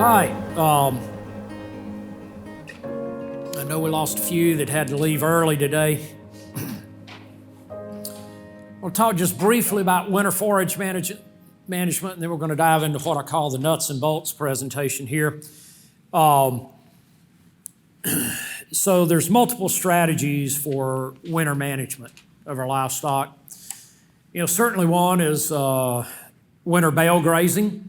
right. I know we lost a few that had to leave early today. We'll talk just briefly about winter forage management, and then we're going to dive into what I call the nuts and bolts presentation here. So there's multiple strategies for winter management of our livestock. Certainly one is winter bale grazing.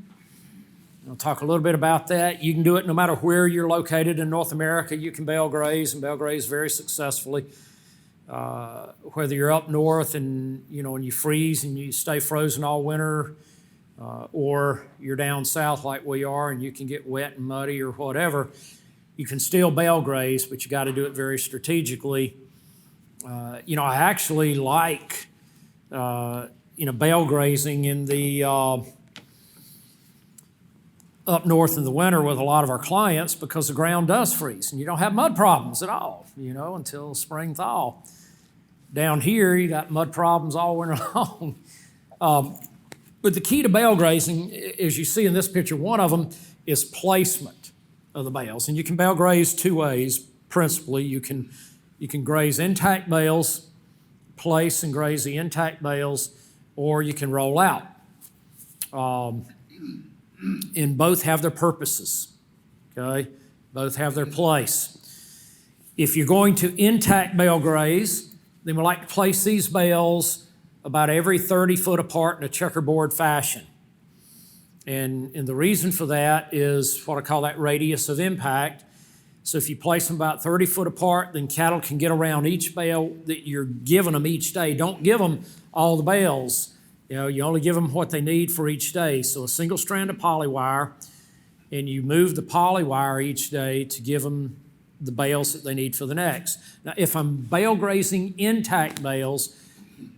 I'll talk a little bit about that. You can do it no matter where you're located in North America. You can bale graze and bale graze very successfully. Whether you're up north and you freeze and you stay frozen all winter, or you're down south like we are and you can get wet and muddy or whatever, you can still bale graze, but you got to do it very strategically. I actually like bale grazing in the up north in the winter with a lot of our clients because the ground does freeze and you don't have mud problems at all, until spring thaw. Down here, you got mud problems all winter long. But the key to bale grazing, as you see in this picture, one of them is placement of the bales. And you can bale graze two ways, principally. You can graze intact bales, place and graze the intact bales, or you can roll out. And both have their purposes, okay? Both have their place. If you're going to intact bale graze, then we like to place these bales about every 30 foot apart in a checkerboard fashion. And the reason for that is what I call that radius of impact. So if you place them about 30 foot apart, then cattle can get around each bale that you're giving them each day. Don't give them all the bales. You only give them what they need for each day. So a single strand of polywire, and you move the polywire each day to give them the bales that they need for the next. Now, if I'm bale grazing intact bales,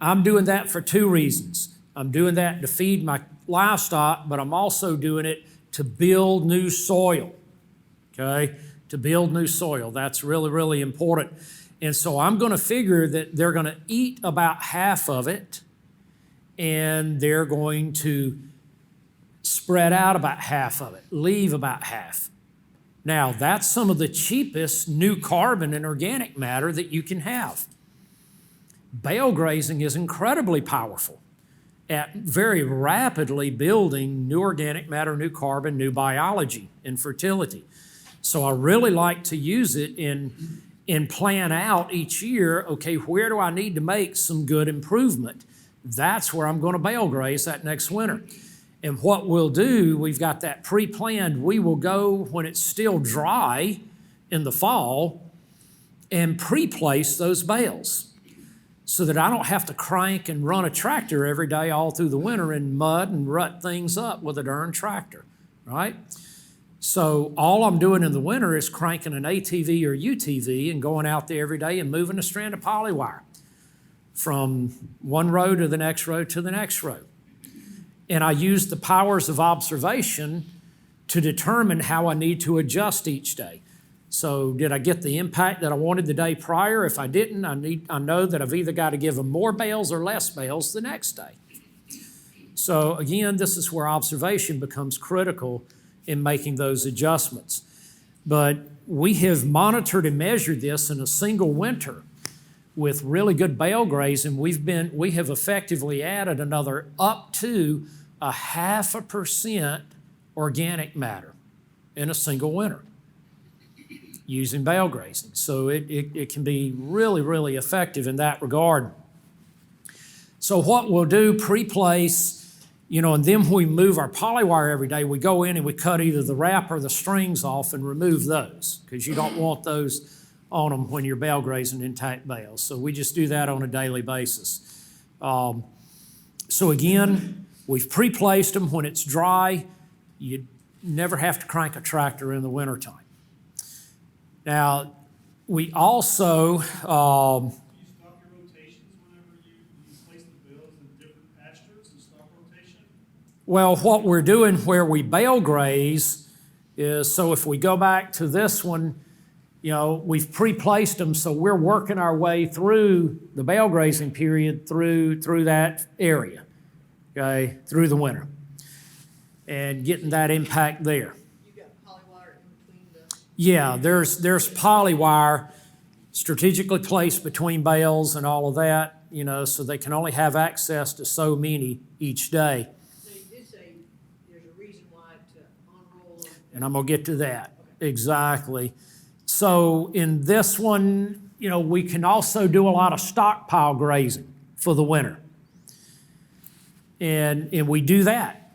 I'm doing that for two reasons. I'm doing that to feed my livestock, but I'm also doing it to build new soil, okay? To build new soil. That's really, really important. And so I'm going to figure that they're going to eat about half of it, and they're going to spread out about half of it, leave about half. Now, that's some of the cheapest new carbon and organic matter that you can have. Bale grazing is incredibly powerful at very rapidly building new organic matter, new carbon, new biology and fertility. So I really like to use it and plan out each year, okay, where do I need to make some good improvement? That's where I'm going to bale graze that next winter. And what we'll do, we've got that pre-planned, we will go when it's still dry in the fall and pre-place those bales so that I don't have to crank and run a tractor every day all through the winter in mud and rut things up with a darn tractor, right? So all I'm doing in the winter is cranking an ATV or UTV and going out there every day and moving a strand of polywire from one row to the next row to the next row. And I use the powers of observation to determine how I need to adjust each day. So did I get the impact that I wanted the day prior? If I didn't, I know that I've either got to give them more bales or less bales the next day. So again, this is where observation becomes critical in making those adjustments. But we have monitored and measured this in a single winter with really good bale grazing. We have effectively added another up to 0.5% organic matter in a single winter using bale grazing. So it can be really, really effective in that regard. So what we'll do, pre-place, and then when we move our polywire every day, we go in and we cut either the wrap or the strings off and remove those because you don't want those on them when you're bale grazing intact bales. So we just do that on a daily basis. So again, we've pre-placed them when it's dry. You never have to crank a tractor in the wintertime. Now, we also... Do you stop your rotations whenever you place the bales in different pastures and stop rotation? Well, what we're doing where we bale graze is, so if we go back to this one, we've pre-placed them, so we're working our way through the bale grazing period through that area, okay, through the winter, and getting that impact there. You got polywire Yeah, there's poly wire strategically placed between bales and all of that, so they can only have access to so many each day. So you did say there's a reason why to unroll them. And I'm gonna get to that. Exactly. So in this one, we can also do a lot of stockpile grazing for the winter. And we do that,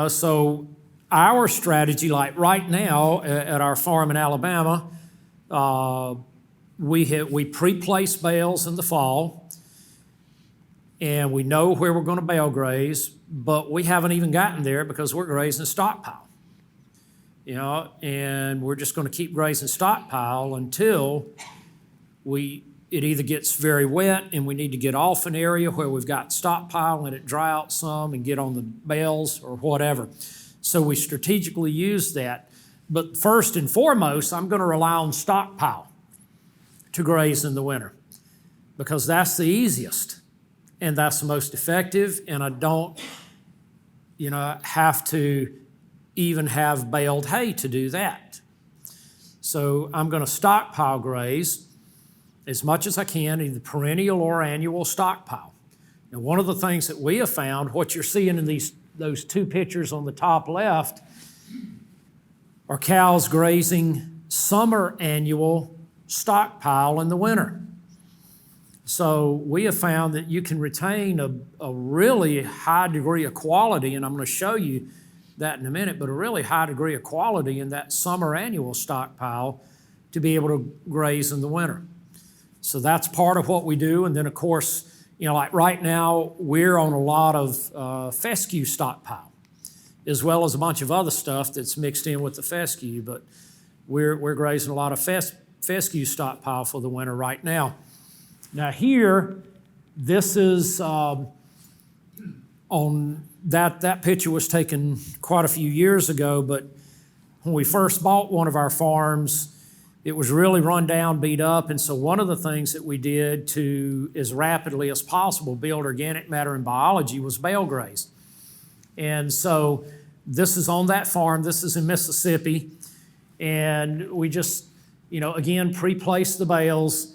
so our strategy, like right now at our farm in Alabama, we pre-place bales in the fall, and we know where we're gonna bale graze, but we haven't even gotten there because we're grazing stockpile. And we're just gonna keep grazing stockpile until it either gets very wet and we need to get off an area where we've got stockpile and it dry out some and get on the bales or whatever. So we strategically use that. But first and foremost, I'm gonna rely on stockpile to graze in the winter because that's the easiest and that's the most effective, and I don't, have to even have baled hay to do that. So I'm gonna stockpile graze as much as I can, either perennial or annual stockpile. Now, one of the things that we have found, what you're seeing in those two pictures on the top left, are cows grazing summer annual stockpile in the winter. So we have found that you can retain a really high degree of quality, and I'm going to show you that in a minute, but a really high degree of quality in that summer annual stockpile to be able to graze in the winter. So that's part of what we do. And then, of course, like right now, we're on a lot of fescue stockpile, as well as a bunch of other stuff that's mixed in with the fescue. But we're grazing a lot of fescue stockpile for the winter right now. Now here, this is on that picture was taken quite a few years ago, but when we first bought one of our farms, it was really run down, beat up, and so one of the things that we did to, as rapidly as possible, build organic matter and biology was bale graze. And so this is on that farm, this is in Mississippi, and we just, again, pre-placed the bales,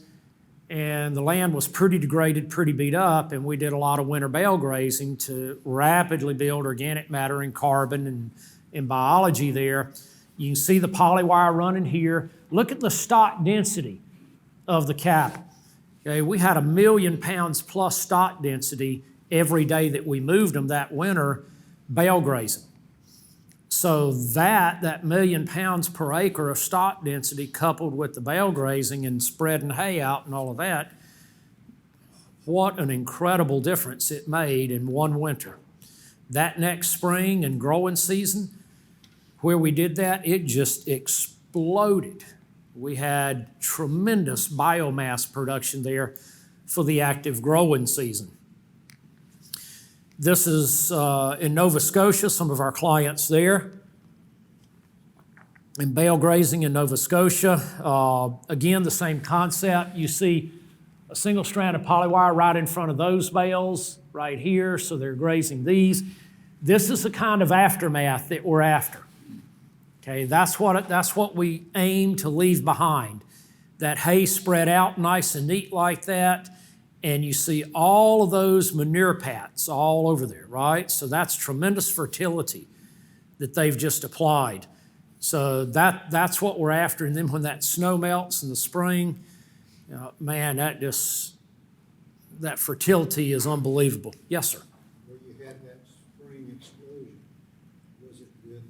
and the land was pretty degraded, pretty beat up, and we did a lot of winter bale grazing to rapidly build organic matter and carbon and biology there. You can see the poly wire running here. Look at the stock density of the cattle. Okay, we had 1 million pounds plus stock density every day that we moved them that winter bale grazing. So that 1 million pounds per acre of stock density coupled with the bale grazing and spreading hay out and all of that, what an incredible difference it made in one winter. That next spring and growing season, where we did that, it just exploded. We had tremendous biomass production there for the active growing season. This is in Nova Scotia, some of our clients there. In bale grazing in Nova Scotia, again, the same concept. You see a single strand of polywire right in front of those bales right here, so they're grazing these. This is the kind of aftermath that we're after. Okay, that's what we aim to leave behind. That hay spread out nice and neat like that, and you see all of those manure pats all over there, right? So that's tremendous fertility that they've just applied. So that's what we're after. And then when that snow melts in the spring, man, that fertility is unbelievable. Yes, sir. Where you had that spring explosion, was it with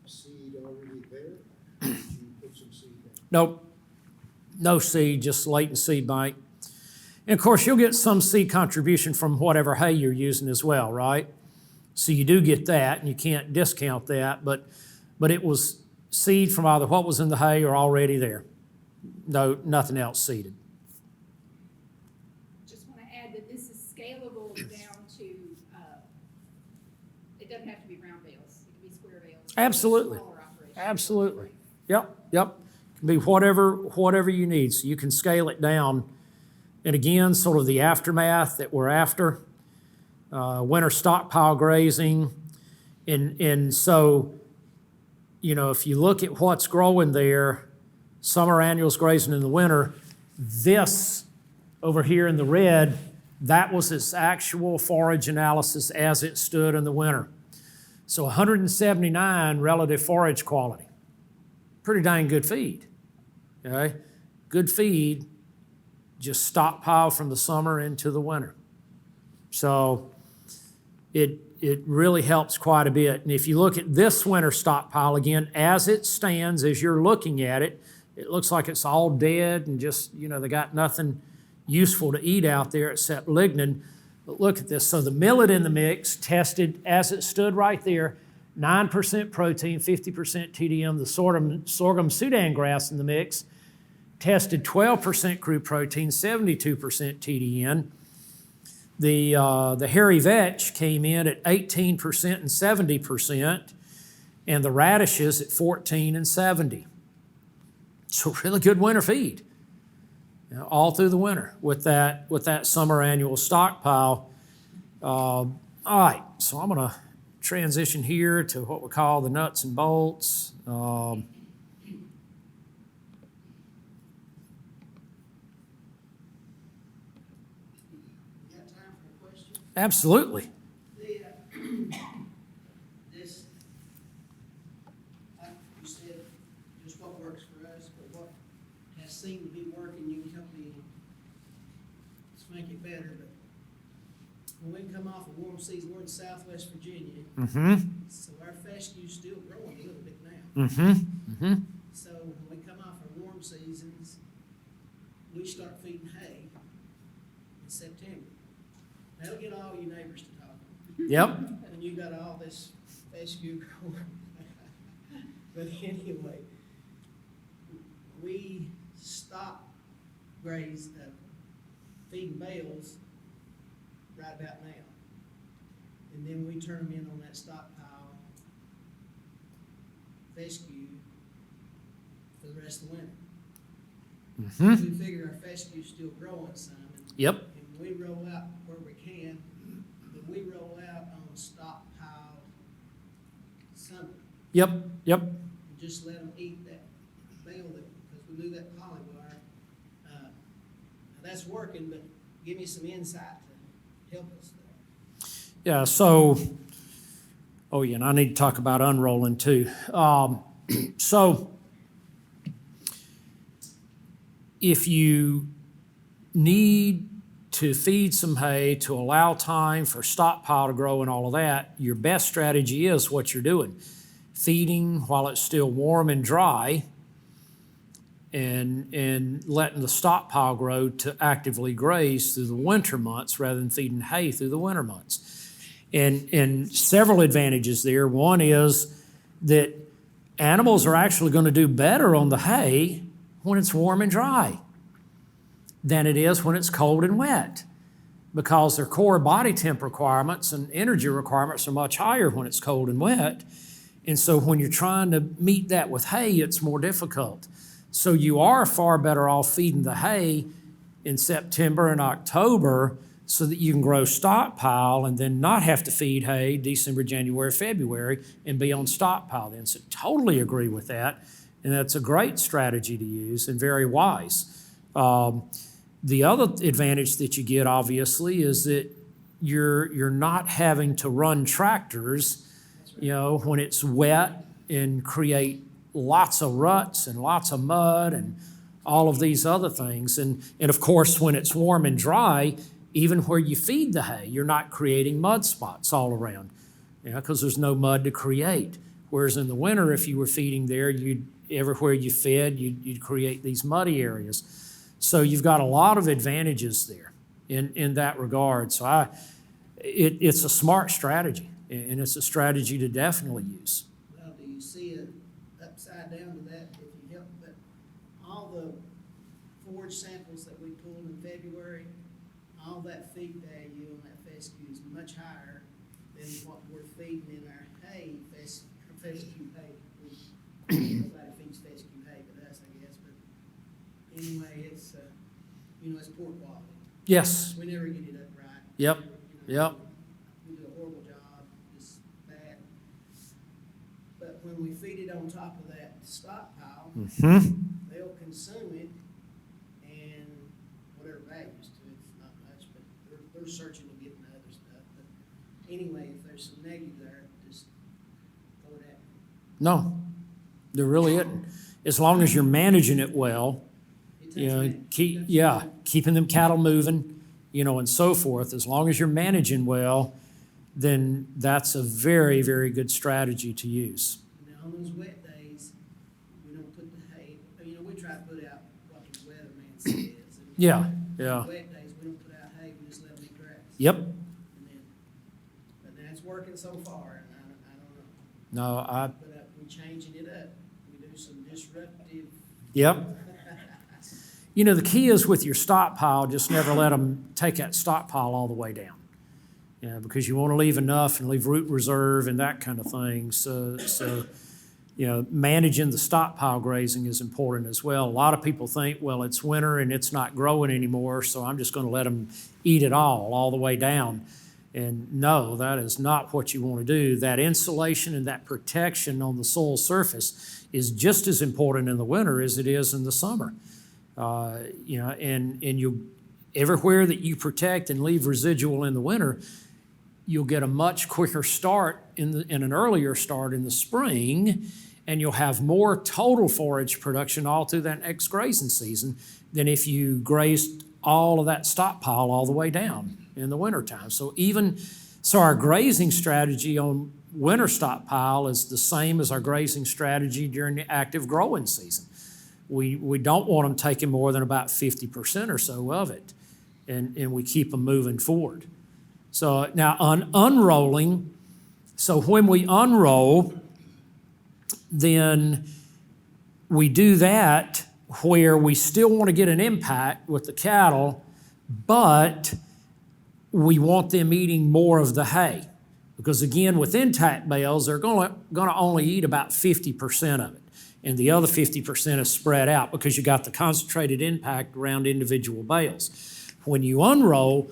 seed already there? Or did you put some seed down? Nope, no seed, just latent seed bank. And of course, you'll get some seed contribution from whatever hay you're using as well, right? So you do get that, and you can't discount that, but it was seed from either what was in the hay or already there. No, nothing else seeded. Just want to add that this is scalable down to, it doesn't have to be round bales, it can be square bales. Absolutely. Smaller operations. Absolutely. Yep. It can be whatever you need, so you can scale it down. And again, sort of the aftermath that we're after, winter stockpile grazing. And so if you look at what's growing there, summer annuals grazing in the winter, this over here in the red, that was its actual forage analysis as it stood in the winter. So 179 relative forage quality. Pretty dang good feed, okay? Good feed, just stockpile from the summer into the winter. So it really helps quite a bit. And if you look at this winter stockpile again, as it stands, as you're looking at it, it looks like it's all dead and just, they got nothing useful to eat out there except lignin. But look at this. So the millet in the mix tested as it stood right there, 9% protein, 50% TDM. The sorghum Sudan grass in the mix tested 12% crude protein, 72% TDN. The hairy vetch came in at 18% and 70%, and the radishes at 14 and 70. So really good winter feed, all through the winter with that summer annual stockpile. All right, so I'm going to transition here to what we call the nuts and bolts. You got time for a question? Absolutely. This, like you said, just what works for us, but what has seemed to be working, you can help me let's make it better, but when we come off a warm season, we're in Southwest Virginia, so our fescue's still growing a little bit now. So when we come off our warm seasons, we start feeding hay in September. That'll get all you neighbors to talk. Yep. When you got all this fescue growing. But anyway, we stop feeding bales right about now. And then we turn them in on that stockpile fescue for the rest of the winter. We figure our fescue's still growing some. Yep. And we roll out where we can, but we roll out on stockpile summer. Yep. And just let them eat that bale because we do that polywire. Now that's working, but give me some insight to help us there. Yeah, so, and I need to talk about unrolling too. So, if you need to feed some hay to allow time for stockpile to grow and all of that, your best strategy is what you're doing. Feeding while it's still warm and dry and letting the stockpile grow to actively graze through the winter months rather than feeding hay through the winter months. And several advantages there. One is that animals are actually going to do better on the hay when it's warm and dry than it is when it's cold and wet, because their core body temp requirements and energy requirements are much higher when it's cold and wet. And so when you're trying to meet that with hay, it's more difficult. So you are far better off feeding the hay in September and October so that you can grow stockpile and then not have to feed hay December, January, February and be on stockpile then. So totally agree with that. And that's a great strategy to use and very wise. The other advantage that you get, obviously, is that you're not having to run tractors, when it's wet and create lots of ruts and lots of mud and all of these other things. And of course, when it's warm and dry, even where you feed the hay, you're not creating mud spots all around, because there's no mud to create. Whereas in the winter, if you were feeding there, everywhere you fed, you'd create these muddy areas. So you've got a lot of advantages there in that regard. So it's a smart strategy, and it's a strategy to definitely use. Well, do you see an upside down to that if you help? But all the forage samples that we pulled in February, all that feed value on that fescue is much higher than what we're feeding in our hay, fescue hay. Nobody feeds fescue hay but us, I guess. But anyway, it's it's poor quality. Yes. We never get it up right. Yep. Yep. We do a horrible job. It's bad. But when when we feed it on top of that stockpile, they'll consume it and whatever values to it, it's not much, but they're searching to get into other stuff. But anyway, if there's some negative there, just throw it at me. No, there really isn't. As long as you're managing it well, It you takes know, management. keeping them cattle moving, you know, and so forth. As long as you're managing well, then that's a very, very good strategy to use. Now, on those wet days, we don't put the hay, you know, we try to put out what the weatherman says. And Yeah, on yeah. wet days, we don't put out hay, we just let them eat grass. Yep. And then, but that's working so far, and I don't know. No, But we're changing it up. We do some disruptive. yep. You know, the key is with your stockpile, just never let them take that stockpile all the way down. Yeah, because you want to leave enough and leave root reserve and that kind of thing. So, you know, managing the stockpile grazing is important as well. A lot of people think, well, it's winter and it's not growing anymore, so I'm just going to let them eat it all the way down. And no, that is not what you want to do. That insulation and that protection on the soil surface is just as important in the winter as it is in the summer. You know, and you everywhere that you protect and leave residual in the winter, you'll get a much quicker start in an earlier start in the spring, and you'll have more total forage production all through that next grazing season than if you grazed all of that stockpile all the way down in the wintertime. So our grazing strategy on winter stockpile is the same as our grazing strategy during the active growing season. We don't want them taking more than about 50% or so of it, and we keep them moving forward. So now on unrolling, so when we unroll, then we do that where we still want to get an impact with the cattle, but we want them eating more of the hay. Because again, with intact bales, they're going to only eat about 50% of it. And the other 50% is spread out because you got the concentrated impact around individual bales. When you unroll,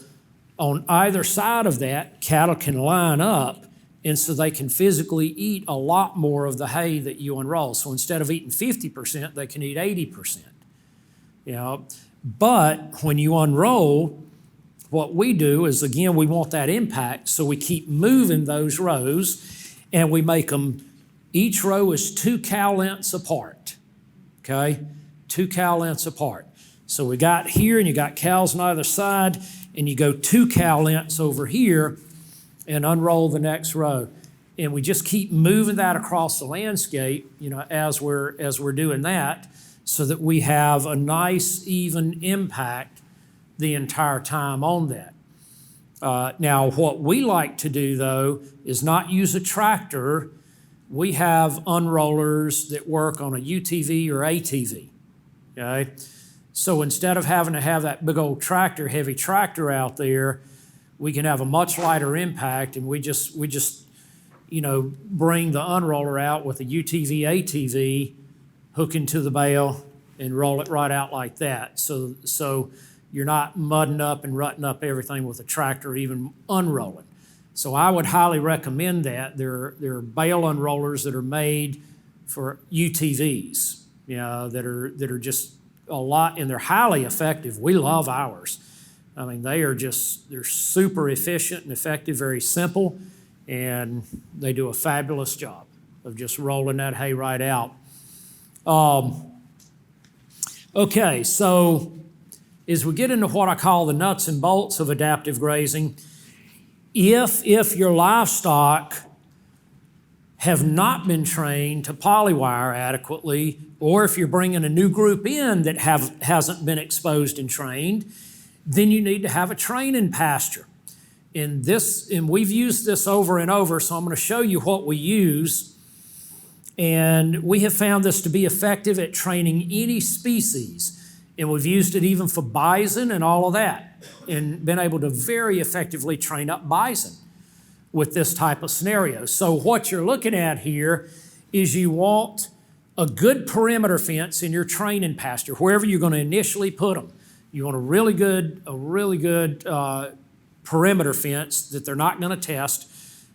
on either side of that, cattle can line up, and so they can physically eat a lot more of the hay that you unroll. So instead of eating 50%, they can eat 80%. You know, but when you unroll, what we do is, again, we want that impact, so we keep moving those rows, and we make them, each row is 2 cow lengths apart, okay? 2 cow lengths apart. So we got here, and you got cows on either side, and you go 2 cow lengths over here and unroll the next row. And we just keep moving that across the landscape, you know, as we're doing that, so that we have a nice, even impact the entire time on that. Now, what we like to do, though, is not use a tractor. We have unrollers that work on a UTV or ATV, okay? So instead of having to have that big old tractor, heavy tractor out there, we can have a much lighter impact, and we just you know, bring the unroller out with a UTV, ATV, hook into the bale, and roll it right out like that. So you're not mudding up and rutting up everything with a tractor, even unrolling. So I would highly recommend that. There are bale unrollers that are made for UTVs, you know, that are just a lot, and they're highly effective. We love ours. I mean, they're super efficient and effective, very simple, and they do a fabulous job of just rolling that hay right out. Okay, so as we get into what I call the nuts and bolts of adaptive grazing, if your livestock have not been trained to polywire adequately, or if you're bringing a new group in that hasn't been exposed and trained, then you need to have a training pasture. And we've used this over and over, so I'm going to show you what we use. And we have found this to be effective at training any species. And we've used it even for bison and all of that, and been able to very effectively train up bison with this type of scenario. So what you're looking at here is you want a good perimeter fence in your training pasture, wherever you're going to initially put them. You want a really good perimeter fence that they're not going to test.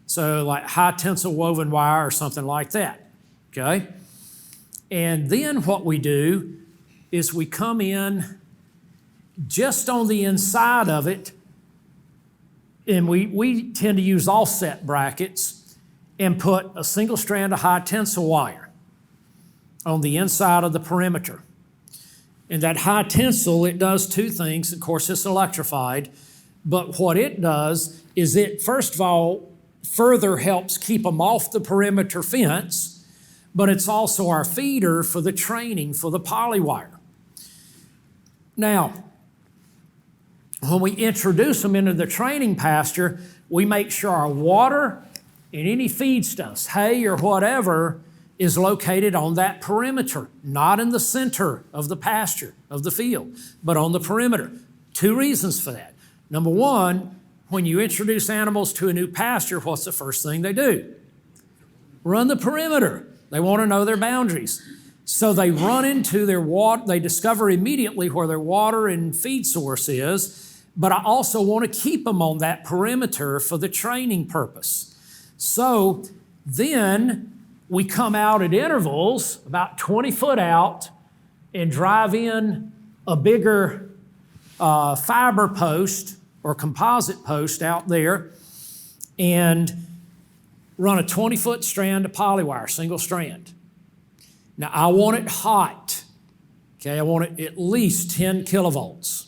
So like high tensile woven wire or something like that. okay? And then what we do is we come in just on the inside of it, and we tend to use offset brackets and put a single strand of high tensile wire on the inside of the perimeter. And that high tensile, it does two things. Of course, it's electrified, but what it does is it, first of all, further helps keep them off the perimeter fence, but it's also our feeder for the training for the polywire. Now, when we introduce them into the training pasture, we make sure our water and any feedstuffs, hay or whatever, is located on that perimeter, not in the center of the pasture, of the field, but on the perimeter. Two reasons for that. Number one, when you introduce animals to a new pasture, what's the first thing they do? Run the perimeter. They want to know their boundaries. So they run into their water, they discover immediately where their water and feed source is, but I also want to keep them on that perimeter for the training purpose. So then we come out at intervals, about 20 foot out, and drive in a bigger fiber post or composite post out there and run a 20-foot strand of polywire, single strand. Now, I want it hot, okay? I want it at least 10 kilovolts,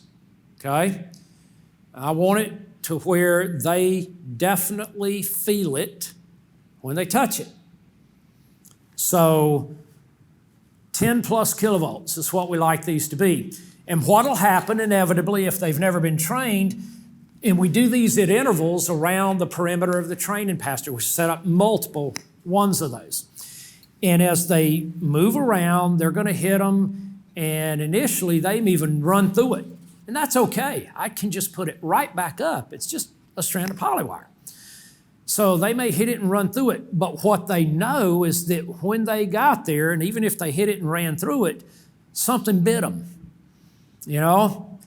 okay? I want it to where they definitely feel it when they touch it. So 10 plus kilovolts is what we like these to be. And what'll happen inevitably if they've never been trained, and we do these at intervals around the perimeter of the training pasture. We set up multiple ones of those. And as they move around, they're going to hit them, and initially they may even run through it. And that's okay. I can just put it right back up. It's just a strand of polywire. So they may hit it and run through it, but what they know is that when they got there, and even if they hit it and ran through it, something bit them. You know,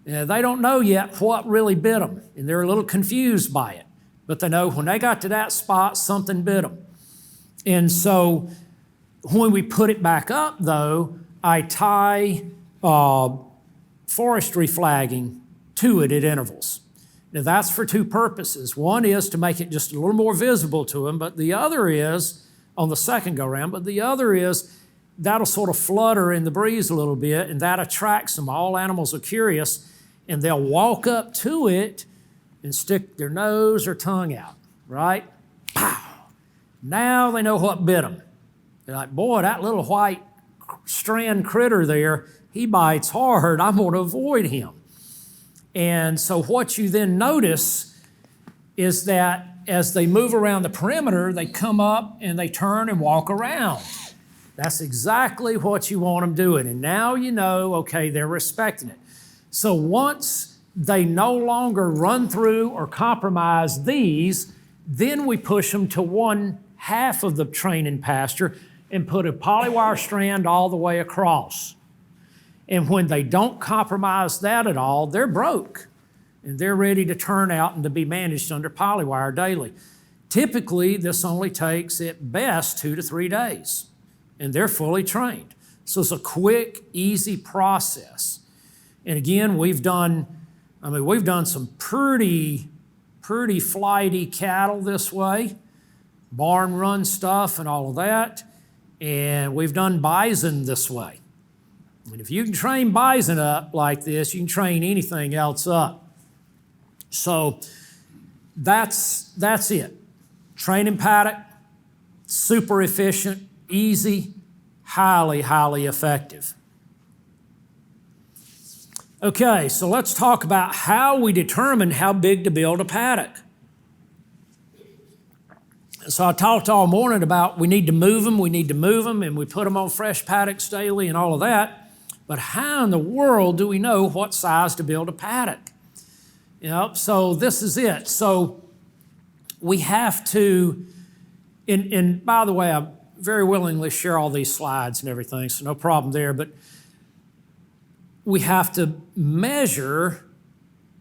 they don't know yet what really bit them, and they're a little confused by it. But they know when they got to that spot, something bit them. And so when we put it back up, though, I tie forestry flagging to it at intervals. Now, that's for two purposes. One is to make it just a little more visible to them, but the other is, on the second go-round, but the other is that'll sort of flutter in the breeze a little bit, and that attracts them. All animals are curious, and they'll walk up to it and stick their nose or tongue out, right? Pow! Now they know what bit them. They're like, boy, that little white strand critter there, he bites hard. I'm going to avoid him. And so what you then notice is that as they move around the perimeter, they come up and they turn and walk around. That's exactly what you want them doing. And now you know, okay, they're respecting it. So once they no longer run through or compromise these, then we push them to one half of the training pasture and put a polywire strand all the way across. And when they don't compromise that at all, they're broke. And they're ready to turn out and to be managed under polywire daily. Typically, this only takes at best 2 to 3 days. And they're fully trained. So it's a quick, easy process. And again, we've done some pretty flighty cattle this way, barn run stuff and all of that. And we've done bison this way. And if you can train bison up like this, you can train anything else up. So that's it. Training paddock, super efficient, easy, highly, highly effective. Okay, so let's talk about how we determine how big to build a paddock. So I talked all morning about we need to move them, and we put them on fresh paddocks daily and all of that. But how in the world do we know what size to build a paddock? You know, so this is it. So we have to, and by the way, I very willingly share all these slides and everything, so no problem there, but we have to measure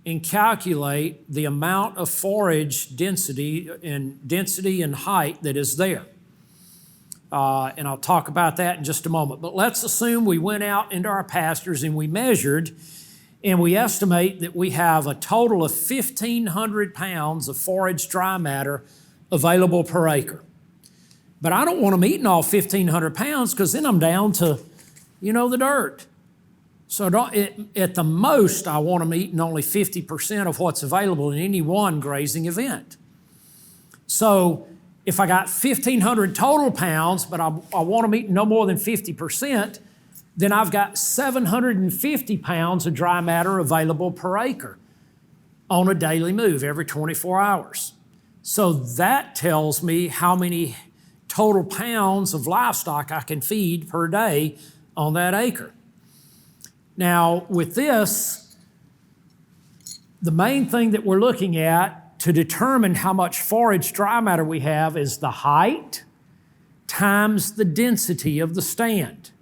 and calculate the amount of forage density and height that is there. And I'll talk about that in just a moment. But let's assume we went out into our pastures and we measured, and we estimate that we have a total of 1,500 pounds of forage dry matter available per acre. But I don't want them eating all 1,500 pounds, because then I'm down to, the dirt. So at the most, I want them eating only 50% of what's available in any one grazing event. So if I got 1,500 total pounds, but I want them eating no more than 50%, then I've got 750 pounds of dry matter available per acre on a daily move every 24 hours. So that tells me how many total pounds of livestock I can feed per day on that acre. Now, with this, the main thing that we're looking at to determine how much forage dry matter we have is the height times the density of the stand.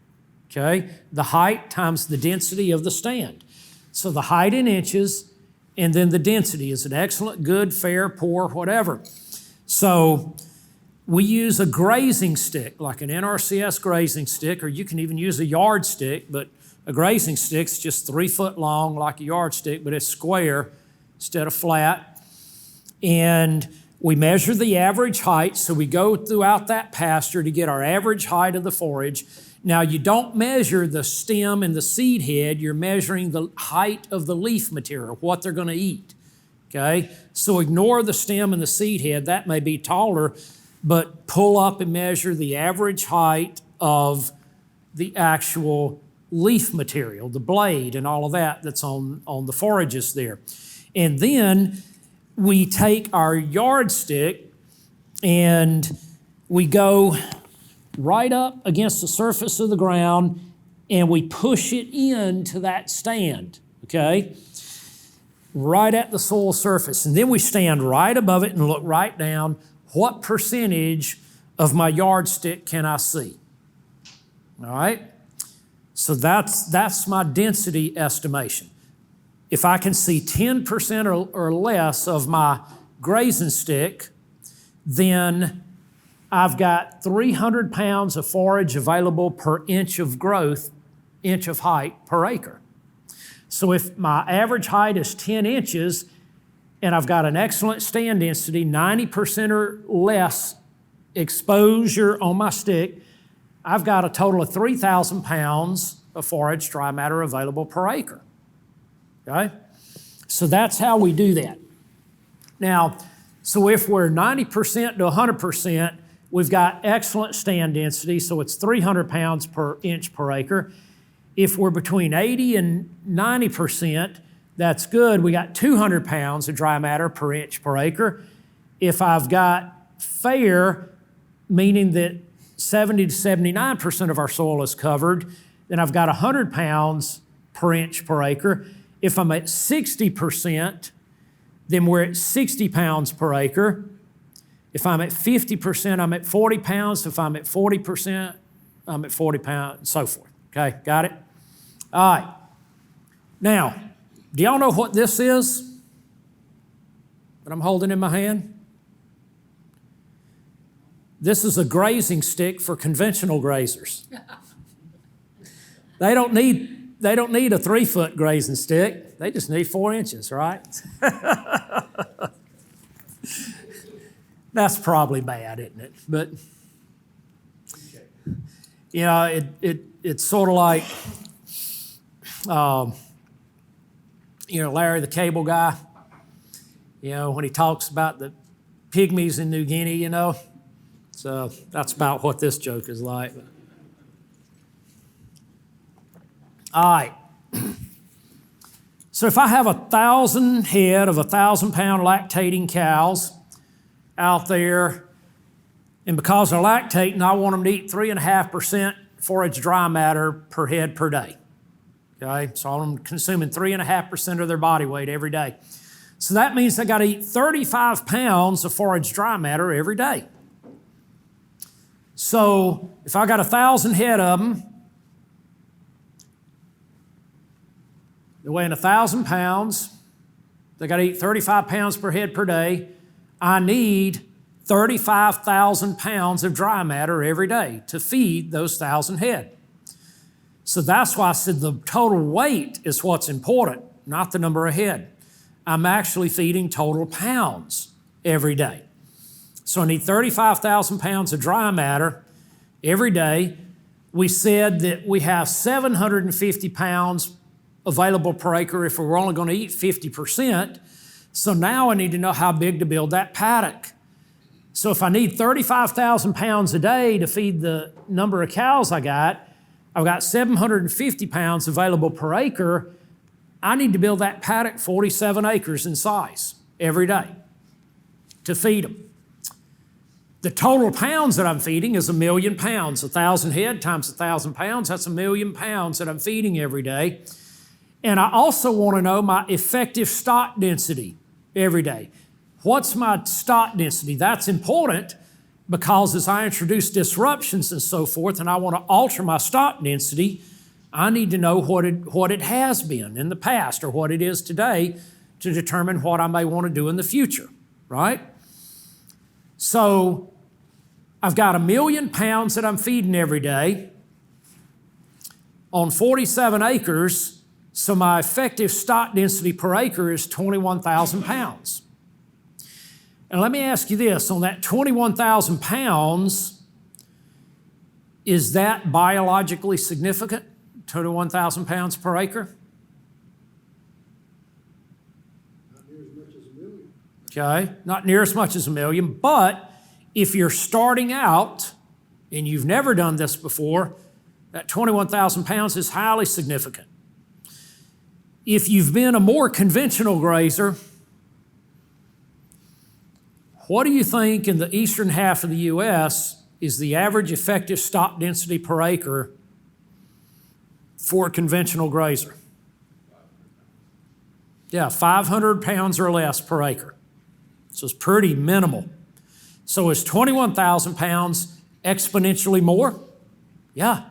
Okay? The height times the density of the stand. So the height in inches, and then the density. Is it excellent, good, fair, poor, whatever? So we use a grazing stick, like an NRCS grazing stick, or you can even use a yardstick, but a grazing stick's just 3 foot long, like a yardstick, but it's square instead of flat. And we measure the average height, so we go throughout that pasture to get our average height of the forage. Now, you don't measure the stem and the seed head, you're measuring the height of the leaf material, what they're going to eat, okay? So ignore the stem and the seed head, that may be taller, but pull up and measure the average height of the actual leaf material, the blade and all of that that's on the forages there. And then we take our yardstick and we go right up against the surface of the ground and we push it into that stand, okay? Right at the soil surface. And then we stand right above it and look right down. What percentage of my yardstick can I see? All right? So that's my density estimation. If I can see 10% or less of my grazing stick, then I've got 300 pounds of forage available per inch of growth, inch of height per acre. So if my average height is 10 inches and I've got an excellent stand density, 90% or less exposure on my stick, I've got a total of 3,000 pounds of forage dry matter available per acre. Okay? So that's how we do that. Now, so if we're 90% to 100%, we've got excellent stand density, so it's 300 pounds per inch per acre. If we're between 80 and 90%, that's good. We got 200 pounds of dry matter per inch per acre. If I've got fair, meaning that 70 to 79% of our soil is covered, then I've got 100 pounds per inch per acre. If I'm at 60%, then we're at 60 pounds per acre. If I'm at 50%, I'm at 40 pounds. If I'm at 40%, I'm at 40 pounds, and so forth. Okay, got it? All right. Now, do y'all know what this is that I'm holding in my hand? This is a grazing stick for conventional grazers. They don't need a 3-foot grazing stick. They just need 4 inches, right? That's probably bad, isn't it? But, it's sort of like, Larry the Cable Guy, when he talks about the pygmies in New Guinea, So that's about what this joke is like. All right. So if I have 1,000 head of 1,000-pound lactating cows out there, and because they're lactating, I want them to eat 3.5% forage dry matter per head per day. Okay, so I want them consuming 3.5% of their body weight every day. So that means they got to eat 35 pounds of forage dry matter every day. So if I got 1,000 head of them, they're weighing 1,000 pounds. They got to eat 35 pounds per head per day. I need 35,000 pounds of dry matter every day to feed those 1,000 head. So that's why I said the total weight is what's important, not the number of head. I'm actually feeding total pounds every day. So I need 35,000 pounds of dry matter every day. We said that we have 750 pounds available per acre if we're only going to eat 50%. So now I need to know how big to build that paddock. So if I need 35,000 pounds a day to feed the number of cows I've got 750 pounds available per acre. I need to build that paddock 47 acres in size every day to feed them. The total pounds that I'm feeding is 1 million pounds. 1,000 head times 1,000 pounds, that's 1 million pounds that I'm feeding every day. And I also want to know my effective stock density every day. What's my stock density? That's important because as I introduce disruptions and so forth, and I want to alter my stock density, I need to know what it has been in the past or what it is today to determine what I may want to do in the future, right? So I've got 1 million pounds that I'm feeding every day on 47 acres, so my effective stock density per acre is 21,000 pounds. And let me ask you this, on that 21,000 pounds, is that biologically significant, 21,000 pounds per acre? Not near as much as 1 million. Okay, not near as much as 1 million, but if you're starting out and you've never done this before, that 21,000 pounds is highly significant. If you've been a more conventional grazer, what do you think in the eastern half of the U.S. is the average effective stock density per acre for a conventional grazer? Yeah, 500 pounds or less per acre. So it's pretty minimal. So is 21,000 pounds exponentially more? Yeah.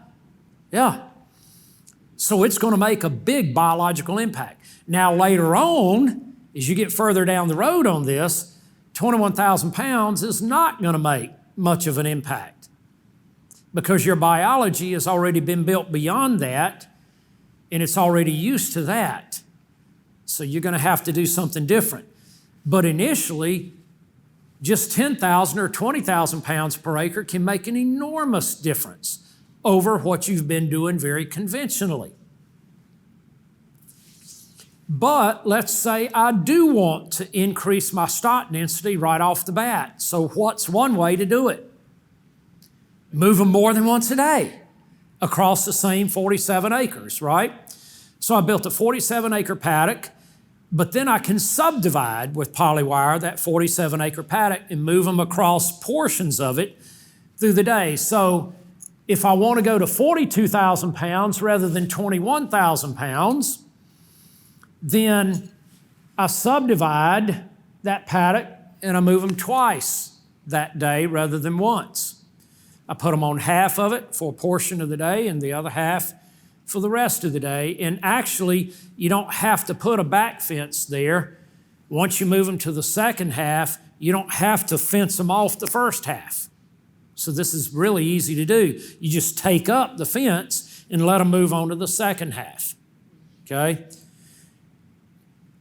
So it's going to make a big biological impact. Now later on, as you get further down the road on this, 21,000 pounds is not going to make much of an impact because your biology has already been built beyond that and it's already used to that. So you're going to have to do something different. But initially, just 10,000 or 20,000 pounds per acre can make an enormous difference over what you've been doing very conventionally. But let's say I do want to increase my stock density right off the bat. So what's one way to do it? Move them more than once a day across the same 47 acres, right? So I built a 47-acre paddock, but then I can subdivide with polywire that 47-acre paddock and move them across portions of it through the day. So if I want to go to 42,000 pounds rather than 21,000 pounds, then I subdivide that paddock and I move them twice that day rather than once. I put them on half of it for a portion of the day and the other half for the rest of the day. And actually, you don't have to put a back fence there. Once you move them to the second half, you don't have to fence them off the first half. So this is really easy to do. You just take up the fence and let them move on to the second half, okay?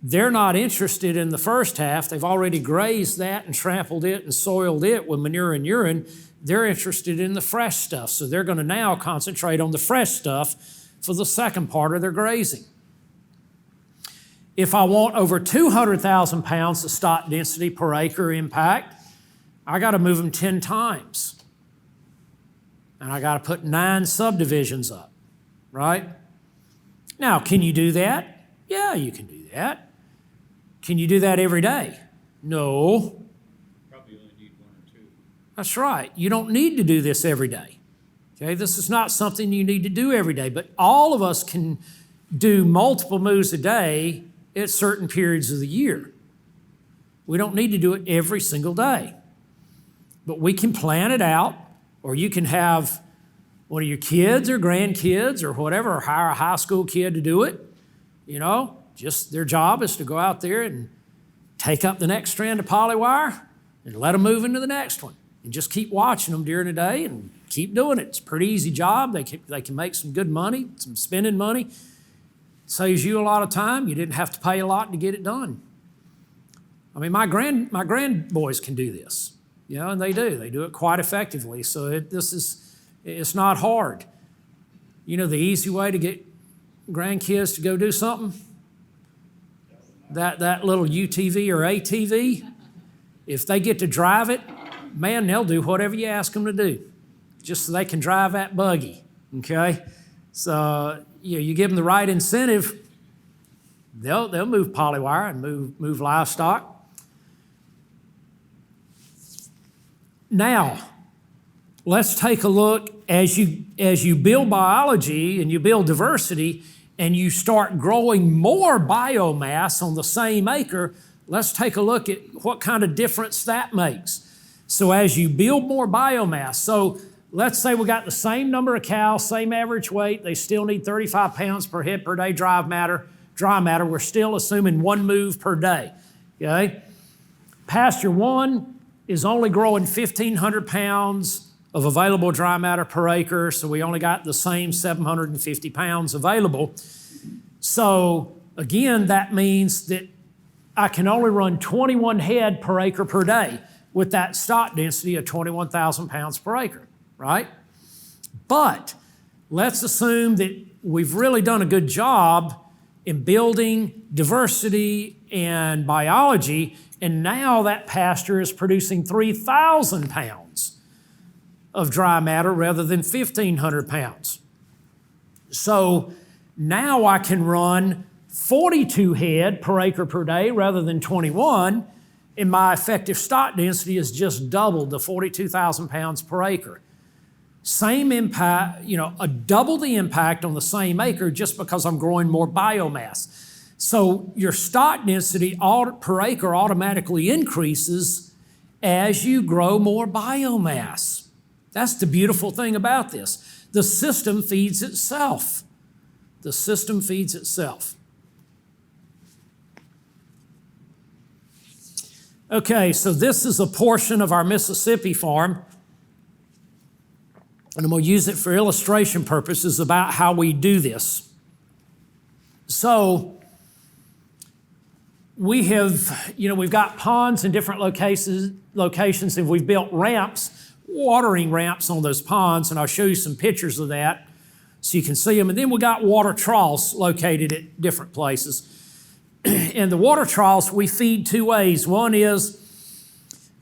They're not interested in the first half. They've already grazed that and trampled it and soiled it with manure and urine. They're interested in the fresh stuff. So they're going to now concentrate on the fresh stuff for the second part of their grazing. If I want over 200,000 pounds of stock density per acre impact, I got to move them 10 times. And I got to put 9 subdivisions up, right? Now, can you do that? Yeah, you can do that. Can you do that every day? No. Probably only need 1 or 2. That's right. You don't need to do this every day. Okay, this is not something you need to do every day, but all of us can do multiple moves a day at certain periods of the year. We don't need to do it every single day, but we can plan it out, or you can have one of your kids or grandkids or whatever, or hire a high school kid to do it. You know, just their job is to go out there and take up the next strand of polywire and let them move into the next one. And just keep watching them during the day and keep doing it. It's a pretty easy job. They can make some good money, some spending money. Saves you a lot of time. You didn't have to pay a lot to get it done. I mean, my grandboys can do this, and they do. They do it quite effectively. So it's not hard. The easy way to get grandkids to go do something? That little UTV or ATV, if they get to drive it, man, they'll do whatever you ask them to do, just so they can drive that buggy, okay? So, you give them the right incentive, they'll move polywire and move livestock. Now, let's take a look as you build biology and you build diversity and you start growing more biomass on the same acre, let's take a look at what kind of difference that makes. So as you build more biomass, so let's say we got the same number of cows, same average weight, they still need 35 pounds per head per day dry matter, we're still assuming 1 move per day, okay? Pasture 1 is only growing 1,500 pounds of available dry matter per acre, so we only got the same 750 pounds available. So again, that means that I can only run 21 head per acre per day with that stock density of 21,000 pounds per acre, right? But let's assume that we've really done a good job in building diversity and biology, and now that pasture is producing 3,000 pounds of dry matter rather than 1,500 pounds. So now I can run 42 head per acre per day rather than 21, and my effective stock density is just doubled to 42,000 pounds per acre. Same impact, double the impact on the same acre just because I'm growing more biomass. So your stock density per acre automatically increases as you grow more biomass. That's the beautiful thing about this. The system feeds itself. The system feeds itself. Okay, so this is a portion of our Mississippi farm, and I'm going to use it for illustration purposes about how we do this. So we have, we've got ponds in different locations, and we've built ramps, watering ramps on those ponds, and I'll show you some pictures of that so you can see them. And then we got water troughs located at different places. And the water troughs we feed 2 ways. One is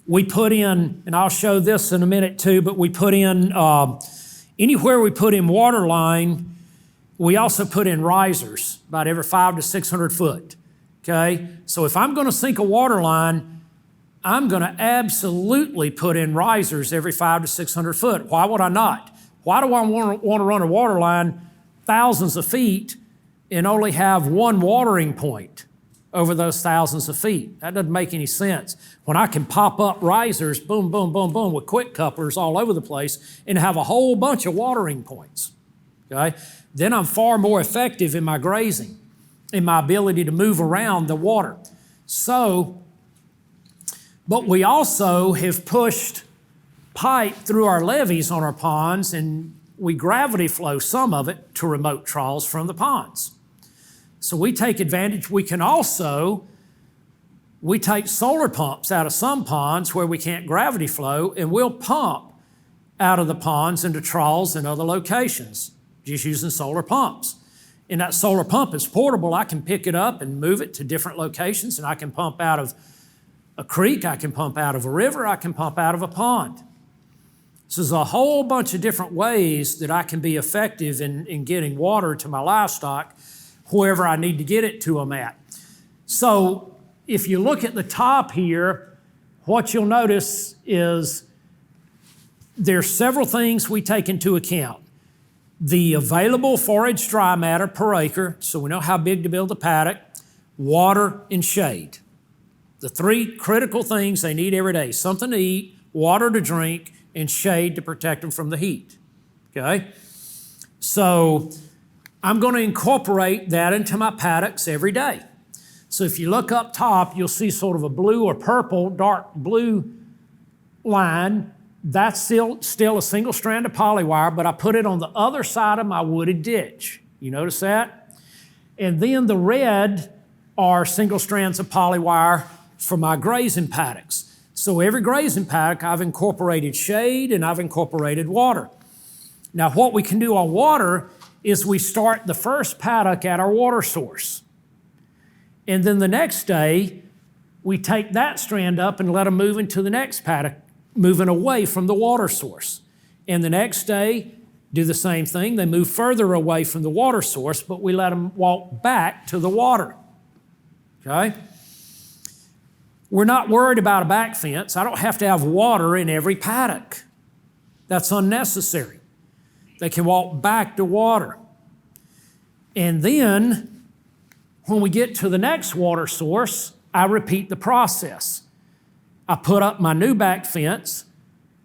we put in, and I'll show this in a minute too, but we put in, anywhere we put in water line, we also put in risers about every 500 to 600 foot, okay? So if I'm gonna sink a water line, I'm gonna absolutely put in risers every 500 to 600 foot. Why would I not? Why do I wanna run a water line thousands of feet and only have one watering point over those thousands of feet? That doesn't make any sense. When I can pop up risers, boom, boom, boom, boom, with quick couplers all over the place and have a whole bunch of watering points, okay? Then I'm far more effective in my grazing, in my ability to move around the water. So, but we also have pushed pipe through our levees on our ponds, and we gravity flow some of it to remote troughs from the ponds. So we take advantage. We take solar pumps out of some ponds where we can't gravity flow, and we'll pump out of the ponds into troughs in other locations, just using solar pumps. And that solar pump is portable. I can pick it up and move it to different locations, and I can pump out of a creek, I can pump out of a river, I can pump out of a pond. So there's a whole bunch of different ways that I can be effective in getting water to my livestock wherever I need to get it to them at. So if you look at the top here, what you'll notice is there's several things we take into account. The available forage dry matter per acre, so we know how big to build a paddock, water, and shade. The 3 critical things they need every day: something to eat, water to drink, and shade to protect them from the heat, okay? So I'm going to incorporate that into my paddocks every day. So if you look up top, you'll see sort of a blue or purple, dark blue line, that's still a single strand of polywire, but I put it on the other side of my wooded ditch. You notice that? And then the red are single strands of polywire for my grazing paddocks. So every grazing paddock, I've incorporated shade and I've incorporated water. Now what we can do on water is we start the first paddock at our water source. And then the next day, we take that strand up and let them move into the next paddock, moving away from the water source. And the next day, do the same thing. They move further away from the water source, but we let them walk back to the water. Okay? We're not worried about a back fence. I don't have to have water in every paddock. That's unnecessary. They can walk back to water. And then, when we get to the next water source, I repeat the process. I put up my new back fence.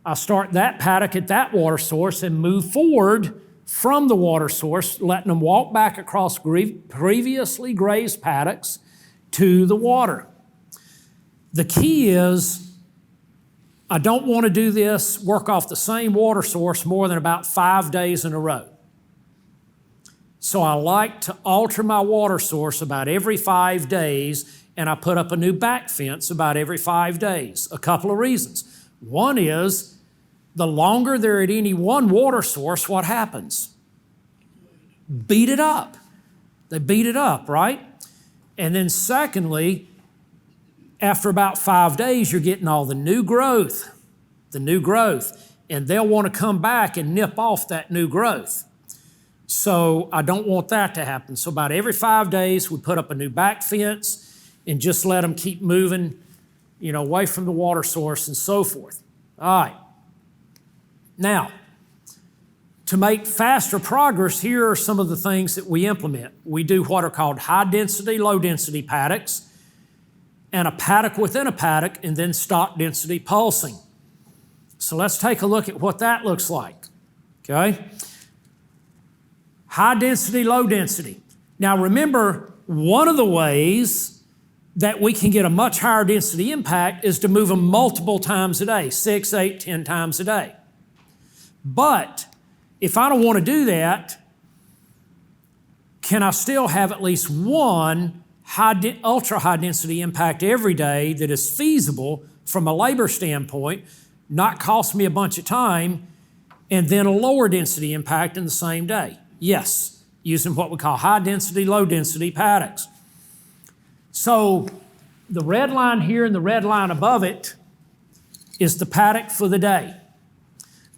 I start that paddock at that water source and move forward from the water source, letting them walk back across previously grazed paddocks to the water. The key is, I don't want to do this, work off the same water source more than about 5 days in a row. So I like to alter my water source about every 5 days, and I put up a new back fence about every 5 days. A couple of reasons. One is, the longer they're at any one water source, what happens? Beat it up. They beat it up, right? And then secondly, after about 5 days, you're getting all the new growth, and they'll want to come back and nip off that new growth. So I don't want that to happen. So about every 5 days, we put up a new back fence and just let them keep moving, away from the water source and so forth. All right. Now, to make faster progress, here are some of the things that we implement. We do what are called high-density, low-density paddocks, and a paddock within a paddock, and then stock-density pulsing. So let's take a look at what that looks like, okay? High density, low density. Now remember, one of the ways that we can get a much higher density impact is to move them multiple times a day, 6, 8, 10 times a day. But if I don't want to do that, can I still have at least one ultra high density impact every day that is feasible from a labor standpoint, not cost me a bunch of time, and then a lower density impact in the same day? Yes, using what we call high density, low density paddocks. So the red line here and the red line above it is the paddock for the day.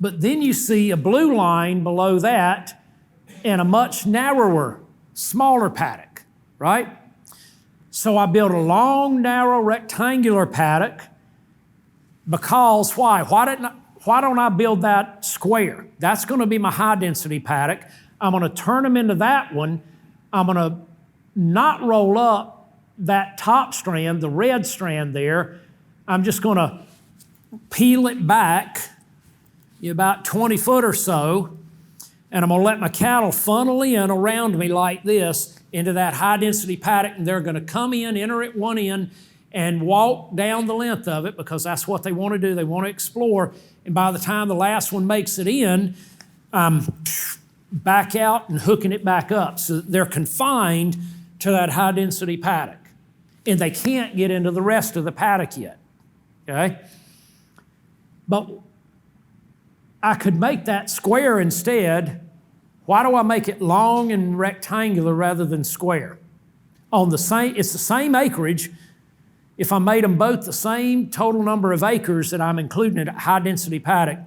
But then you see a blue line below that and a much narrower, smaller paddock, right? So I built a long, narrow, rectangular paddock because why? Why don't I build that square? That's going to be my high density paddock. I'm going to turn them into that one. I'm going to not roll up that top strand, the red strand there. I'm just going to peel it back about 20 foot or so, and I'm going to let my cattle funnel in around me like this into that high density paddock, and they're going to come in, enter at one end, and walk down the length of it because that's what they want to do. They want to explore, and by the time the last one makes it in, back out and hooking it back up. So they're confined to that high density paddock, and they can't get into the rest of the paddock yet, okay? But I could make that square instead. Why do I make it long and rectangular rather than square? It's the same acreage. If I made them both the same total number of acres that I'm including in a high density paddock,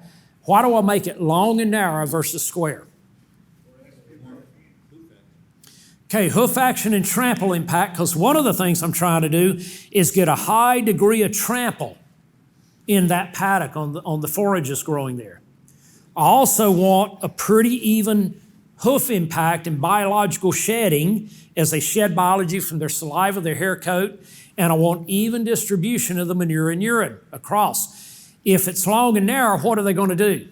why do I make it long and narrow versus square? Okay, hoof action and trample impact, because one of the things I'm trying to do is get a high degree of trample in that paddock on the forages growing there. I also want a pretty even hoof impact and biological shedding as they shed biology from their saliva, their hair coat, and I want even distribution of the manure and urine across. If it's long and narrow, what are they going to do?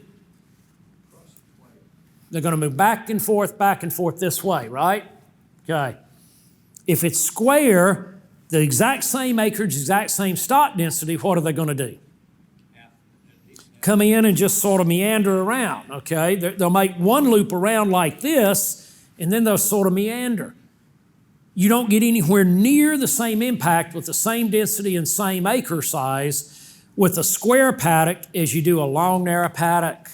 They're going to move back and forth this way, right? Okay. If it's square, the exact same acreage, exact same stock density, what are they going to do? come in and just sort of meander around, okay? They'll make one loop around like this, and then they'll sort of meander. You don't get anywhere near the same impact with the same density and same acre size with a square paddock as you do a long, narrow paddock.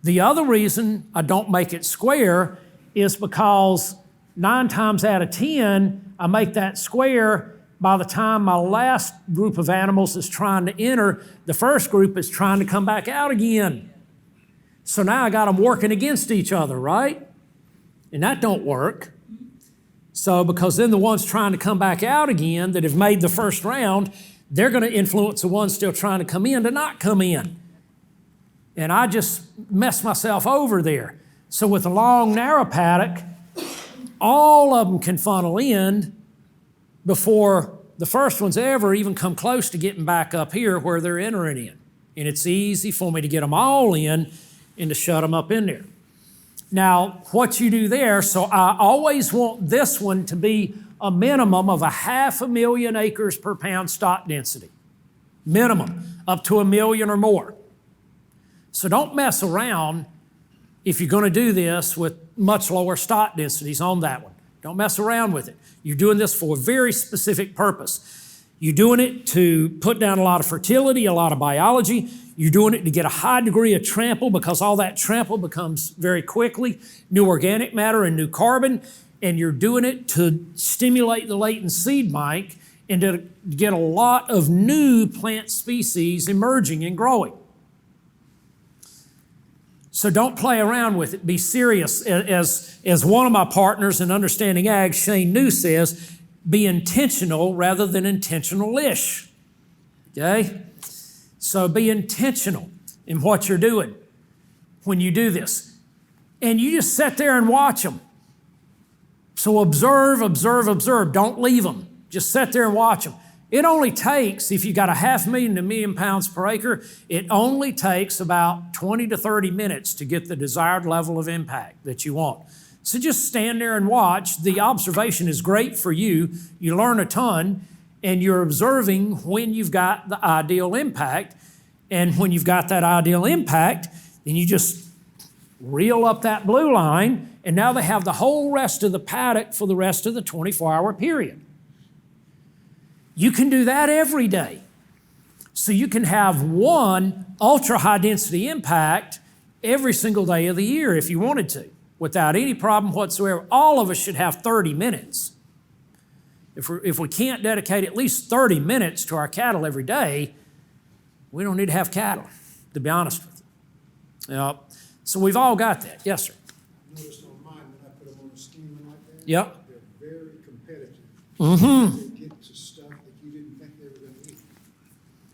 The other reason I don't make it square is because 9 times out of 10, I make that square by the time my last group of animals is trying to enter, the first group is trying to come back out again. So now I got them working against each other, right? And that don't work. So because then the ones trying to come back out again that have made the first round, they're going to influence the ones still trying to come in to not come in. And I just mess myself over there. So with a long, narrow paddock, all of them can funnel in before the first ones ever even come close to getting back up here where they're entering in. And it's easy for me to get them all in and to shut them up in there. Now, what you do there, so I always want this one to be a minimum of 500,000 acres per pound stock density. Minimum, up to 1 million or more. So don't mess around if you're going to do this with much lower stock densities on that one. Don't mess around with it. You're doing this for a very specific purpose. You're doing it to put down a lot of fertility, a lot of biology. You're doing it to get a high degree of trample because all that trample becomes very quickly new organic matter and new carbon. And you're doing it to stimulate the latent seed bank and to get a lot of new plant species emerging and growing. So don't play around with it. Be serious. As one of my partners in Understanding Ag, Shane New, says, be intentional rather than intentional-ish. Okay? So be intentional in what you're doing when you do this. And you just sit there and watch them. So observe, observe, observe. Don't leave them. Just sit there and watch them. It only takes, if you've got 500,000 to 1 million pounds per acre, it only takes about 20 to 30 minutes to get the desired level of impact that you want. So just stand there and watch. The observation is great for you. You learn a ton, and you're observing when you've got the ideal impact. And when you've got that ideal impact, then you just reel up that blue line, and now they have the whole rest of the paddock for the rest of the 24-hour period. You can do that every day. So you can have one ultra-high density impact every single day of the year if you wanted to, without any problem whatsoever. All of us should have 30 minutes. If we can't dedicate at least 30 minutes to our cattle every day, we don't need to have cattle, to be honest with you. So we've all got that. Yes, sir. I noticed on mine when I put them on a scheme like that. Yep. They're very competitive. Mm-hmm. They get to stuff that you didn't think they were going to eat.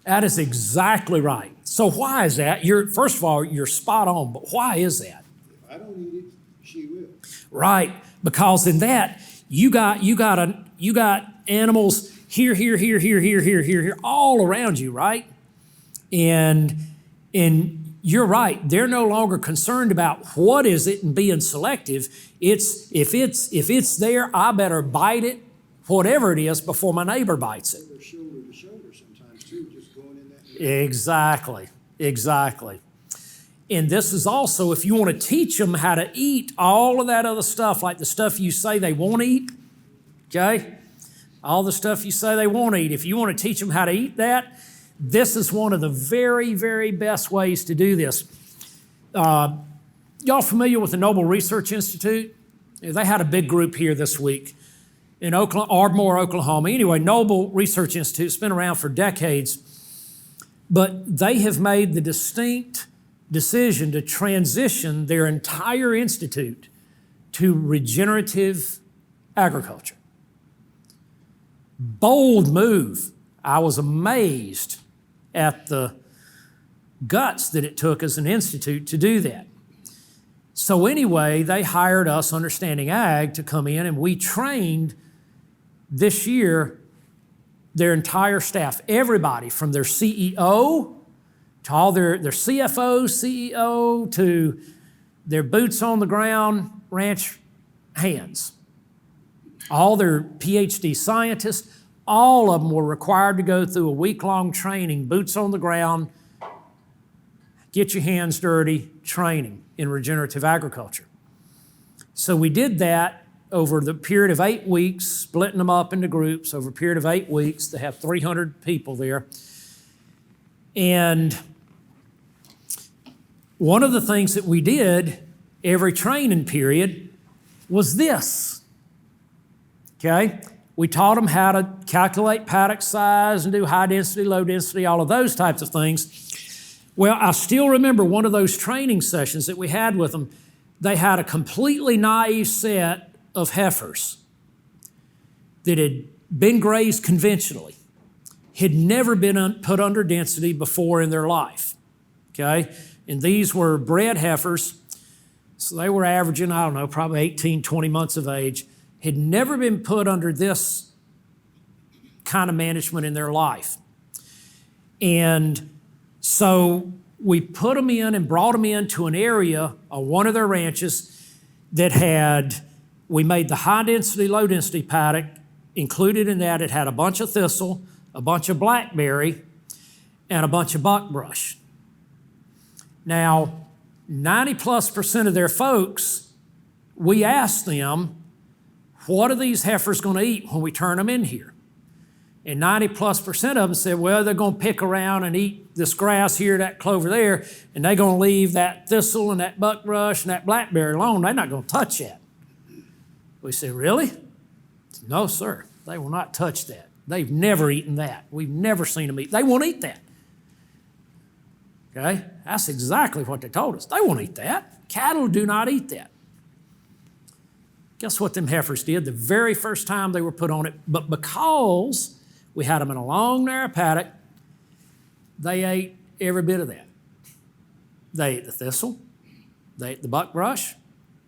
That is exactly right. So why is that? First of all, you're spot on, but why is that? If I don't eat it, she will. Right, because in that, you got animals here, all around you, right? And you're right. They're no longer concerned about what is it and being selective. If it's there, I better bite it, whatever it is, before my neighbor bites it. They're shoulder to shoulder sometimes too, just going in that. Exactly. And this is also, if you want to teach them how to eat all of that other stuff, like the stuff you say they won't eat, okay? All the stuff you say they won't eat. If you want to teach them how to eat that, this is one of the very, very best ways to do this. Y'all familiar with the Noble Research Institute? They had a big group here this week in Ardmore, Oklahoma. Anyway, Noble Research Institute's been around for decades, but they have made the distinct decision to transition their entire institute to regenerative agriculture. Bold move. I was amazed at the guts that it took as an institute to do that. So anyway, they hired us, Understanding Ag, to come in, and we trained this year their entire staff, everybody from their CEO to all their CFO, CEO, to their boots on the ground ranch hands. All their PhD scientists, all of them were required to go through a week-long training, boots on the ground, get your hands dirty training in regenerative agriculture. So we did that over the period of 8 weeks, splitting them up into groups over a period of 8 weeks. They have 300 people there. And one of the things that we did every training period was this, okay? We taught them how to calculate paddock size and do high density, low density, all of those types of things. Well, I still remember one of those training sessions that we had with them. They had a completely naive set of heifers that had been grazed conventionally, had never been put under density before in their life, okay? And these were bred heifers, so they were averaging, I don't know, probably 18, 20 months of age, had never been put under this kind of management in their life. And so we put them in and brought them into an area on one of their ranches that had, we made the high density, low density paddock. Included in that, it had a bunch of thistle, a bunch of blackberry, and a bunch of buckbrush. Now, 90+% of their folks, we asked them, what are these heifers going to eat when we turn them in here? And 90+% of them said, well, they're going to pick around and eat this grass here, that clover there, and they're going to leave that thistle and that buckbrush and that blackberry alone. They're not going to touch that. We said, really? No, sir. They will not touch that. They've never eaten that. We've never seen them eat. They won't eat that. Okay? That's exactly what they told us. They won't eat that. Cattle do not eat that. Guess what them heifers did the very first time they were put on it? But because we had them in a long, narrow paddock, they ate every bit of that. They ate the thistle, they ate the buckbrush,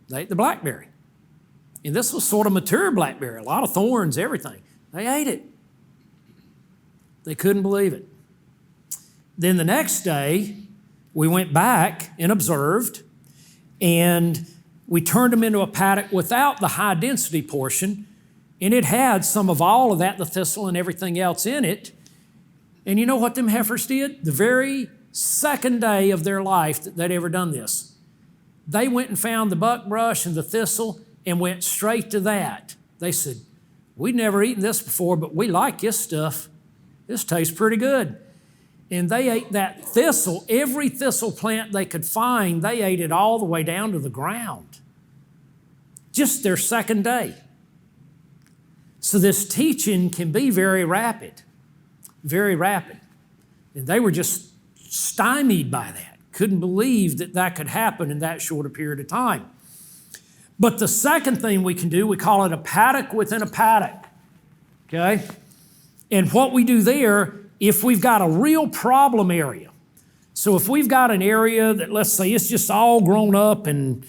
they ate the blackberry. And this was sort of mature blackberry, a lot of thorns, everything. They ate it. They couldn't believe it. Then the next day, we went back and observed, and we turned them into a paddock without the high density portion, and it had some of all of that, the thistle and everything else in it. And you know what them heifers did? The very second day of their life that they'd ever done this, they went and found the buckbrush and the thistle and went straight to that. They said, we'd never eaten this before, but we like this stuff. This tastes pretty good. And they ate that thistle, every thistle plant they could find, they ate it all the way down to the ground. Just their second day. So this teaching can be very rapid, very rapid. And they were just stymied by that. Couldn't believe that that could happen in that short a period of time. But the second thing we can do, we call it a paddock within a paddock, okay? And what we do there, if we've got a real problem area, so if we've got an area that, let's say, it's just all grown up and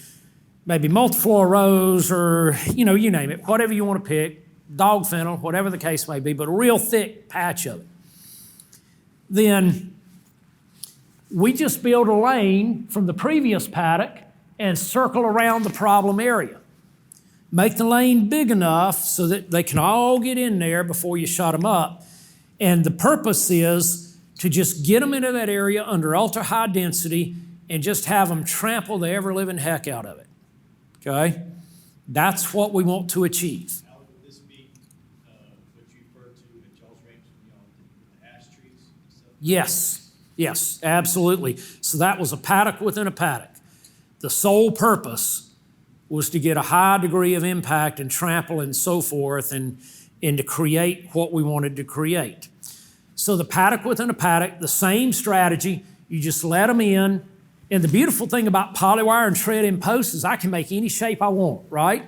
maybe multiflora rows or, you name it, whatever you want to pick, dog fennel, whatever the case may be, but a real thick patch of it, then we just build a lane from the previous paddock and circle around the problem area. Make the lane big enough so that they can all get in there before you shut them up. And the purpose is to just get them into that area under ultra high density and just have them trample the ever-living heck out of it, okay? That's what we want to achieve. Now, would this be what you referred to at y'all's ranch, the ash trees and stuff? Yes, absolutely. So that was a paddock within a paddock. The sole purpose was to get a high degree of impact and trample and so forth and to create what we wanted to create. So the paddock within a paddock, the same strategy, you just let them in. And the beautiful thing about polywire and tread-in posts is I can make any shape I want, right?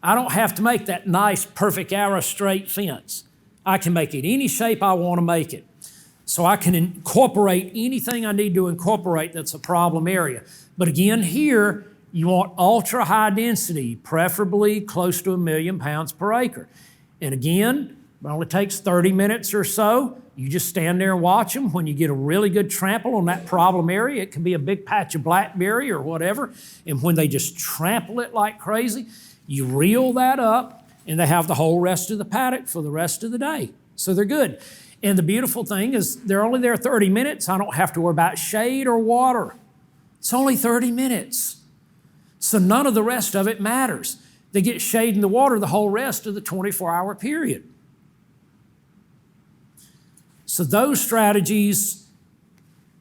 I don't have to make that nice, perfect arrow straight fence. I can make it any shape I want to make it. So I can incorporate anything I need to incorporate that's a problem area. But again, here, you want ultra high density, preferably close to 1 million pounds per acre. And again, it only takes 30 minutes or so. You just stand there and watch them. When you get a really good trample on that problem area, it can be a big patch of blackberry or whatever. And when they just trample it like crazy, you reel that up and they have the whole rest of the paddock for the rest of the day. So they're good. And the beautiful thing is they're only there 30 minutes. I don't have to worry about shade or water. It's only 30 minutes. So none of the rest of it matters. They get shade and the water the whole rest of the 24-hour period. So those strategies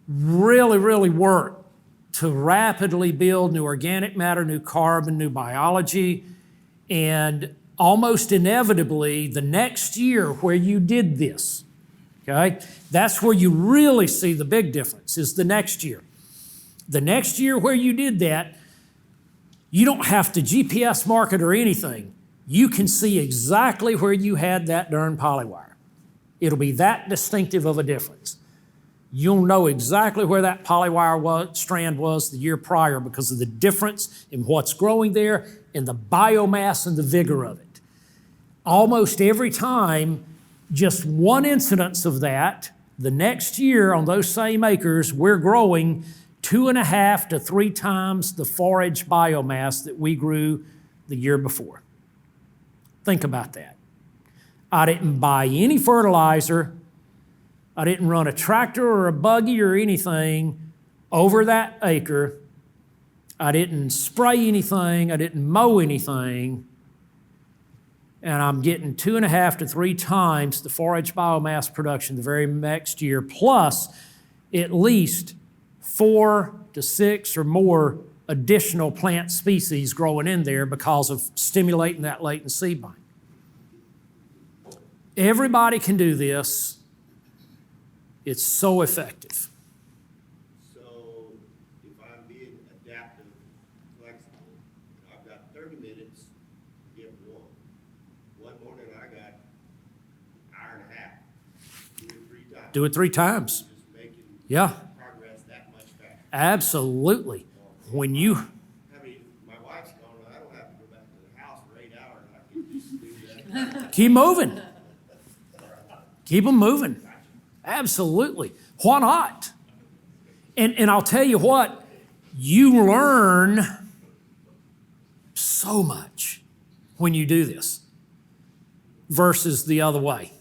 really, really work to rapidly build new organic matter, new carbon, new biology, and almost inevitably the next year where you did this, okay, that's where you really see the big difference is the next year. The next year where you did that, you don't have to GPS mark it or anything. You can see exactly where you had that darn polywire. It'll be that distinctive of a difference. You'll know exactly where that polywire strand was the year prior because of the difference in what's growing there and the biomass and the vigor of it. Almost every time, just one incidence of that, the next year on those same acres, we're growing 2.5 to 3 times the forage biomass that we grew the year before. Think about that. I didn't buy any fertilizer. I didn't run a tractor or a buggy or anything over that acre. I didn't spray anything. I didn't mow anything. And I'm getting 2.5 to 3 times the forage biomass production the very next year, plus at least 4 to 6 or more additional plant species growing in there because of stimulating that latent seed bank. Everybody can do this. It's so effective. So if I'm being adaptive, flexible, I've got 30 minutes to get one. One morning I got an hour and a half. Do it 3 times. Do it 3 times. Just making Yeah, progress that much faster. absolutely. When you, I mean, my wife's gone, I don't have to go back to the house for 8 hours. I can just do that. keep moving. Keep them moving. Absolutely. Why not? And I'll tell you what, you learn so much when you do this versus the other way.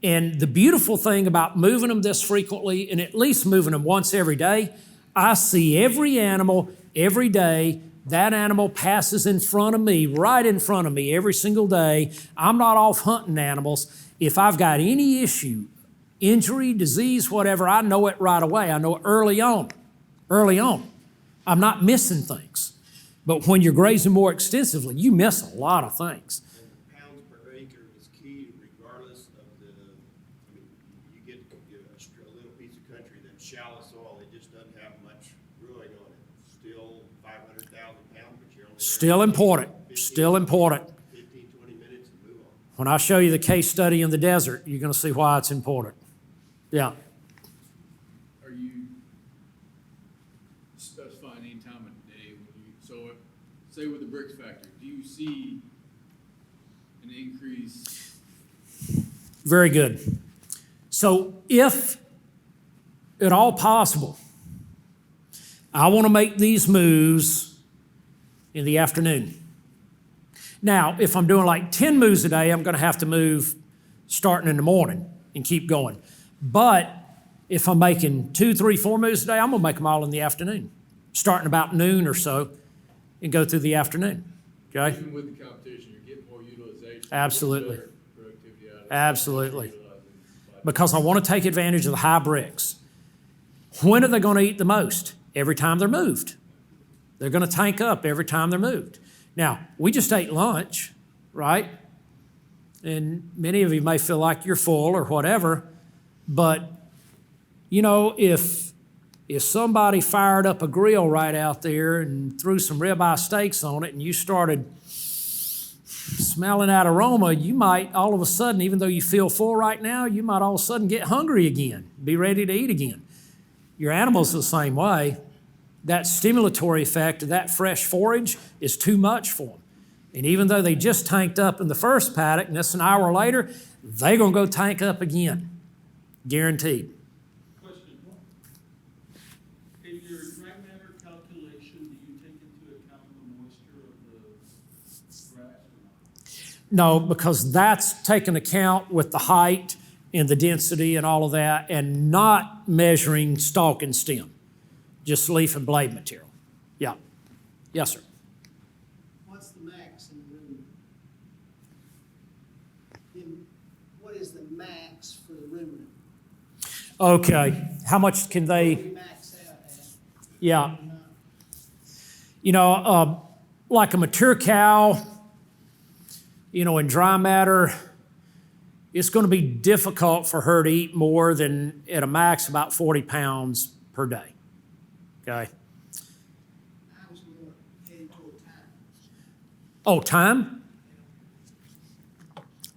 And the beautiful thing about moving them this frequently, and at least moving them once every day, I see every animal every day. That animal passes in front of me, right in front of me every single day. I'm not off hunting animals. If I've got any issue, injury, disease, whatever, I know it right away. I know it early on. Early on. I'm not missing things. But when you're grazing more extensively, you miss a lot of things. And pounds per acre is key regardless of the, I mean, you get a little piece of country that's shallow soil, it just doesn't have much growing on it. Still 500,000 pounds, but you're only. Still important. Still important. 15, 20 minutes and move on. When I show you the case study in the desert, you're going to see why it's important. Yeah. Are you specifying any time of day when you, so say with the bricks factory, do you see an increase? Very good. So if at all possible, I want to make these moves in the afternoon. Now, if I'm doing like 10 moves a day, I'm going to have to move starting in the morning and keep going. But if I'm making 2, 3, 4 moves a day, I'm going to make them all in the afternoon, starting about noon or so and go through the afternoon. Okay? Even with the competition, you're getting more utilization. Absolutely. Better productivity out of it. Absolutely. Because I want to take advantage of the high bricks. When are they going to eat the most? Every time they're moved. They're going to tank up every time they're moved. Now, we just ate lunch, right? And many of you may feel like you're full or whatever, but you know, if somebody fired up a grill right out there and threw some ribeye steaks on it and you started smelling that aroma, you might all of a sudden, even though you feel full right now, you might all of a sudden get hungry again, be ready to eat again. Your animals are the same way. That stimulatory effect of that fresh forage is too much for them. And even though they just tanked up in the first paddock, and that's an hour later, they're going to go tank up again. Guaranteed. Question. In your dry matter calculation, do you take into account the moisture of the grass or not? No, because that's taken account with the height and the density and all of that, and not measuring stalk and stem, just leaf and blade material. Yeah. Yes, sir. What's the max in the ruminant? What is the max for the ruminant? Okay. How much can What they? do we max out at? Yeah. You know, like a mature cow, you know, in dry matter, it's going to be difficult for her to eat more than at a max about 40 pounds per day. Okay. I was more headed toward time. Oh, time?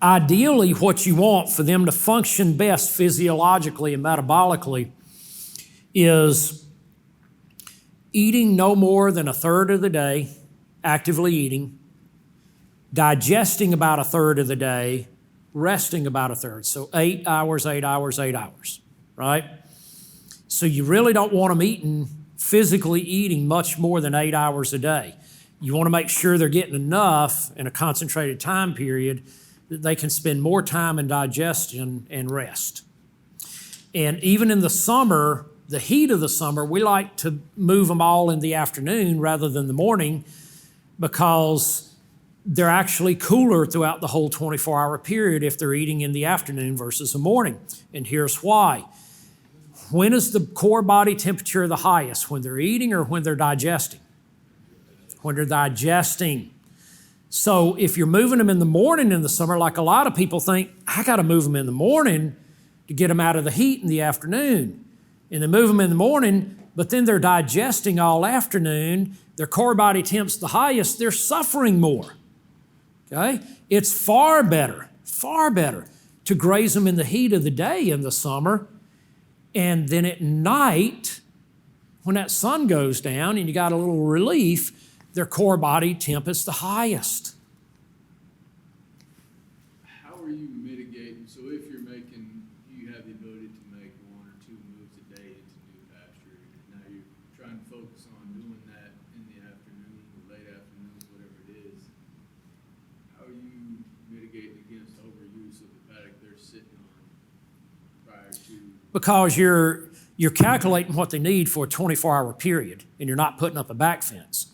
Ideally, what you want for them to function best physiologically and metabolically is eating no more than a third of the day, actively eating, digesting about a third of the day, resting about a third. So 8 hours, 8 hours, 8 hours, right? So you really don't want them physically eating much more than 8 hours a day. You want to make sure they're getting enough in a concentrated time period that they can spend more time in digestion and rest. And even in the summer, the heat of the summer, we like to move them all in the afternoon rather than the morning because they're actually cooler throughout the whole 24-hour period if they're eating in the afternoon versus the morning. And here's why. When is the core body temperature the highest? When they're eating or when they're digesting? When they're digesting. So if you're moving them in the morning in the summer, like a lot of people think, I got to move them in the morning to get them out of the heat in the afternoon. And they move them in the morning, but then they're digesting all afternoon. Their core body temp's the highest. They're suffering more. Okay? It's far better to graze them in the heat of the day in the summer. And then at night, when that sun goes down and you got a little relief, their core body temp is the highest. How are you mitigating, so if you're making, you have the ability to make 1 or 2 moves a day into new pasture, now you're trying to focus on doing that in the afternoon or late afternoons, whatever it is, how are you mitigating against overuse of the paddock they're sitting on prior to? Because you're calculating what they need for a 24-hour period, and you're not putting up a back fence.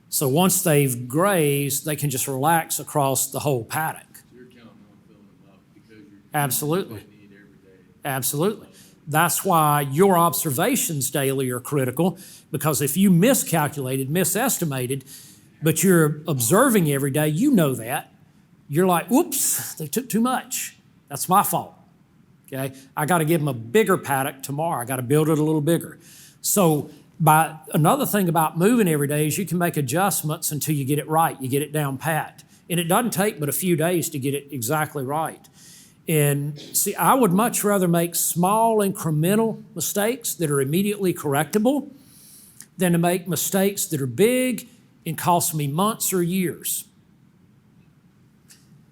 So once they've grazed, they can just relax across the whole paddock. So you're counting on filling them up because you're Absolutely. what they need every day. Absolutely. That's why your observations daily are critical, because if you miscalculated, misestimated, but you're observing every day, you know that. You're like, whoops, they took too much. That's my fault. Okay? I got to give them a bigger paddock tomorrow. I got to build it a little bigger. So another thing about moving every day is you can make adjustments until you get it right. You get it down pat. And it doesn't take but a few days to get it exactly right. And see, I would much rather make small incremental mistakes that are immediately correctable than to make mistakes that are big and cost me months or years.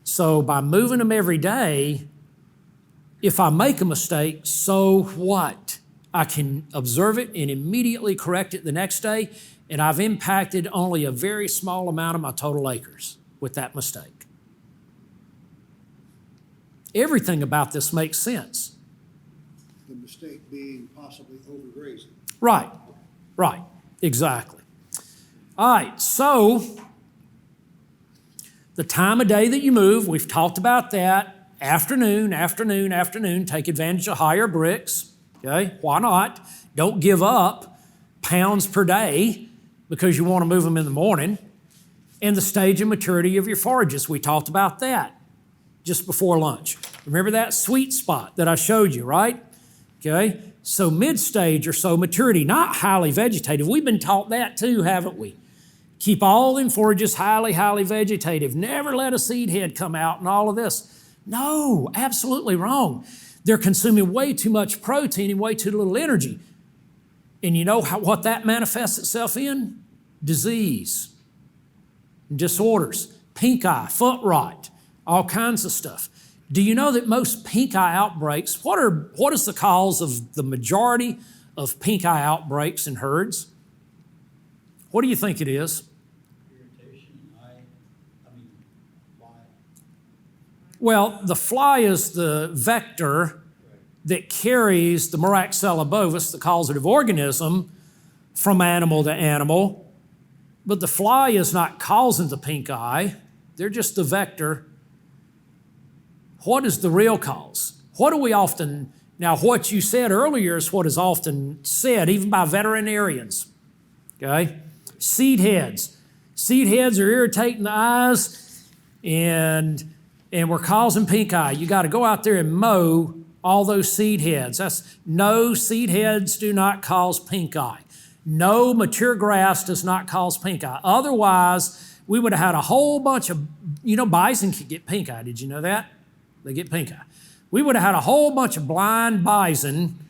So by moving them every day, if I make a mistake, so what? I can observe it and immediately correct it the next day, and I've impacted only a very small amount of my total acres with that mistake. Everything about this makes sense. The mistake being possibly overgrazing. Right, exactly. All right, so the time of day that you move, we've talked about that. Afternoon, take advantage of higher bricks. Okay, why not? Don't give up pounds per day because you want to move them in the morning. And the stage of maturity of your forages, we talked about that just before lunch. Remember that sweet spot that I showed you, right? Okay, so mid-stage or so maturity, not highly vegetative. We've been taught that too, haven't we? Keep all them forages highly vegetative. Never let a seed head come out and all of this. No, absolutely wrong. They're consuming way too much protein and way too little energy. And you know what that manifests itself in? Disease, disorders, pink eye, foot rot, all kinds of stuff. Do you know that most pink eye outbreaks, what is the cause of the majority of pink eye outbreaks in herds? What do you think it is? Irritation, eye, I mean, why? Well, the fly is the vector that carries the Moraxella bovis, the causative organism, from animal to animal. But the fly is not causing the pink eye. They're just the vector. What is the real cause? What do we often, now what you said earlier is what is often said, even by veterinarians, okay? Seed heads. Seed heads are irritating the eyes and we're causing pink eye. You got to go out there and mow all those seed heads. No, seed heads do not cause pink eye. No, mature grass does not cause pink eye. Otherwise, we would have had a whole bunch of, bison can get pink eye. Did you know that? They get pink eye. We would have had a whole bunch of blind bison,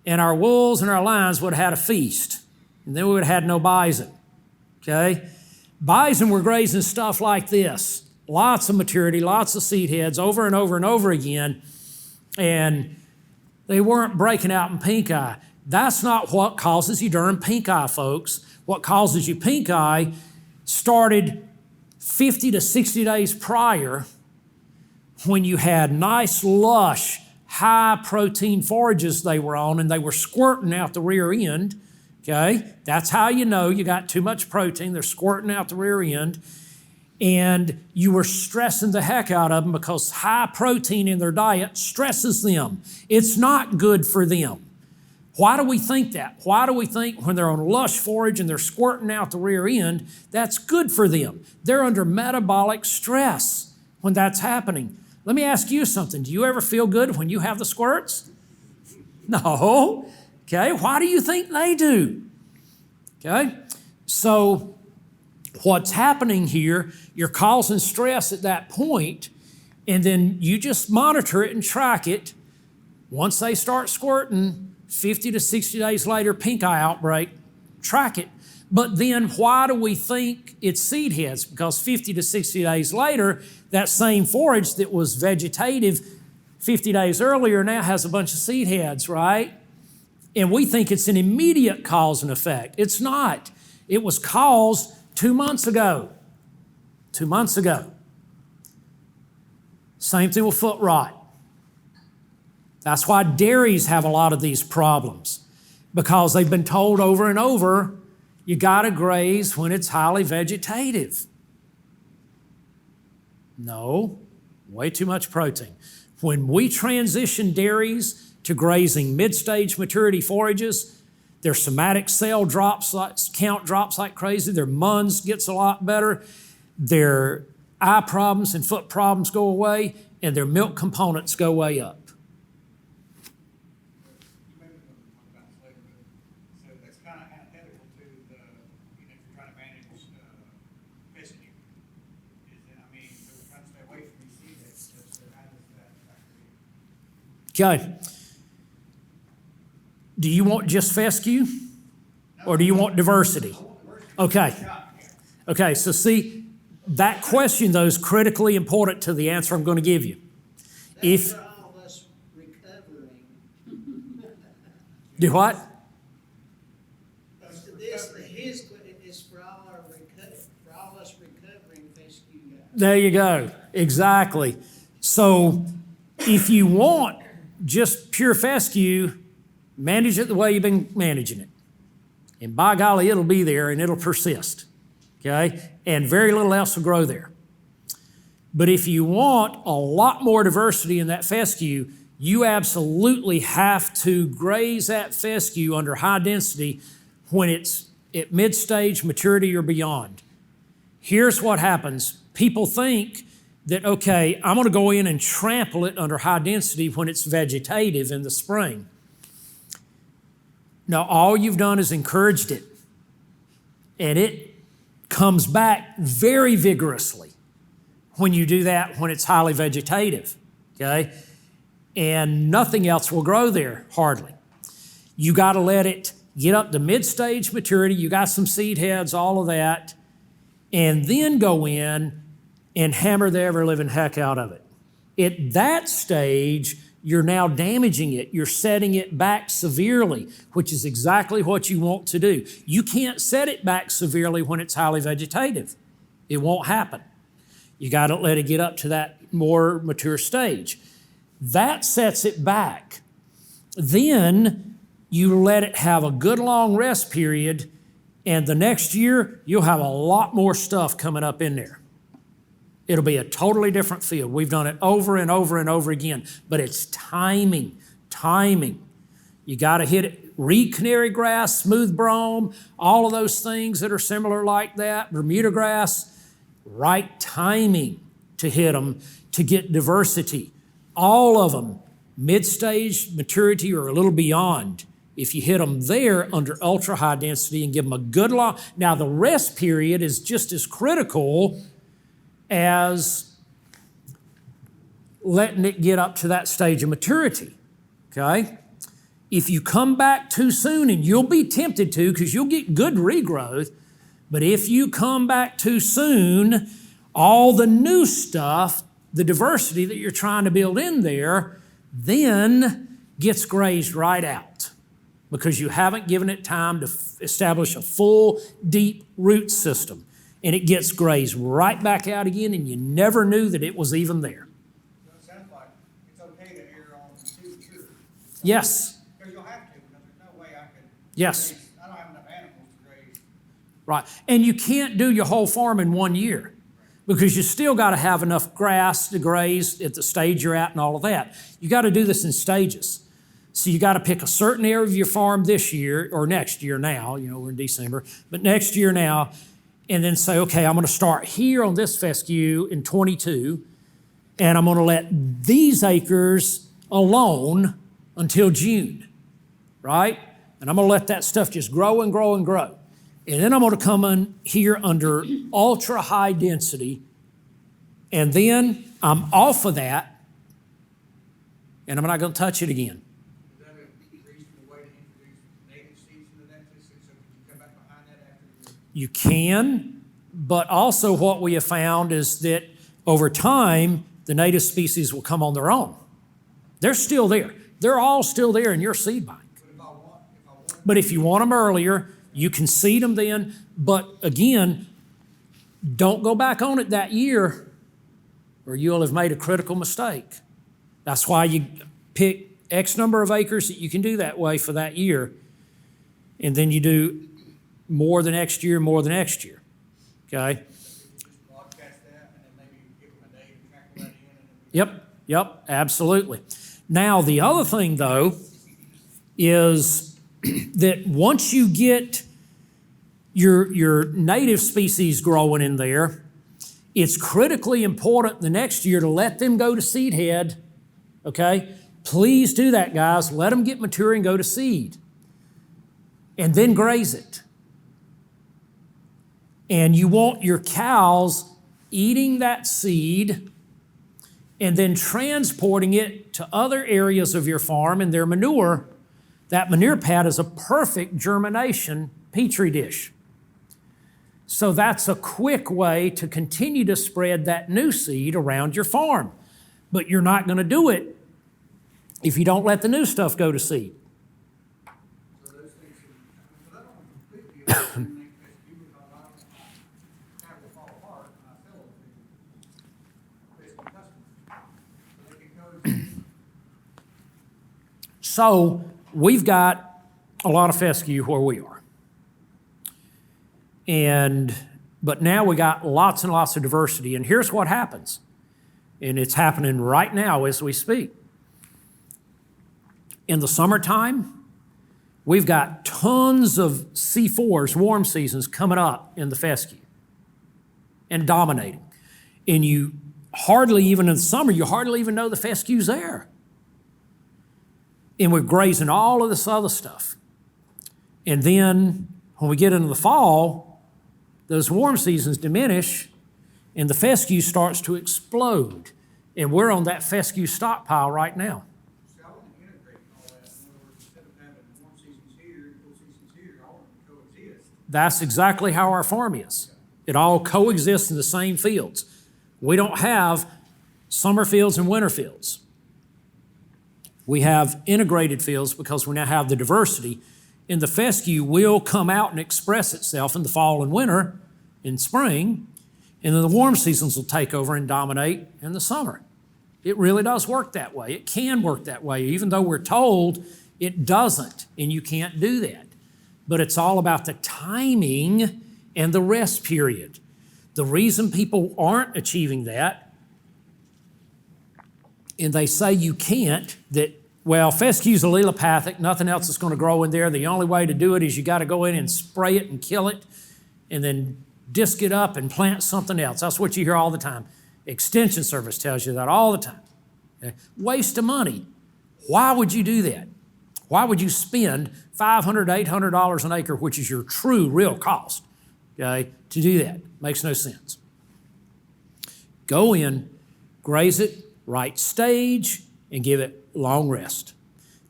and our wolves and our lions would have had a feast. And then we would have had no bison, okay? Bison were grazing stuff like this. Lots of maturity, lots of seed heads over and over and over again, and they weren't breaking out in pink eye. That's not what causes you during pink eye, folks. What causes you pink eye started 50 to 60 days prior when you had nice, lush, high-protein forages they were on, and they were squirting out the rear end, okay? That's how you know you got too much protein. They're squirting out the rear end. And you were stressing the heck out of them because high protein in their diet stresses them. It's not good for them. Why do we think that? Why do we think when they're on lush forage and they're squirting out the rear end, that's good for them? They're under metabolic stress when that's happening. Let me ask you something. Do you ever feel good when you have the squirts? No. Okay, why do you think they do? Okay, so what's happening here, you're causing stress at that point, and then you just monitor it and track it. Once they start squirting, 50 to 60 days later, pink eye outbreak, track it. But then why do we think it's seed heads? Because 50 to 60 days later, that same forage that was vegetative 50 days earlier now has a bunch of seed heads, right? And we think it's an immediate cause and effect. It's not. It was caused 2 months ago. 2 months ago. Same thing with foot rot. That's why dairies have a lot of these problems, because they've been told over and over, you gotta graze when it's highly vegetative. No, way too much protein. When we transition dairies to grazing mid-stage maturity forages, their somatic cell count drops like crazy. Their MUNS gets a lot better. Their eye problems and foot problems go away, and their milk components go way up. You may be able to talk about this later, but so that's kind of antithetical to the, if you're trying to manage fisting. So we're trying to stay away from these seed heads, so how does that factor in? Okay. Do you want just fescue, or do you want diversity? Okay. Okay, so see, that question, though, is critically important to the answer I'm going to give you. That's for all of us recovering. Do what? His is for all of us recovering fescue guys. There you go. Exactly. So if you want just pure fescue, manage it the way you've been managing it. And by golly, it'll be there and it'll persist. Okay? And very little else will grow there. But if you want a lot more diversity in that fescue, you absolutely have to graze that fescue under high density when it's at mid-stage maturity or beyond. Here's what happens. People think that, okay, I'm going to go in and trample it under high density when it's vegetative in the spring. Now, all you've done is encouraged it, and it comes back very vigorously when you do that when it's highly vegetative, okay? And nothing else will grow there, hardly. You got to let it get up to mid-stage maturity. You got some seed heads, all of that, and then go in and hammer the ever-living heck out of it. At that stage, you're now damaging it. You're setting it back severely, which is exactly what you want to do. You can't set it back severely when it's highly vegetative. It won't happen. You got to let it get up to that more mature stage. That sets it back. Then you let it have a good long rest period, and the next year you'll have a lot more stuff coming up in there. It'll be a totally different field. We've done it over and over and over again, but it's timing. You got to hit it. Reed canary grass, smooth brome, all of those things that are similar like that, Bermuda grass, right timing to hit them to get diversity. All of them, mid-stage maturity or a little beyond. If you hit them there under ultra high density and give them a good long, now the rest period is just as critical as letting it get up to that stage of maturity, okay? If you come back too soon, and you'll be tempted to because you'll get good regrowth, but if you come back too soon, all the new stuff, the diversity that you're trying to build in there, then gets grazed right out because you haven't given it time to establish a full, deep root system. And it gets grazed right back out again, and you never knew that it was even there. So it sounds like it's okay to err on too mature. Yes, Because you'll have to, because there's no way I could. yes, raise- I don't have enough animals to raise. right. And you can't do your whole farm in 1 year because you still got to have enough grass to graze at the stage you're at and all of that. You got to do this in stages. So you got to pick a certain area of your farm this year or next year now, we're in December, but next year now, and then say, okay, I'm going to start here on this fescue in 22, and I'm going to let these acres alone until June, right? And I'm going to let that stuff just grow and grow and grow. And then I'm going to come in here under ultra high density, and then I'm off of that, and I'm not going to touch it again. Is that a reasonable way to introduce native seeds into that system, so can you come back behind that after you're? You can, but also what we have found is that over time, the native species will come on their own. They're still there. They're all still there in your seed bank. But if I want. But if you want them earlier, you can seed them then. But again, don't go back on it that year or you'll have made a critical mistake. That's why you pick X number of acres that you can do that way for that year. And then you do more the next year, okay? Just broadcast that and then maybe give them a day to tackle that in and. Yep, absolutely. Now, the other thing, though, is that once you get your native species growing in there, it's critically important the next year to let them go to seed head, okay? Please do that, guys. Let them get mature and go to seed. And then graze it. And you want your cows eating that seed and then transporting it to other areas of your farm and their manure. That manure pad is a perfect germination petri dish. So that's a quick way to continue to spread that new seed around your farm. But you're not going to do it if you don't let the new stuff go to seed. So those things, because I don't completely eliminate fescue because I don't have to fall apart and I sell it to fescue customers. So they can go. So we've got a lot of fescue where we are. But now we got lots and lots of diversity. And here's what happens. And it's happening right now as we speak. In the summertime, we've got tons of C4s, warm seasons, coming up in the fescue and dominating. And you hardly even in the summer, you hardly even know the fescue's there. And we're grazing all of this other stuff. And then when we get into the fall, those warm seasons diminish and the fescue starts to explode. And we're on that fescue stockpile right now. See, I want to integrate all that. In other words, instead of having warm seasons here and cool seasons here, I want them to coexist. That's exactly how our farm is. It all coexists in the same fields. We don't have summer fields and winter fields. We have integrated fields because we now have the diversity. And the fescue will come out and express itself in the fall and winter, in spring, And then the warm seasons will take over and dominate in the summer. It really does work that way. It can work that way, even though we're told it doesn't, and you can't do that. But it's all about the timing and the rest period. The reason people aren't achieving that, and they say you can't, that, well, fescue's allelopathic, nothing else is going to grow in there. The only way to do it is you got to go in and spray it and kill it, and then disc it up and plant something else. That's what you hear all the time. Extension Service tells you that all the time. Okay? Waste of money. Why would you do that? Why would you spend $500, $800 an acre, which is your true, real cost, okay, to do that? Makes no sense. Go in, graze it, right stage, and give it long rest.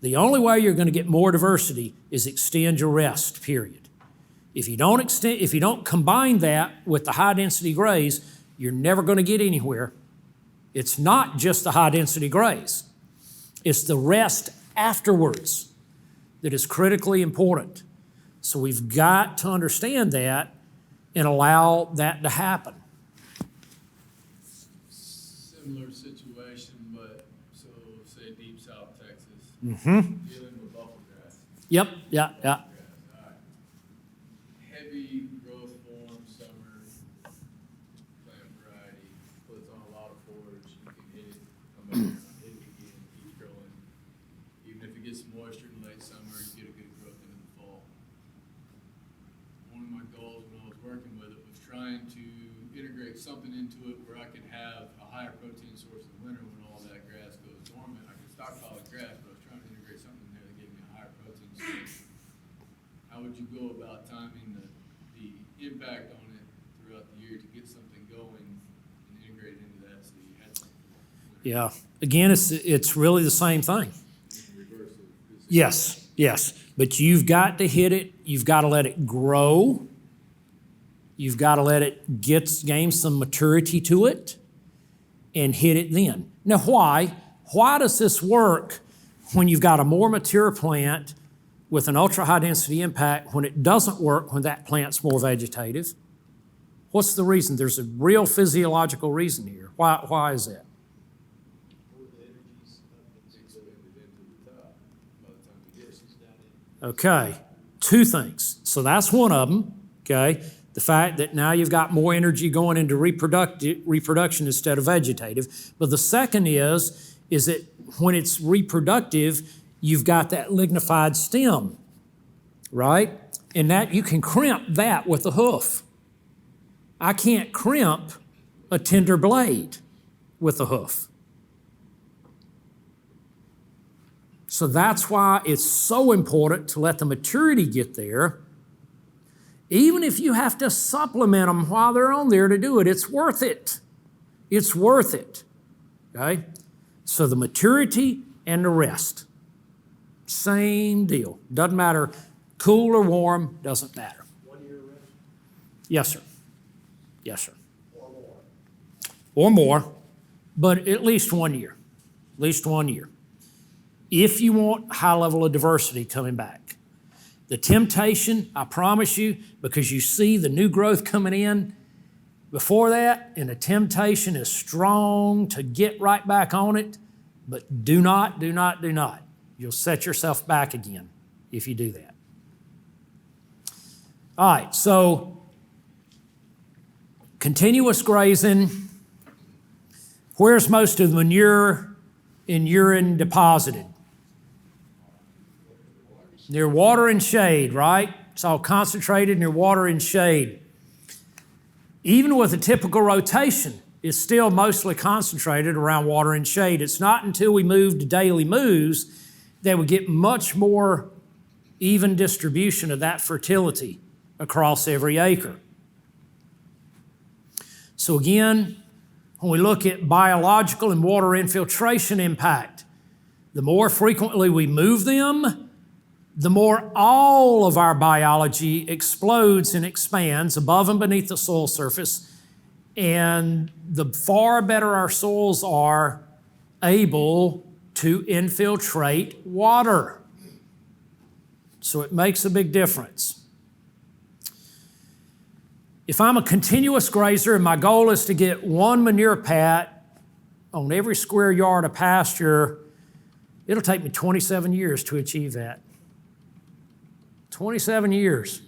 The only way you're going to get more diversity is extend your rest period. If you don't combine that with the high density graze, you're never going to get anywhere. It's not just the high density graze. It's the rest afterwards that is critically important. So we've got to understand that and allow that to happen. Similar situation, but so say deep South Texas, Mm-hmm. dealing with buffalo grass. Yep, yeah. All right. Heavy growth form, summer, plant variety, puts on a lot of forage, you can hit it, come back around, hit it again, keep growing. Even if it gets moisture in late summer, you get a good growth into the fall. One of my goals when I was working with it was trying to integrate something into it where I could have a higher protein source in the winter when all that grass goes dormant. I could stockpile the grass, but I was trying to integrate something in there that gave me a higher protein source. How would you go about timing the impact on it throughout the year to get something going and integrate it into that so you had something? Yeah. Again, it's really the same thing. Reverse it. Yes. But you've got to hit it. You've got to let it grow. You've got to let it gain some maturity to it and hit it then. Now, why? Why does this work when you've got a more mature plant with an ultra-high density impact when it doesn't work when that plant's more vegetative? What's the reason? There's a real physiological reason here. Why is that? Okay, two things. So that's one of them, okay? The fact that now you've got more energy going into reproduction instead of vegetative. But the second is that when it's reproductive, you've got that lignified stem, right? And that you can crimp that with a hoof. I can't crimp a tender blade with a hoof. So that's why it's so important to let the maturity get there. Even if you have to supplement them while they're on there to do it, it's worth it. It's worth it, okay? So the maturity and the rest, same deal. Doesn't matter, cool or warm, doesn't matter. 1 year rest Yes, sir. Yes, sir. or more? Or more, but at least 1 year. At least 1 year. If you want high level of diversity coming back. The temptation, I promise you, because you see the new growth coming in before that, and the temptation is strong to get right back on it, but do not. You'll set yourself back again if you do that. All right, so continuous grazing. Where's most of the manure and urine deposited? Near water and shade, right? It's all concentrated near water and shade. Even with a typical rotation, it's still mostly concentrated around water and shade. It's not until we move to daily moves that we get much more even distribution of that fertility across every acre. So again, when we look at biological and water infiltration impact, the more frequently we move them, the more all of our biology explodes and expands above and beneath the soil surface, and the far better our soils are able to infiltrate water. So it makes a big difference. If I'm a continuous grazer and my goal is to get one manure pat on every square yard of pasture, it'll take me 27 years to achieve that. 27 years.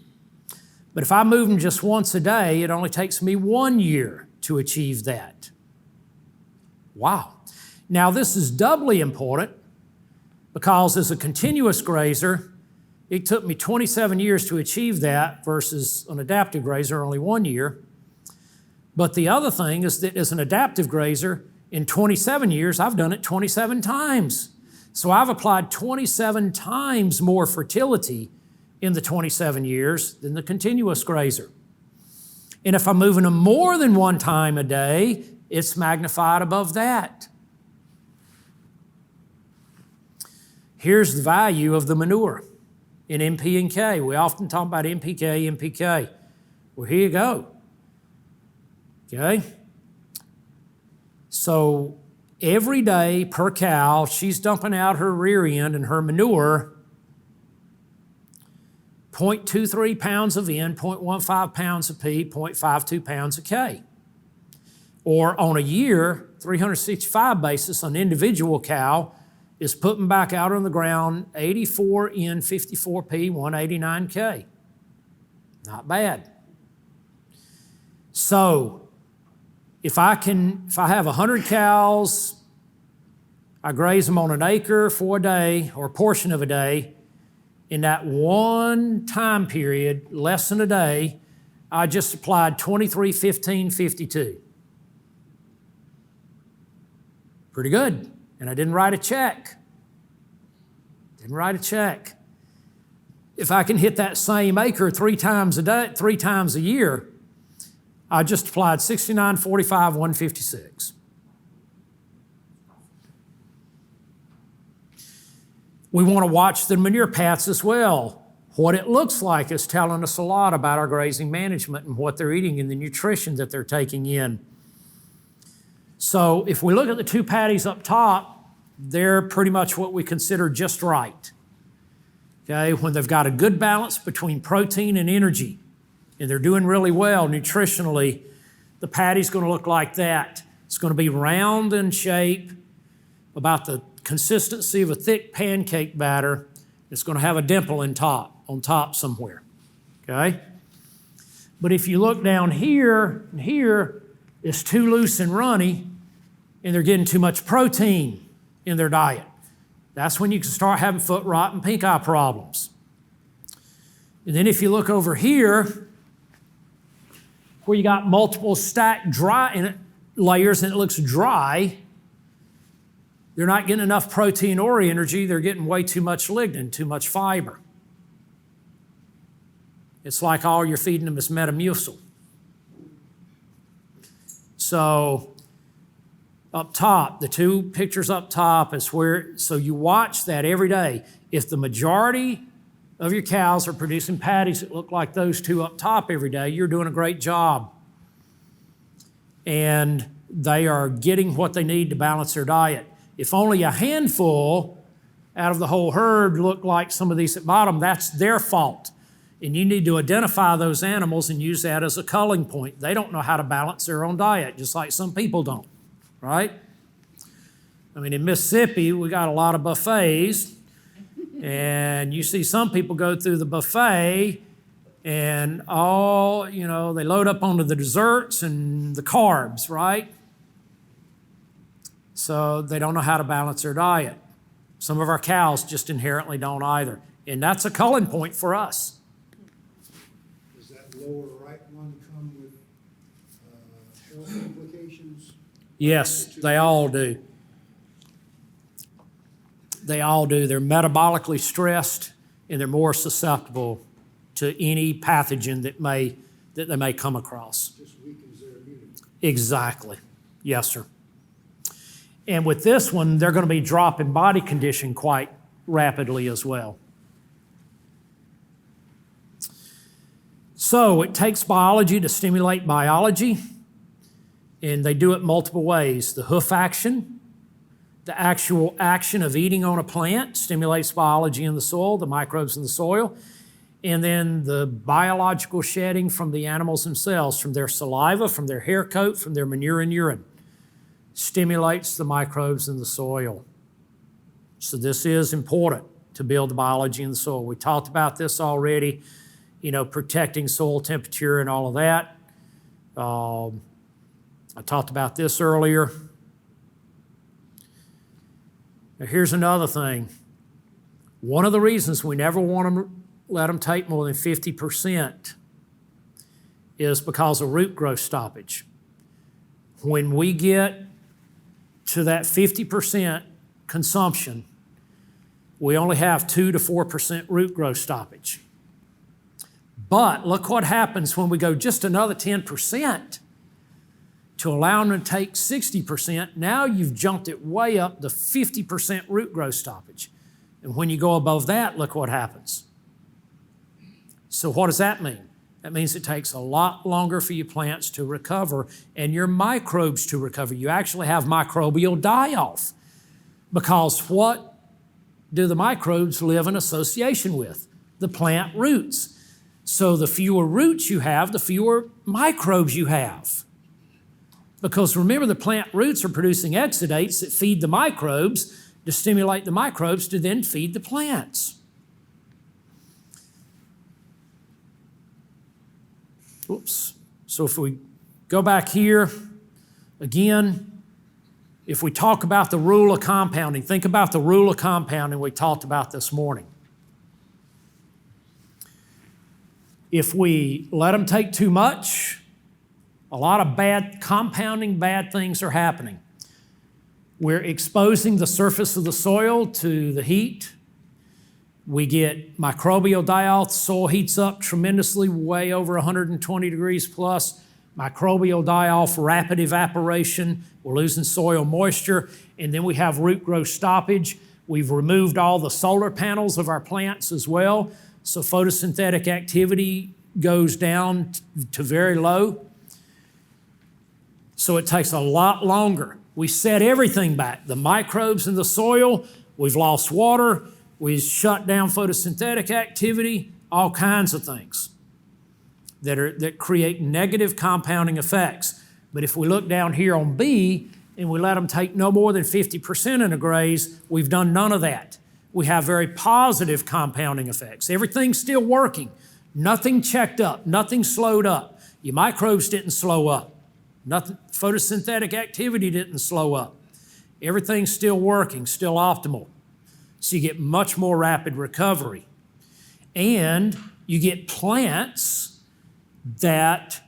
But if I move them just once a day, it only takes me 1 year to achieve that. Wow. Now, this is doubly important because as a continuous grazer, it took me 27 years to achieve that versus an adaptive grazer, only 1 year. But the other thing is that as an adaptive grazer, in 27 years, I've done it 27 times. So I've applied 27 times more fertility in the 27 years than the continuous grazer. And if I'm moving them more than one time a day, it's magnified above that. Here's the value of the manure in NP and K. We often talk about NPK, NPK. Well, here you go. Okay? So every day per cow, she's dumping out her rear end and her manure, 0.23 pounds of N, 0.15 pounds of P, 0.52 pounds of K. Or on a year, 365 basis, an individual cow is putting back out on the ground 84 N, 54 P, 189 K. Not bad. So if I have 100 cows, I graze them on an acre for a day or a portion of a day. In that one time period, less than a day, I just applied 23, 15, 52. Pretty good. And I didn't write a check. Didn't write a check. If I can hit that same acre 3 times a day, 3 times a year, I just applied 69, 45, 156. We want to watch the manure pats as well. What it looks like is telling us a lot about our grazing management and what they're eating and the nutrition that they're taking in. So if we look at the 2 patties up top, they're pretty much what we consider just right. Okay, when they've got a good balance between protein and energy, and they're doing really well nutritionally, the patty's going to look like that. It's going to be round in shape, about the consistency of a thick pancake batter. It's going to have a dimple on top somewhere, okay? But if you look down here, and here, it's too loose and runny, and they're getting too much protein in their diet. That's when you can start having foot rot and pink eye problems. And then if you look over here, where you got multiple stacked dry layers and it looks dry, they're not getting enough protein or energy. They're getting way too much lignin, too much fiber. It's like all you're feeding them is Metamucil. So up top, the 2 pictures up top is where, so you watch that every day. If the majority of your cows are producing patties that look like those 2 up top every day, you're doing a great job. And they are getting what they need to balance their diet. If only a handful out of the whole herd look like some of these at bottom, that's their fault. And you need to identify those animals and use that as a culling point. They don't know how to balance their own diet, just like some people don't, right? I mean, in Mississippi, we got a lot of buffets, and you see some people go through the buffet and they load up onto the desserts and the carbs, right? So they don't know how to balance their diet. Some of our cows just inherently don't either. And that's a culling point for us. Does that lower right one come with health implications? Yes, they all do. They all do. They're metabolically stressed and they're more susceptible to any pathogen that they may come across. Just weakens their immunity. Exactly. Yes, sir. And with this one, they're going to be dropping body condition quite rapidly as well. So it takes biology to stimulate biology, and they do it multiple ways. The hoof action, the actual action of eating on a plant stimulates biology in the soil, the microbes in the soil. and then the biological shedding from the animals themselves, from their saliva, from their hair coat, from their manure and urine, stimulates the microbes in the soil. So this is important to build the biology in the soil. We talked about this already, protecting soil temperature and all of that. I talked about this earlier. Now here's another thing. One of the reasons we never want to let them take more than 50% is because of root growth stoppage. When we get to that 50% consumption, we only have 2 to 4% root growth stoppage. But look what happens when we go just another 10% to allow them to take 60%. Now you've jumped it way up to 50% root growth stoppage. And when you go above that, look what happens. So what does that mean? That means it takes a lot longer for your plants to recover and your microbes to recover. You actually have microbial die-off, because what do the microbes live in association with? The plant roots. So the fewer roots you have, the fewer microbes you have. Because remember, the plant roots are producing exudates that feed the microbes to stimulate the microbes to then feed the plants. Oops. So if we go back here, again, if we talk about the rule of compounding, think about the rule of compounding we talked about this morning. If we let them take too much, a lot of bad things are happening. We're exposing the surface of the soil to the heat. We get microbial die-off. Soil heats up tremendously, way over 120 degrees plus. Microbial die-off, rapid evaporation. We're losing soil moisture. And then we have root growth stoppage. We've removed all the solar panels of our plants as well. So photosynthetic activity goes down to very low. So it takes a lot longer. We set everything back. The microbes in the soil, we've lost water, we've shut down photosynthetic activity, all kinds of things that create negative compounding effects. But if we look down here on B and we let them take no more than 50% in a graze, we've done none of that. We have very positive compounding effects. Everything's still working. Nothing checked up, nothing slowed up. Your microbes didn't slow up. Nothing, photosynthetic activity didn't slow up. Everything's still working, still optimal. So you get much more rapid recovery. And you get plants that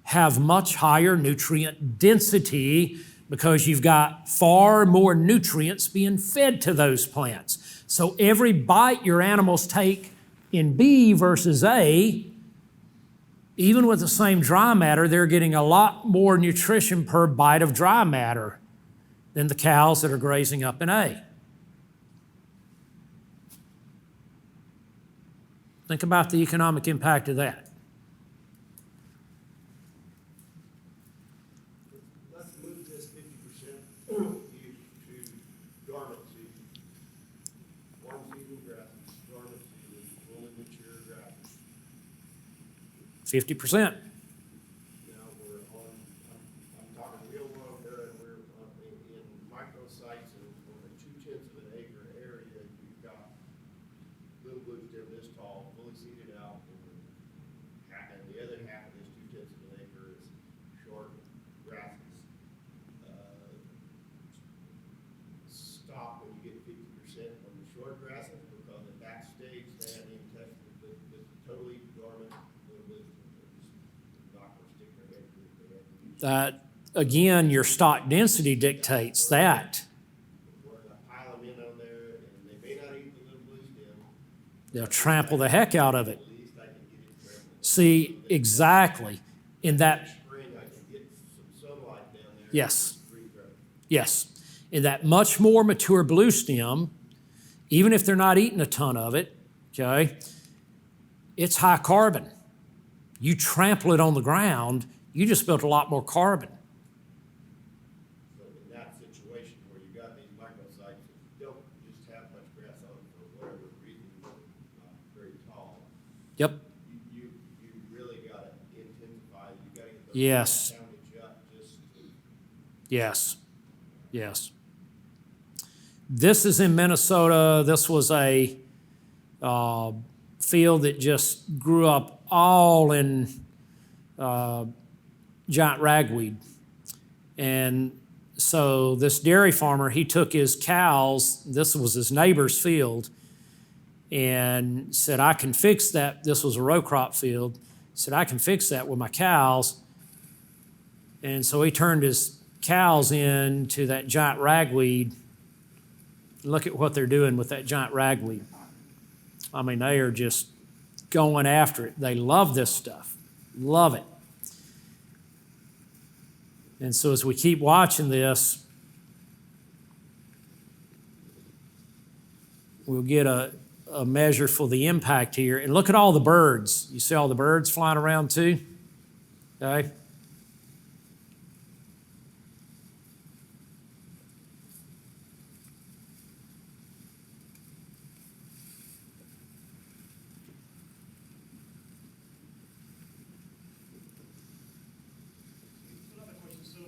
have much higher nutrient density because you've got far more nutrients being fed to those plants. So every bite your animals take in B versus A, even with the same dry matter, they're getting a lot more nutrition per bite of dry matter than the cows that are grazing up in A. Think about the economic impact of that. Let's move this 50% to dormant season. Warm season grasses, dormant season, fully mature grasses. 50%. Now we're on, I'm talking real world here, and we're in microsites and on a 2/10 of an acre area, you've got little blue stem this tall, fully seeded out, and the other half of this 2/10 of an acre is short grasses. Stop when you get 50% on the short grasses, because at that stage they haven't even touched the totally dormant little blue stem. They're not gonna stick their head through it. They have to use That, again, your stock density dictates that. We're gonna pile them in on there, and they may not eat the little blue stem. They'll trample the heck out of it. At least I can get it trampled. See, exactly. In that, Spring, I can get some sunlight down there. Yes. Regrowth. yes, in that much more mature blue stem, even if they're not eating a ton of it, okay, it's high carbon. You trample it on the ground, you just built a lot more carbon. So in that situation where you got these microsites that don't just have much grass on them for whatever reason, not very tall, Yep. You really gotta intensify, you gotta get those Yes. poundage up just to. Yes. Yes. This is in Minnesota. This was a field that just grew up all in giant ragweed. And so this dairy farmer, he took his cows, this was his neighbor's field, and said, I can fix that. This was a row crop field. Said, I can fix that with my cows. And so he turned his cows into that giant ragweed. Look at what they're doing with that giant ragweed. I mean, they are just going after it. They love this stuff, love it. And so as we keep watching this, we'll get a measure for the impact here. And look at all the birds. You see all the birds flying around too? Okay. Another question, so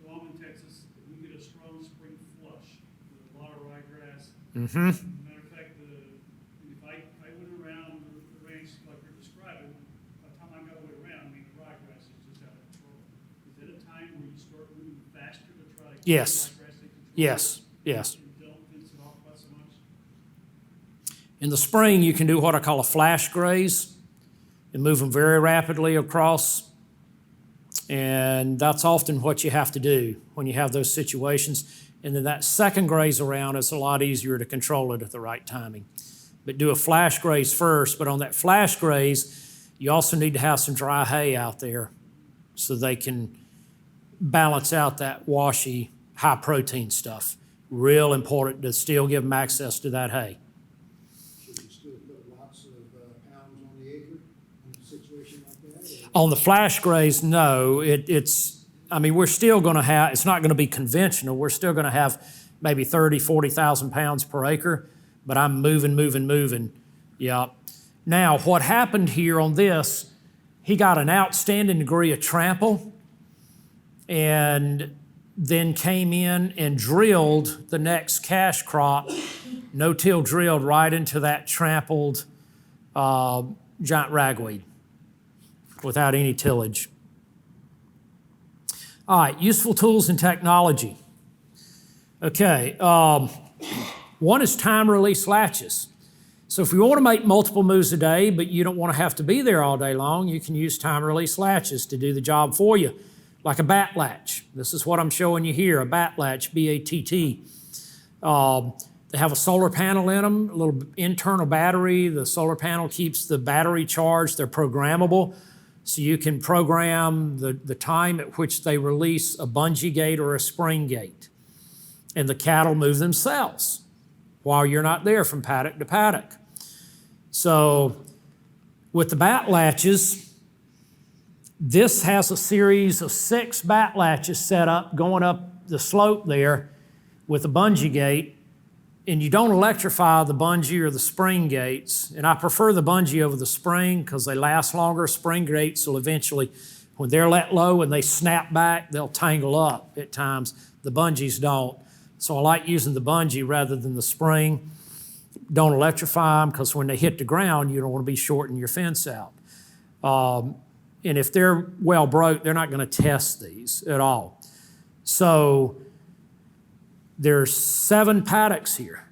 I'm in Texas, we get a strong spring flush with a lot of ryegrass. Mm-hmm. Matter of fact, if I went around the range like you're describing, by the time I got way around, I mean, the ryegrass is just out of control. Is it a time where you start moving faster to try to get Yes. the ryegrass in control? Yes. Yes. And don't fence it off quite so much? In the spring, you can do what I call a flash graze and move them very rapidly across. And that's often what you have to do when you have those situations. And then that second graze around, it's a lot easier to control it at the right timing. But do a flash graze first. But on that flash graze, you also need to have some dry hay out there so they can balance out that washy, high protein stuff. Real important to still give them access to that hay. Should you still put lots of pounds on the acre in a situation like that? On the flash graze, no. I mean, we're still going to have, it's not going to be conventional. We're still going to have maybe 30, 40,000 pounds per acre, but I'm moving. Yeah. Now, what happened here on this, he got an outstanding degree of trample and then came in and drilled the next cash crop, no-till drilled right into that trampled giant ragweed without any tillage. All right, useful tools and technology. Okay, one is time release latches. So if you want to make multiple moves a day, but you don't want to have to be there all day long, you can use time release latches to do the job for you, like a bat latch. This is what I'm showing you here, a bat latch, B-A-T-T. They have a solar panel in them, a little internal battery. The solar panel keeps the battery charged. They're programmable. So you can program the time at which they release a bungee gate or a spring gate. And the cattle move themselves while you're not there from paddock to paddock. So with the bat latches, this has a series of 6 bat latches set up going up the slope there with a bungee gate. And you don't electrify the bungee or the spring gates. And I prefer the bungee over the spring because they last longer. Spring gates will eventually, when they're let low and they snap back, they'll tangle up at times. The bungees don't. So I like using the bungee rather than the spring. Don't electrify them because when they hit the ground, you don't want to be shorting your fence out. And if they're well broke, they're not going to test these at all. So there's 7 paddocks here.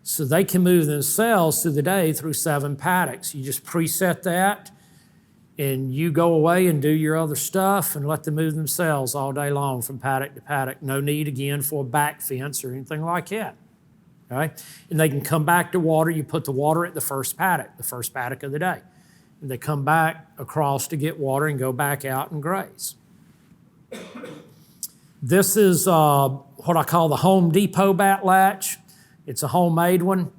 So they can move themselves through the day through 7 paddocks. You just preset that and you go away and do your other stuff and let them move themselves all day long from paddock to paddock. No need again for a back fence or anything like that. Okay? And they can come back to water. You put the water at the first paddock of the day. And they come back across to get water and go back out and graze. This is what I call the Home Depot bat latch. It's a homemade one.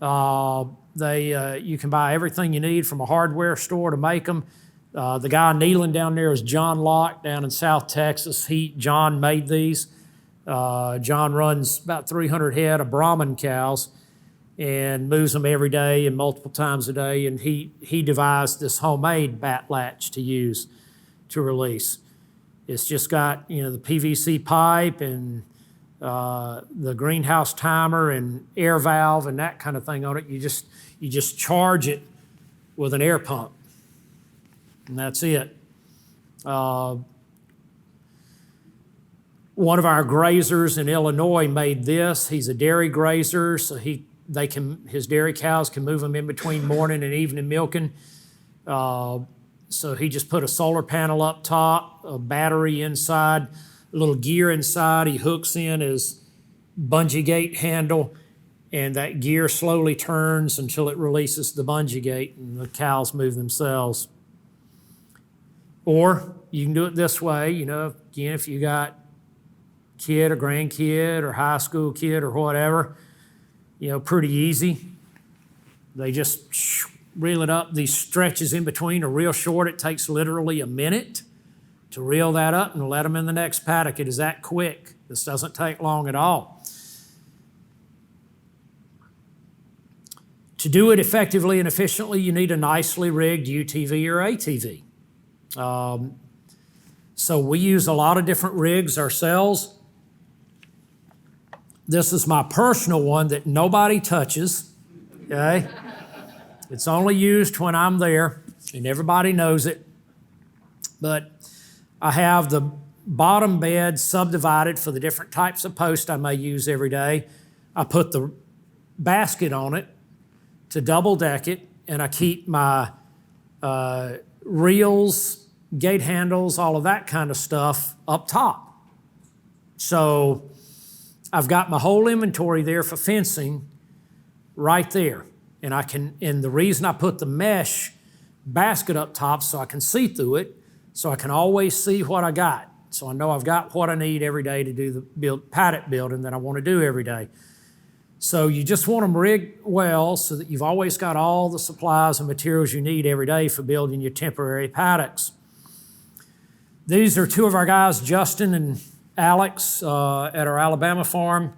You can buy everything you need from a hardware store to make them. The guy kneeling down there is John Locke down in South Texas. John made these. John runs about 300 head of Brahman cows, and moves them every day and multiple times a day. And he devised this homemade bat latch to use to release. It's just got, the PVC pipe and the greenhouse timer and air valve and that kind of thing on it. You just charge it with an air pump, and that's it. One of our grazers in Illinois made this. He's a dairy grazer, so his dairy cows can move them in between morning and evening milking. So he just put a solar panel up top, a battery inside, a little gear inside. He hooks in his bungee gate handle, and that gear slowly turns until it releases the bungee gate, and the cows move themselves. Or you can do it this way, again, if you got kid or grandkid or high school kid or whatever, pretty easy. They just reel it up. These stretches in between are real short. It takes literally a minute to reel that up and let them in the next paddock. It is that quick. This doesn't take long at all. To do it effectively and efficiently, you need a nicely rigged UTV or ATV. So we use a lot of different rigs ourselves. This is my personal one that nobody touches, okay? It's only used when I'm there, and everybody knows it. But I have the bottom bed subdivided for the different types of posts I may use every day. I put the basket on it to double deck it, and I keep my reels, gate handles, all of that kind of stuff up top. So I've got my whole inventory there for fencing right there. And the reason I put the mesh basket up top so I can see through it, so I can always see what I got. So I know I've got what I need every day to do the paddock building that I want to do every day. So you just want them rigged well so that you've always got all the supplies and materials you need every day for building your temporary paddocks. These are two of our guys, Justin and Alex, at our Alabama farm.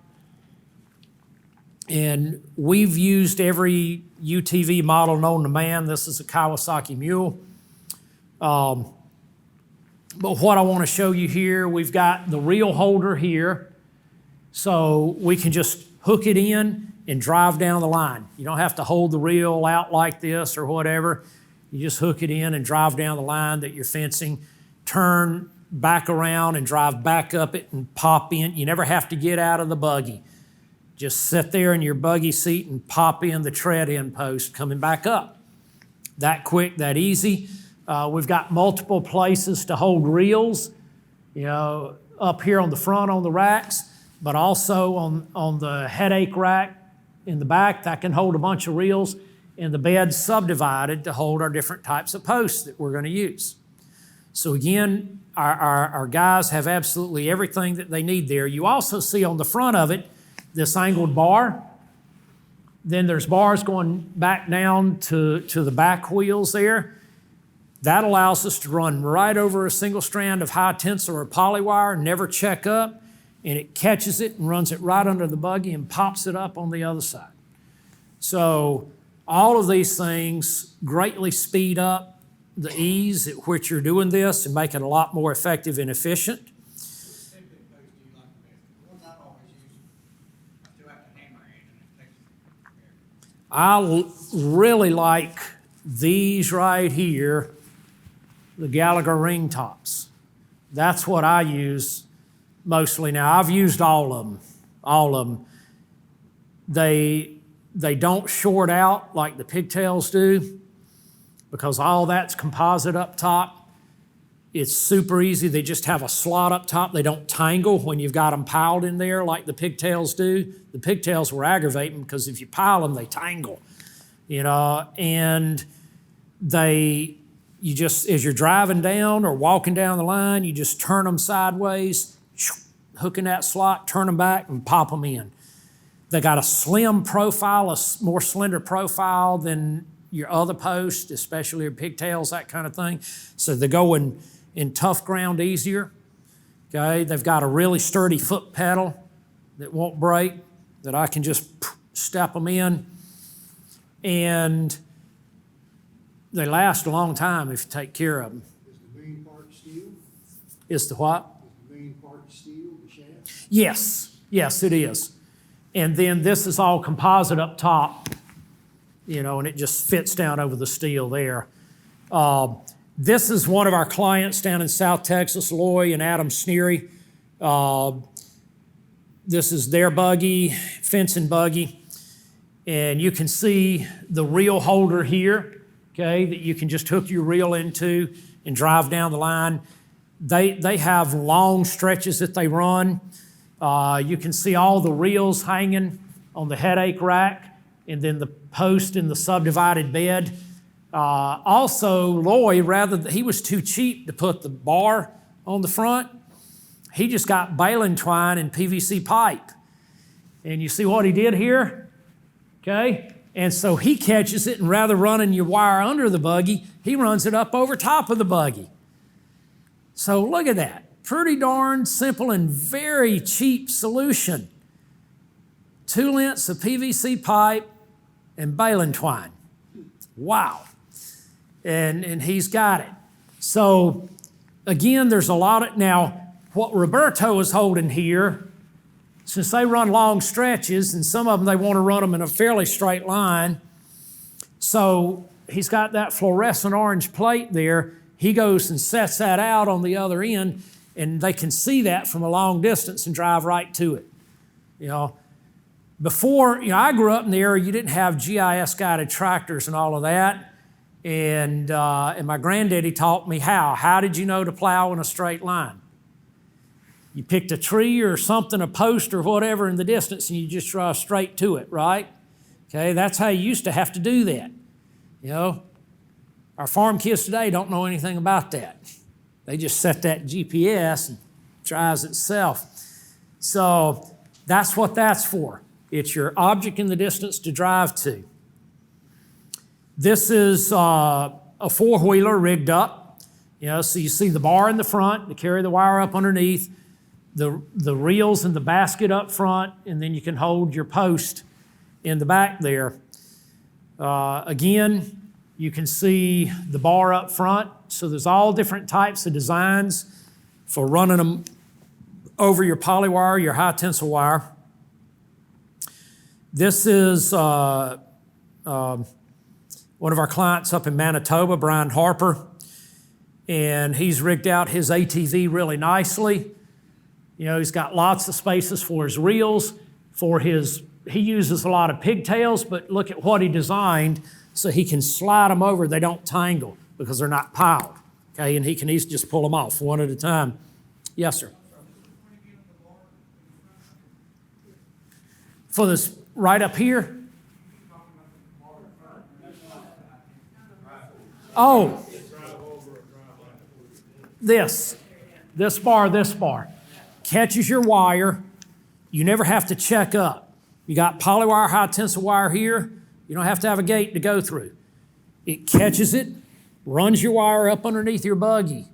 And we've used every UTV model known to man. This is a Kawasaki Mule. But what I want to show you here, we've got the reel holder here. So we can just hook it in and drive down the line. You don't have to hold the reel out like this or whatever. You just hook it in and drive down the line that you're fencing, turn back around and drive back up it and pop in. You never have to get out of the buggy. Just sit there in your buggy seat and pop in the tread-in post coming back up. That quick, that easy. We've got multiple places to hold reels, up here on the front on the racks, but also on the headache rack in the back that can hold a bunch of reels, and the bed's subdivided to hold our different types of posts that we're going to use. So again, our guys have absolutely everything that they need there. You also see on the front of it this angled bar. Then there's bars going back down to the back wheels there. That allows us to run right over a single strand of high tensile or poly wire, never check up, and it catches it and runs it right under the buggy and pops it up on the other side. So all of these things greatly speed up the ease at which you're doing this and make it a lot more effective and efficient. Typically, those do you like the best? The ones I've always used, I still have to hammer in, and it takes. I really like these right here, the Gallagher ring tops. That's what I use mostly now. I've used all of them. They don't short out like the pigtails do because all that's composite up top. It's super easy. They just have a slot up top. They don't tangle when you've got them piled in there like the pigtails do. The pigtails were aggravating because if you pile them, they tangle, and you just, as you're driving down or walking down the line, you just turn them sideways, hook in that slot, turn them back, and pop them in. They got a slim profile, a more slender profile than your other posts, especially your pigtails, that kind of thing. So they go in tough ground easier. Okay, they've got a really sturdy foot pedal that won't break, that I can just step them in, and they last a long time if you take care of them. Is the main part steel? Is the what? Is the main part steel, the shaft? Yes, yes, it is. And then this is all composite up top, you know, and it just fits down over the steel there. This is one of our clients down in South Texas, Loy and Adam Sneery. This is their buggy, fencing buggy. And you can see the reel holder here, okay, that you can just hook your reel into and drive down the line. They have long stretches that they run. You can see all the reels hanging on the headache rack and then the post in the subdivided bed. Also, Loy, he was too cheap to put the bar on the front. He just got baling twine and PVC pipe. And you see what he did here? Okay? And so he catches it, and rather running your wire under the buggy, he runs it up over top of the buggy. So look at that. Pretty darn simple and very cheap solution. 2 lengths of PVC pipe and baling twine. Wow. And he's got it. So again, there's a lot of, now what Roberto is holding here, since they run long stretches, and some of them they want to run them in a fairly straight line, so he's got that fluorescent orange plate there. He goes and sets that out on the other end, and they can see that from a long distance and drive right to it. You know, before, you know, I grew up in the area, you didn't have GIS guided tractors and all of that, and my granddaddy taught me how. How did you know to plow in a straight line? You picked a tree or something, a post or whatever in the distance, and you just drive straight to it, right? Okay, that's how you used to have to do that. You know, our farm kids today don't know anything about that. They just set that GPS and it drives itself. So that's what that's for. It's your object in the distance to drive to. This is a 4-wheeler rigged up. You know, so you see the bar in the front to carry the wire up underneath, the reels in the basket up front, and then you can hold your post in the back there. Again, you can see the bar up front. So there's all different types of designs for running them over your poly wire, your high tensile wire. This is one of our clients up in Manitoba, Brian Harper, and he's rigged out his ATV really nicely. You know, he's got lots of spaces for his reels, he uses a lot of pigtails, but look at what he designed so he can slide them over. They don't tangle because they're not piled, okay? And he can easily just pull them off one at a time. Yes, sir. For this right up here? Oh, this bar. Catches your wire. You never have to check up. You got polywire, high tensile wire here. You don't have to have a gate to go through. It catches it, runs your wire up underneath your buggy,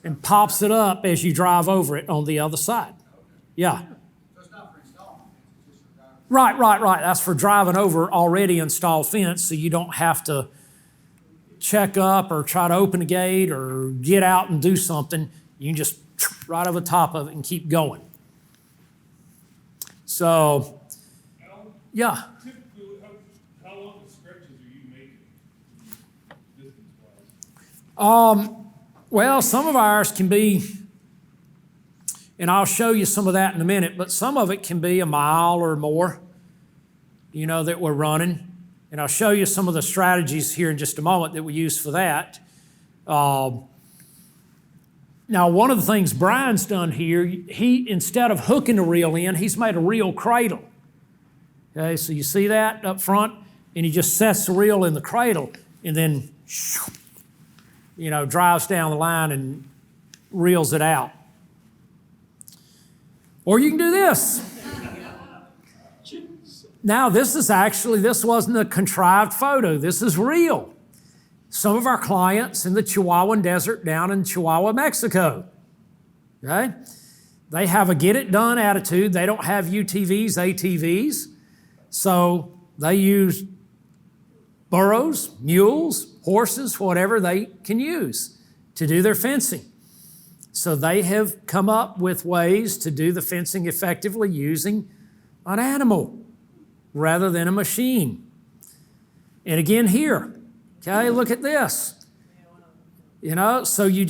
and pops it up as you drive over it on the other side. Yeah. So it's not for installing, it's just for driving. Right. That's for driving over already installed fence, so you don't have to check up or try to open a gate or get out and do something. You can just right over the top of it and keep going. So, yeah. Typically, how long of stretches are you making, distance-wise? Well, some of ours can be, and I'll show you some of that in a minute, but some of it can be a mile or more, you know, that we're running. And I'll show you some of the strategies here in just a moment that we use for that. Now, one of the things Brian's done here, he, instead of hooking a reel in, he's made a reel cradle. Okay, so you see that up front, and he just sets the reel in the cradle and then, you know, drives down the line and reels it out. Or you can do this. Now, this wasn't a contrived photo. This is real. Some of our clients in the Chihuahuan Desert down in Chihuahua, Mexico, okay? They have a get-it-done attitude. They don't have UTVs, ATVs. So they use burros, mules, horses, whatever they can use to do their fencing. So they have come up with ways to do the fencing effectively using an animal rather than a machine. And again here, okay, look at this. You know, so you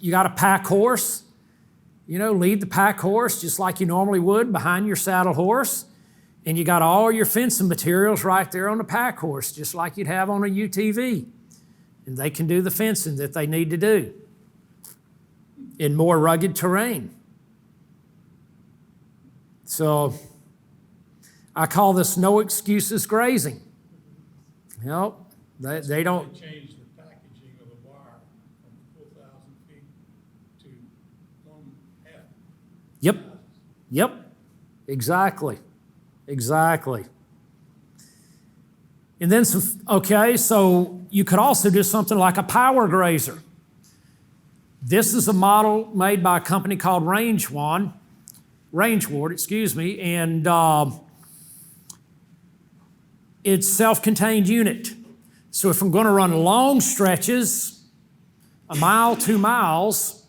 got a pack horse, you know, lead the pack horse just like you normally would behind your saddle horse. And you got all your fencing materials right there on the pack horse, just like you'd have on a UTV. And they can do the fencing that they need to do in more rugged terrain. So I call this no excuses grazing. You know, they don't. Change the packaging of the wire from 4,000 feet to 1/2. Yep, exactly. And then so you could also do something like a power grazer. This is a model made by a company called Rangeward, and it's self-contained unit. So if I'm going to run long stretches, a mile, 2 miles,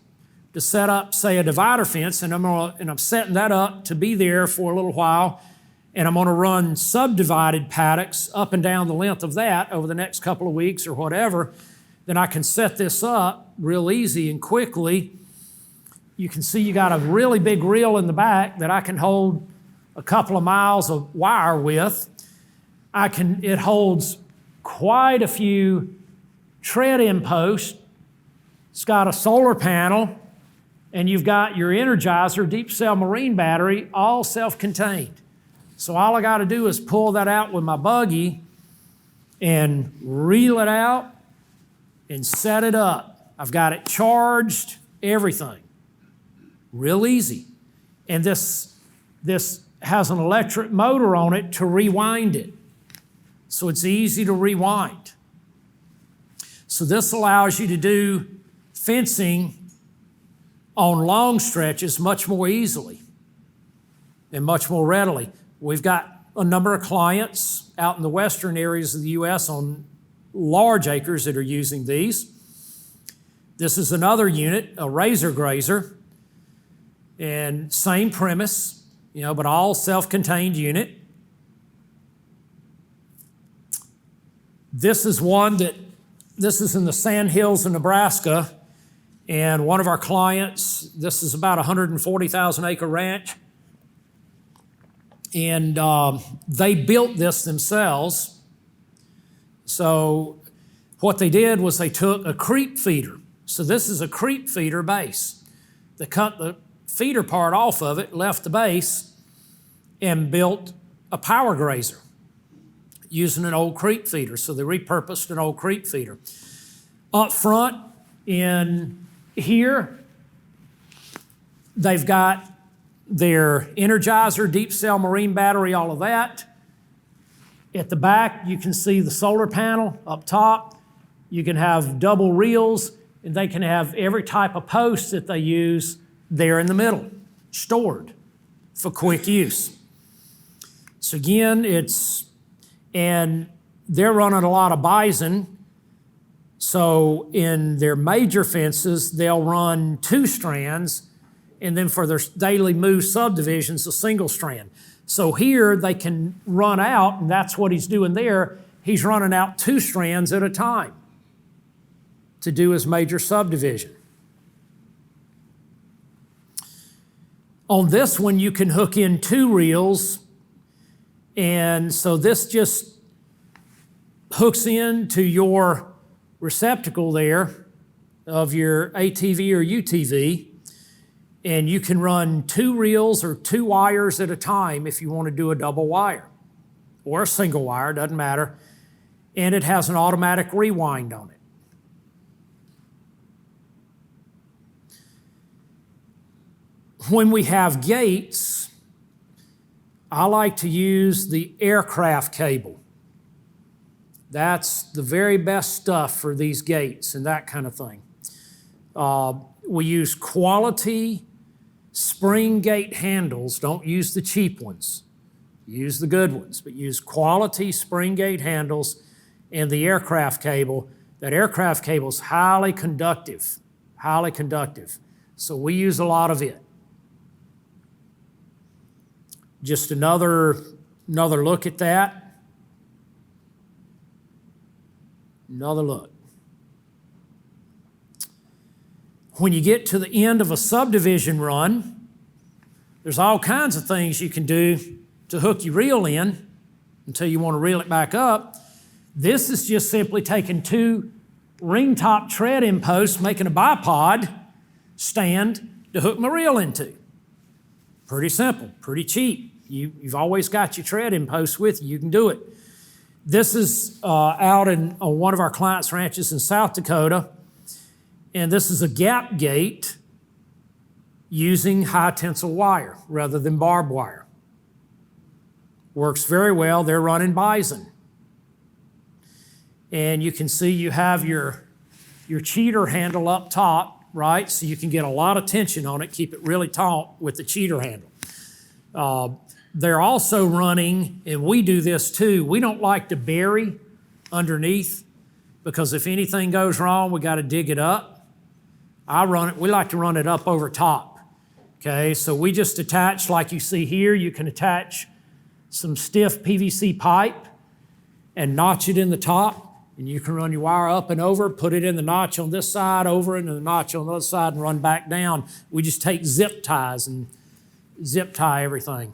to set up, say, a divider fence, and I'm setting that up to be there for a little while, and I'm going to run subdivided paddocks up and down the length of that over the next couple of weeks or whatever, then I can set this up real easy and quickly. You can see you got a really big reel in the back that I can hold a couple of miles of wire with. It holds quite a few tread-in posts. It's got a solar panel, and you've got your Energizer deep cell marine battery, all self-contained. So all I got to do is pull that out with my buggy and reel it out and set it up. I've got it charged, everything. Real easy. And this has an electric motor on it to rewind it. So it's easy to rewind. So this allows you to do fencing on long stretches much more easily and much more readily. We've got a number of clients out in the western areas of the U.S. on large acres that are using these. This is another unit, a razor grazer, and same premise, you know, but all self-contained unit. This is this is in the Sand Hills of Nebraska, and one of our clients, this is about a 140,000 acre ranch, and they built this themselves. So what they did was they took a creep feeder. So this is a creep feeder base. They cut the feeder part off of it, left the base, and built a power grazer using an old creep feeder. So they repurposed an old creep feeder. Up front in here, they've got their Energizer, deep cell marine battery, all of that. At the back, you can see the solar panel up top. You can have double reels, and they can have every type of post that they use there in the middle, stored for quick use. So again, and they're running a lot of bison. So in their major fences, they'll run 2 strands, and then for their daily move subdivisions, a single strand. So here they can run out, and that's what he's doing there. He's running out 2 strands at a time to do his major subdivision. On this one, you can hook in 2 reels, and so this just hooks into your receptacle there of your ATV or UTV, and you can run 2 reels or 2 wires at a time if you want to do a double wire or a single wire, doesn't matter, and it has an automatic rewind on it. When we have gates, I like to use the aircraft cable. That's the very best stuff for these gates and that kind of thing. We use quality spring gate handles. Don't use the cheap ones. Use the good ones, but use quality spring gate handles and the aircraft cable. That aircraft cable is highly conductive, highly conductive. So we use a lot of it. Just another look at that. Another look. When you get to the end of a subdivision run, there's all kinds of things you can do to hook your reel in until you want to reel it back up. This is just simply taking 2 ring top tread in posts, making a bipod stand to hook my reel into. Pretty simple, pretty cheap. You've always got your tread in posts with you. You can do it. This is out on one of our clients' ranches in South Dakota, and this is a gap gate using high tensile wire rather than barbed wire. Works very well. They're running bison. And you can see you have your cheater handle up top, right? So you can get a lot of tension on it, keep it really taut with the cheater handle. They're also running, and we do this too, we don't like to bury underneath because if anything goes wrong, we got to dig it up. We like to run it up over top. Okay, so we just attach, like you see here, you can attach some stiff PVC pipe and notch it in the top, and you can run your wire up and over, put it in the notch on this side, over into the notch on the other side, and run back down. We just take zip ties and zip tie everything.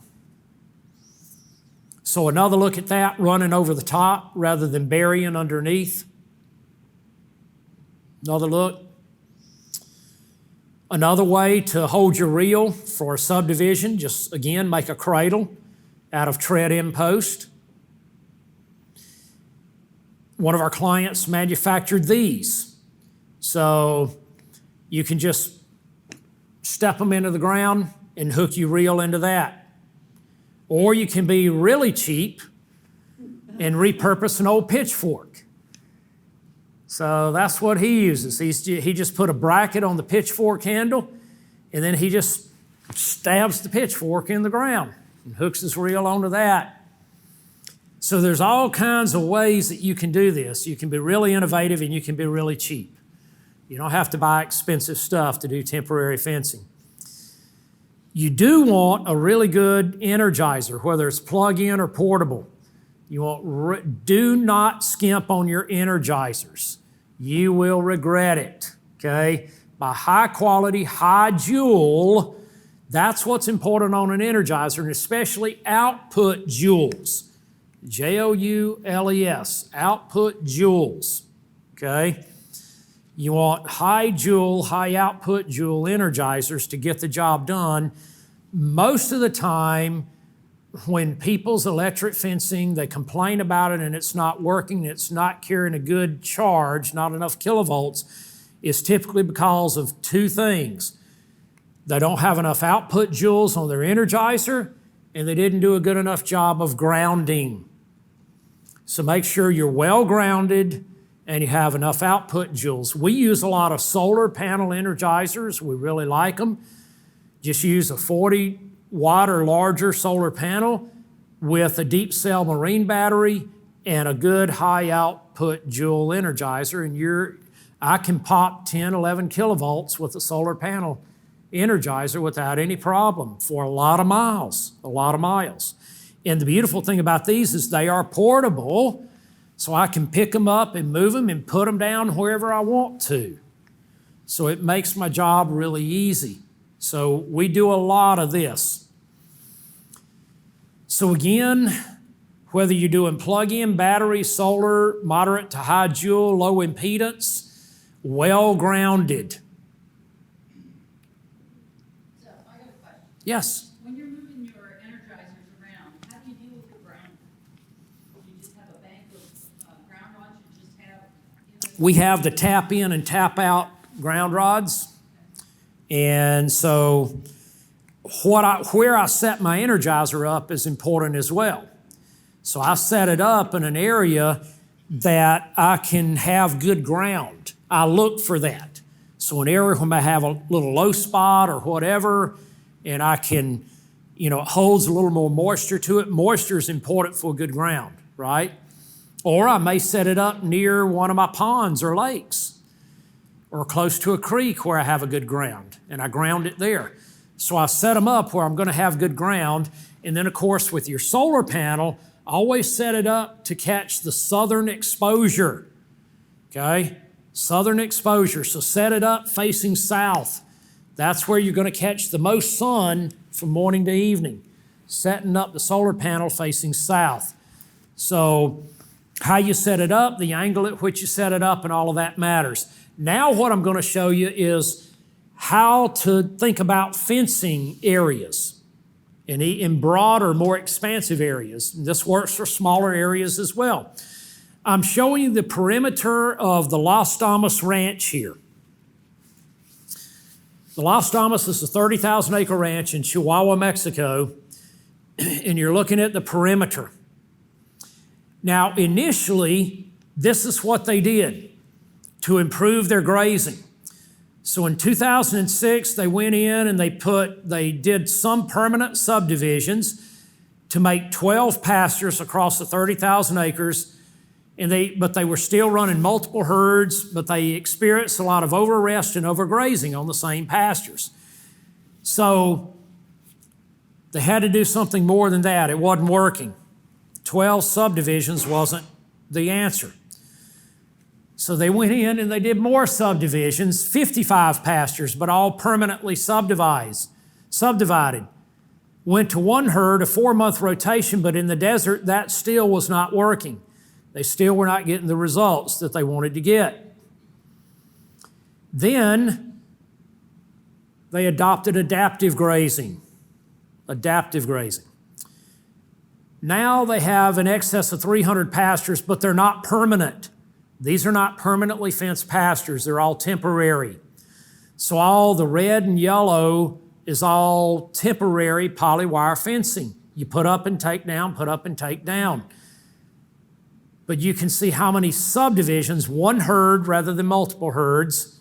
So another look at that, running over the top rather than burying underneath. Another look. Another way to hold your reel for a subdivision, just again, make a cradle out of tread in post. One of our clients manufactured these. So you can just step them into the ground and hook your reel into that. Or you can be really cheap and repurpose an old pitchfork. So that's what he uses. He just put a bracket on the pitchfork handle, and then he just stabs the pitchfork in the ground and hooks his reel onto that. So there's all kinds of ways that you can do this. You can be really innovative and you can be really cheap. You don't have to buy expensive stuff to do temporary fencing. You do want a really good energizer, whether it's plug-in or portable. Do not skimp on your energizers. You will regret it, okay? Buy high quality, high joule. That's what's important on an energizer, and especially output joules. Joules, output joules, okay? You want high joule, high output joule energizers to get the job done. Most of the time, when people's electric fencing, they complain about it and it's not working, it's not carrying a good charge, not enough kilovolts, is typically because of 2 things. They don't have enough output joules on their energizer, and they didn't do a good enough job of grounding. So make sure you're well grounded and you have enough output joules. We use a lot of solar panel energizers. We really like them. Just use a 40 watt or larger solar panel with a deep cell marine battery and a good high output joule energizer, and I can pop 10, 11 kilovolts with a solar panel energizer without any problem for a lot of miles. And the beautiful thing about these is they are portable, so I can pick them up and move them and put them down wherever I want to. So it makes my job really easy. So we do a lot of this. So again, whether you're doing plug-in, battery, solar, moderate to high joule, low impedance, well grounded. So I got a question. Yes. When you're moving your energizers around, how do you deal with the ground? Do you just have a bank of ground rods you just have? We have the tap in and tap out ground rods. And so where I set my energizer up is important as well. So I set it up in an area that I can have good ground. I look for that. So an area when I have a little low spot or whatever, and I can it holds a little more moisture to it. Moisture is important for good ground, right? Or I may set it up near one of my ponds or lakes or close to a creek where I have a good ground, and I ground it there. So I set them up where I'm going to have good ground. And then, of course, with your solar panel, always set it up to catch the southern exposure, okay? Southern exposure. So set it up facing south. That's where you're going to catch the most sun from morning to evening, setting up the solar panel facing south. So how you set it up, the angle at which you set it up, and all of that matters. Now what I'm going to show you is how to think about fencing areas in broader, more expansive areas. This works for smaller areas as well. I'm showing you the perimeter of the Las Damas Ranch here. The Las Damas is a 30,000 acre ranch in Chihuahua, Mexico, and you're looking at the perimeter. Now, initially, this is what they did to improve their grazing. So in 2006, they went in and they did some permanent subdivisions to make 12 pastures across the 30,000 acres. But they were still running multiple herds, but they experienced a lot of overrest and overgrazing on the same pastures. So they had to do something more than that. It wasn't working. 12 subdivisions wasn't the answer. So they went in and they did more subdivisions, 55 pastures, but all permanently subdivided. Went to one herd, a 4-month rotation, but in the desert, that still was not working. They still were not getting the results that they wanted to get. Then they adopted adaptive grazing. Adaptive grazing. Now they have in excess of 300 pastures, but they're not permanent. These are not permanently fenced pastures. They're all temporary. So all the red and yellow is all temporary polywire fencing. You put up and take down, put up and take down. But you can see how many subdivisions, one herd rather than multiple herds.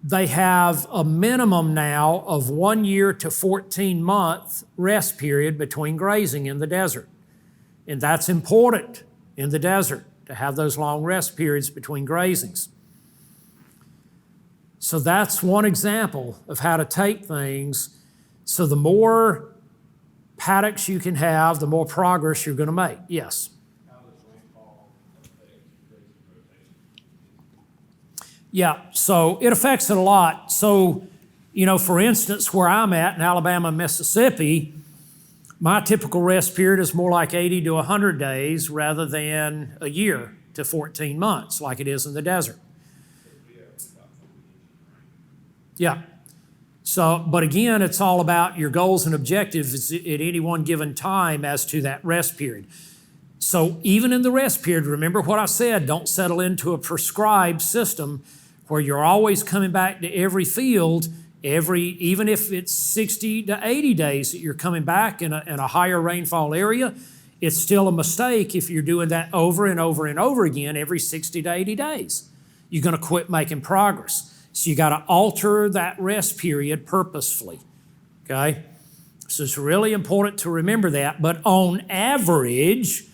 They have a minimum now of 1 year to 14-month rest period between grazing in the desert. And that's important in the desert, to have those long rest periods between grazings. So that's one example of how to take things. So the more paddocks you can have, the more progress you're going to make. Yes? Yeah, so it affects it a lot. So, for instance, where I'm at in Alabama, Mississippi, my typical rest period is more like 80 to 100 days rather than a year to 14 months like it is in the desert. Yeah. So, but again, it's all about your goals and objectives at any one given time as to that rest period. So even in the rest period, remember what I said, don't settle into a prescribed system where you're always coming back to every field, even if it's 60 to 80 days that you're coming back in a higher rainfall area, it's still a mistake if you're doing that over and over and over again every 60 to 80 days. You're going to quit making progress. So you got to alter that rest period purposefully, okay? So it's really important to remember that. But on average,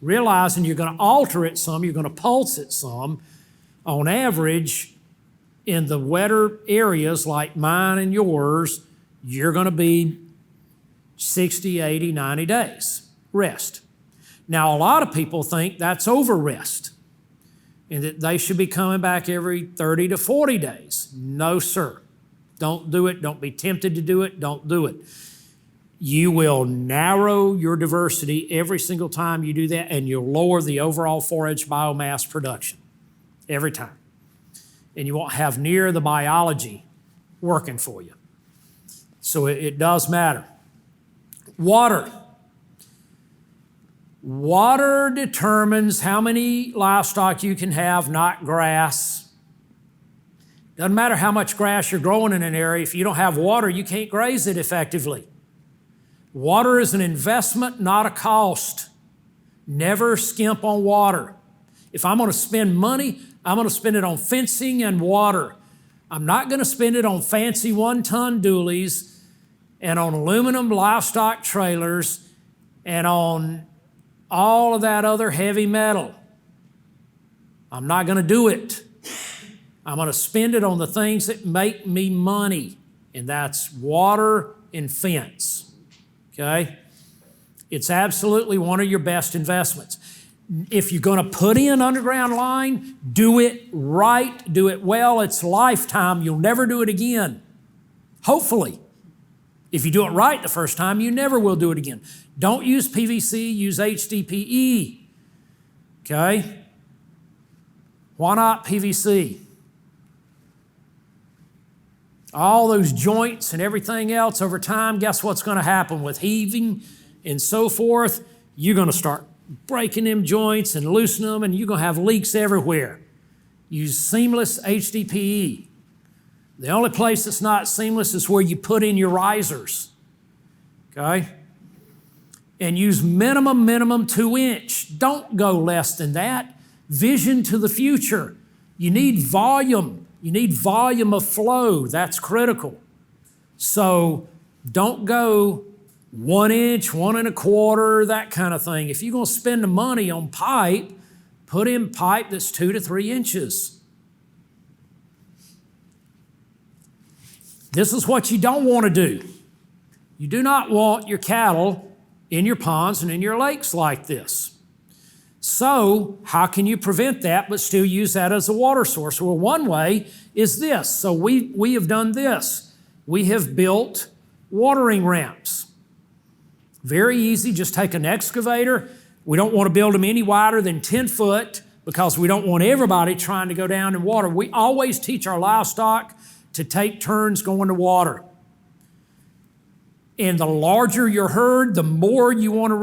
realizing you're going to alter it some, you're going to pulse it some, on average, in the wetter areas like mine and yours, you're going to be 60, 80, 90 days rest. Now, a lot of people think that's over rest and that they should be coming back every 30 to 40 days. No, sir. Don't do it. Don't be tempted to do it. Don't do it. You will narrow your diversity every single time you do that, and you'll lower the overall forage biomass production every time. And you won't have near the biology working for you. So it does matter. Water. Water determines how many livestock you can have, not grass. Doesn't matter how much grass you're growing in an area. If you don't have water, you can't graze it effectively. Water is an investment, not a cost. Never skimp on water. If I'm going to spend money, I'm going to spend it on fencing and water. I'm not going to spend it on fancy 1-ton dualies and on aluminum livestock trailers and on all of that other heavy metal. I'm not going to do it. I'm going to spend it on the things that make me money, and that's water and fence, okay? It's absolutely one of your best investments. If you're going to put in underground line, do it right, do it well. It's lifetime. You'll never do it again. Hopefully. If you do it right the first time, you never will do it again. Don't use PVC, use HDPE. Okay? Why not PVC? All those joints and everything else over time, guess what's going to happen with heaving and so forth? You're going to start breaking them joints and loosening them, and you're going to have leaks everywhere. Use seamless HDPE. The only place that's not seamless is where you put in your risers, okay? And use minimum 2-inch. Don't go less than that. Vision to the future. You need volume. You need volume of flow. That's critical. So don't go 1 inch, 1 1/4, that kind of thing. If you're going to spend the money on pipe, put in pipe that's 2 to 3 inches. This is what you don't want to do. You do not want your cattle in your ponds and in your lakes like this. So how can you prevent that but still use that as a water source? Well, one way is this. So we have done this. We have built watering ramps. Very easy, just take an excavator. We don't want to build them any wider than 10 foot because we don't want everybody trying to go down and water. We always teach our livestock to take turns going to water. And the larger your herd, the more you want to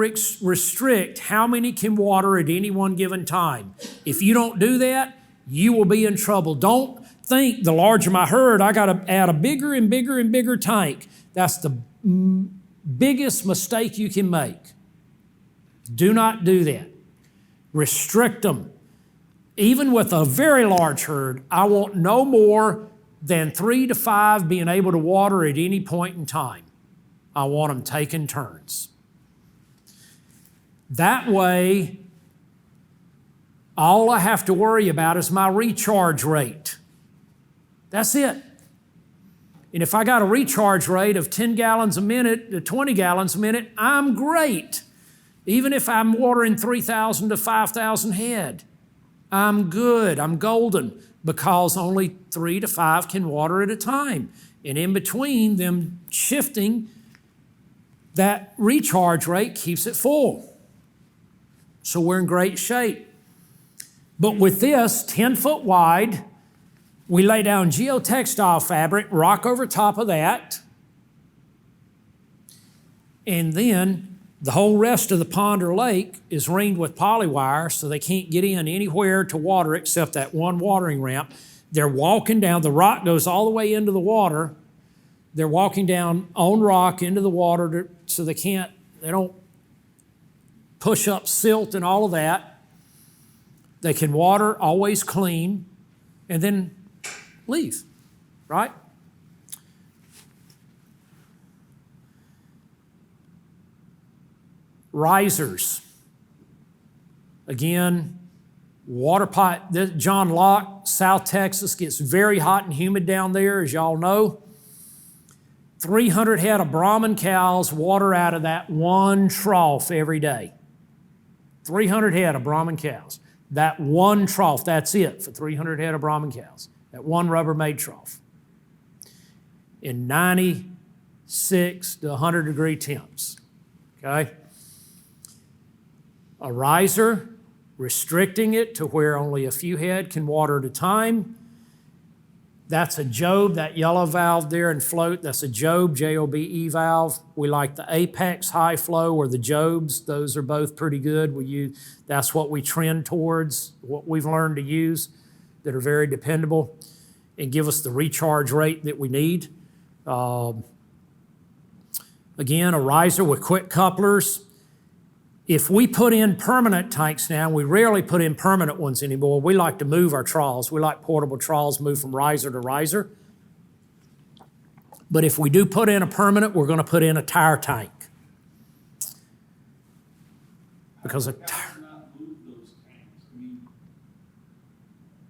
restrict how many can water at any one given time. If you don't do that, you will be in trouble. Don't think the larger my herd, I got to add a bigger and bigger and bigger tank. That's the biggest mistake you can make. Do not do that. Restrict them. Even with a very large herd, I want no more than 3 to 5 being able to water at any point in time. I want them taking turns. That way, all I have to worry about is my recharge rate. That's it. And if I got a recharge rate of 10 gallons a minute to 20 gallons a minute, I'm great. Even if I'm watering 3,000 to 5,000 head, I'm good, I'm golden, because only 3 to 5 can water at a time. And in between them shifting, that recharge rate keeps it full. So we're in great shape. But with this 10 foot wide, we lay down geotextile fabric, rock over top of that, and then the whole rest of the pond or lake is ringed with polywire so they can't get in anywhere to water except that one watering ramp. They're walking down, the rock goes all the way into the water. They're walking down on rock into the water so they don't push up silt and all of that. They can water, always clean, and then leave, right? Risers. Again, water pipe. John Locke, South Texas, gets very hot and humid down there, as y'all know. 300 head of Brahman cows water out of that one trough every day. 300 head of Brahman cows. That one trough, that's it for 300 head of Brahman cows. That one Rubbermaid trough. In 96 to 100 degree temps, okay? A riser, restricting it to where only a few head can water at a time. That's a Job, that yellow valve there and float, that's a Job, J-O-B-E valve. We like the Apex high flow or the Jobs. Those are both pretty good. That's what we trend towards, what we've learned to use that are very dependable and give us the recharge rate that we need. Again, a riser with quick couplers. If we put in permanent tanks now, we rarely put in permanent ones anymore. We like to move our trawls. We like portable trawls, move from riser to riser. But if we do put in a permanent, we're going to put in a tire tank. Because a How do you not move those tanks? I mean,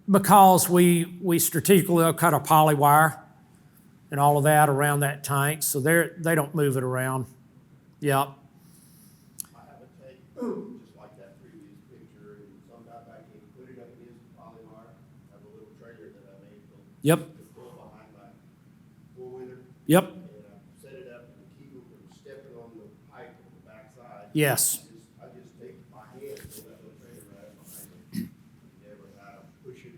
because we strategically cut a poly wire and all of that around that tank, so they don't move it around. Yep. I have a tank, just like that previous picture, and some guy back in, put it up against the poly wire, have a little trailer that I made Yep. to pull behind my four-wheeler. Yep. And I set it up to keep them from stepping on the pipe on the backside. Yes. I just take my hand, pull that little trailer right up behind it. Never had to push it,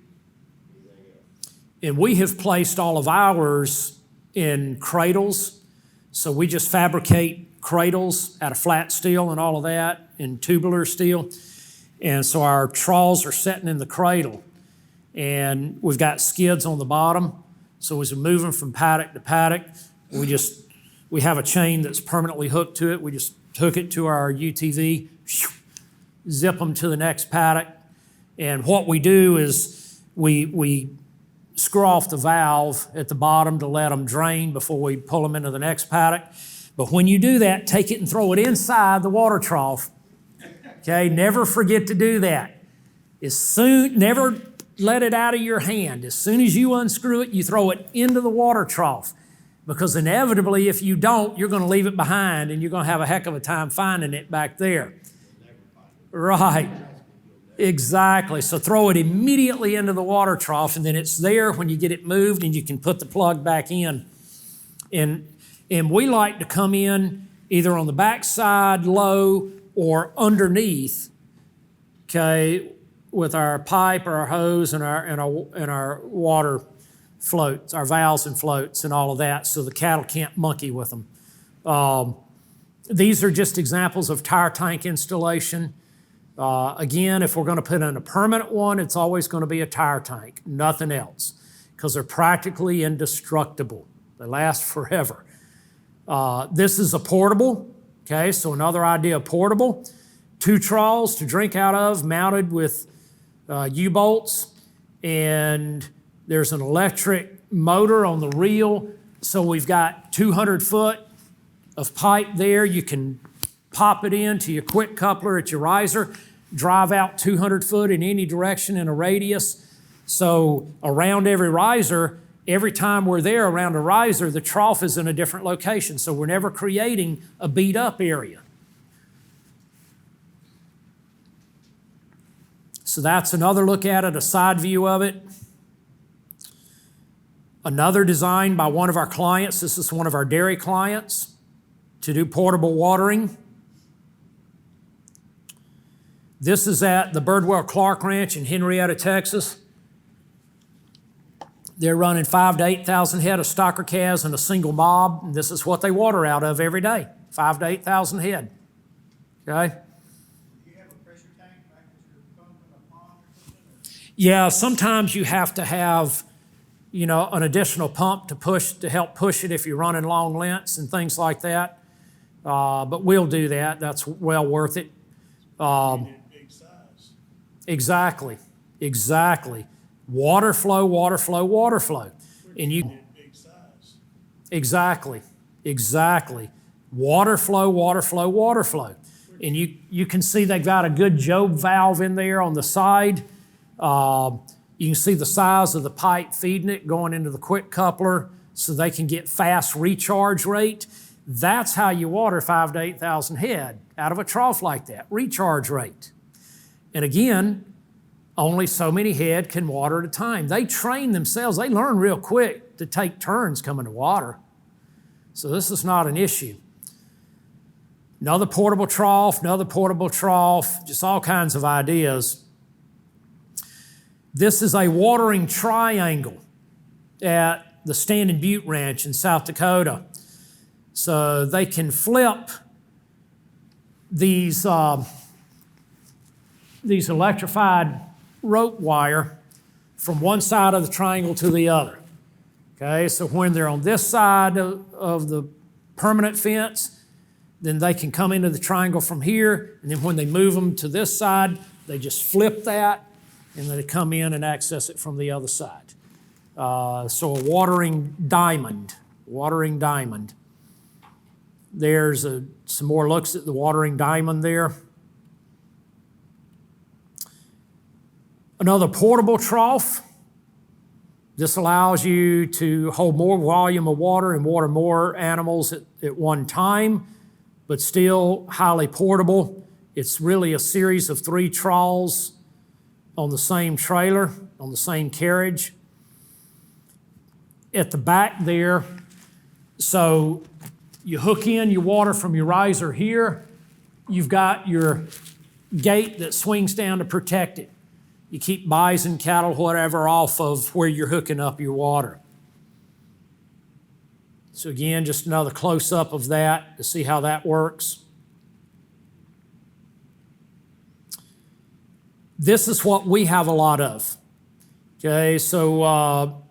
anything else. And we have placed all of ours in cradles. So we just fabricate cradles out of flat steel and all of that, and tubular steel. And so our troughs are sitting in the cradle. And we've got skids on the bottom. So as we're moving from paddock to paddock, we have a chain that's permanently hooked to it. We just hook it to our UTV, zip them to the next paddock. And what we do is we screw off the valve at the bottom to let them drain before we pull them into the next paddock. But when you do that, take it and throw it inside the water trough. Okay, never forget to do that. Never let it out of your hand. As soon as you unscrew it, you throw it into the water trough. Because inevitably, if you don't, you're going to leave it behind and you're going to have a heck of a time finding it back there. Right. Exactly. So throw it immediately into the water trough, and then it's there when you get it moved, and you can put the plug back in. And we like to come in either on the backside low or underneath, okay, with our pipe or our hose and our water floats, our valves and floats and all of that, so the cattle can't monkey with them. These are just examples of tire tank installation. Again, if we're going to put in a permanent one, it's always going to be a tire tank, nothing else, because they're practically indestructible. They last forever. This is a portable, okay, so another idea of portable. 2 troughs to drink out of, mounted with U-bolts, and there's an electric motor on the reel, so we've got 200 foot of pipe there. You can pop it into your quick coupler at your riser, drive out 200 foot in any direction in a radius. So around every riser, every time we're there around a riser, the trough is in a different location. So we're never creating a beat up area. So that's another look at it, a side view of it. Another design by one of our clients. This is one of our dairy clients to do portable watering. This is at the Birdwell Clark Ranch in Henrietta, Texas. They're running 5,000 to 8,000 head of stocker calves in a single mob. And this is what they water out of every day, 5,000 to 8,000 head. Okay? Do you have a pressure tank like that you're pumping a pond or something? Yeah, sometimes you have to have, an additional pump to help push it if you're running long lengths and things like that. But we'll do that. That's well worth it. Big size. Exactly. Water flow. And you. Big size. Exactly. Water flow. And you can see they've got a good Job valve in there on the side. You can see the size of the pipe feeding it going into the quick coupler so they can get fast recharge rate. That's how you water 5,000 to 8,000 head out of a trough like that, recharge rate. And again, only so many head can water at a time. They train themselves. They learn real quick to take turns coming to water. So this is not an issue. Another portable trough, just all kinds of ideas. This is a watering triangle at the Standing Butte Ranch in South Dakota. So they can flip these electrified rope wire from one side of the triangle to the other. Okay, so when they're on this side of the permanent fence, then they can come into the triangle from here, and then when they move them to this side, they just flip that, and then they come in and access it from the other side. So a watering diamond, watering diamond. There's some more looks at the watering diamond there. Another portable trough. This allows you to hold more volume of water and water more animals at one time, but still highly portable. It's really a series of 3 troughs on the same trailer, on the same carriage. At the back there, so you hook in your water from your riser here. You've got your gate that swings down to protect it. You keep bison, cattle, whatever, off of where you're hooking up your water. So again, just another close-up of that to see how that works. This is what we have a lot of. Okay, so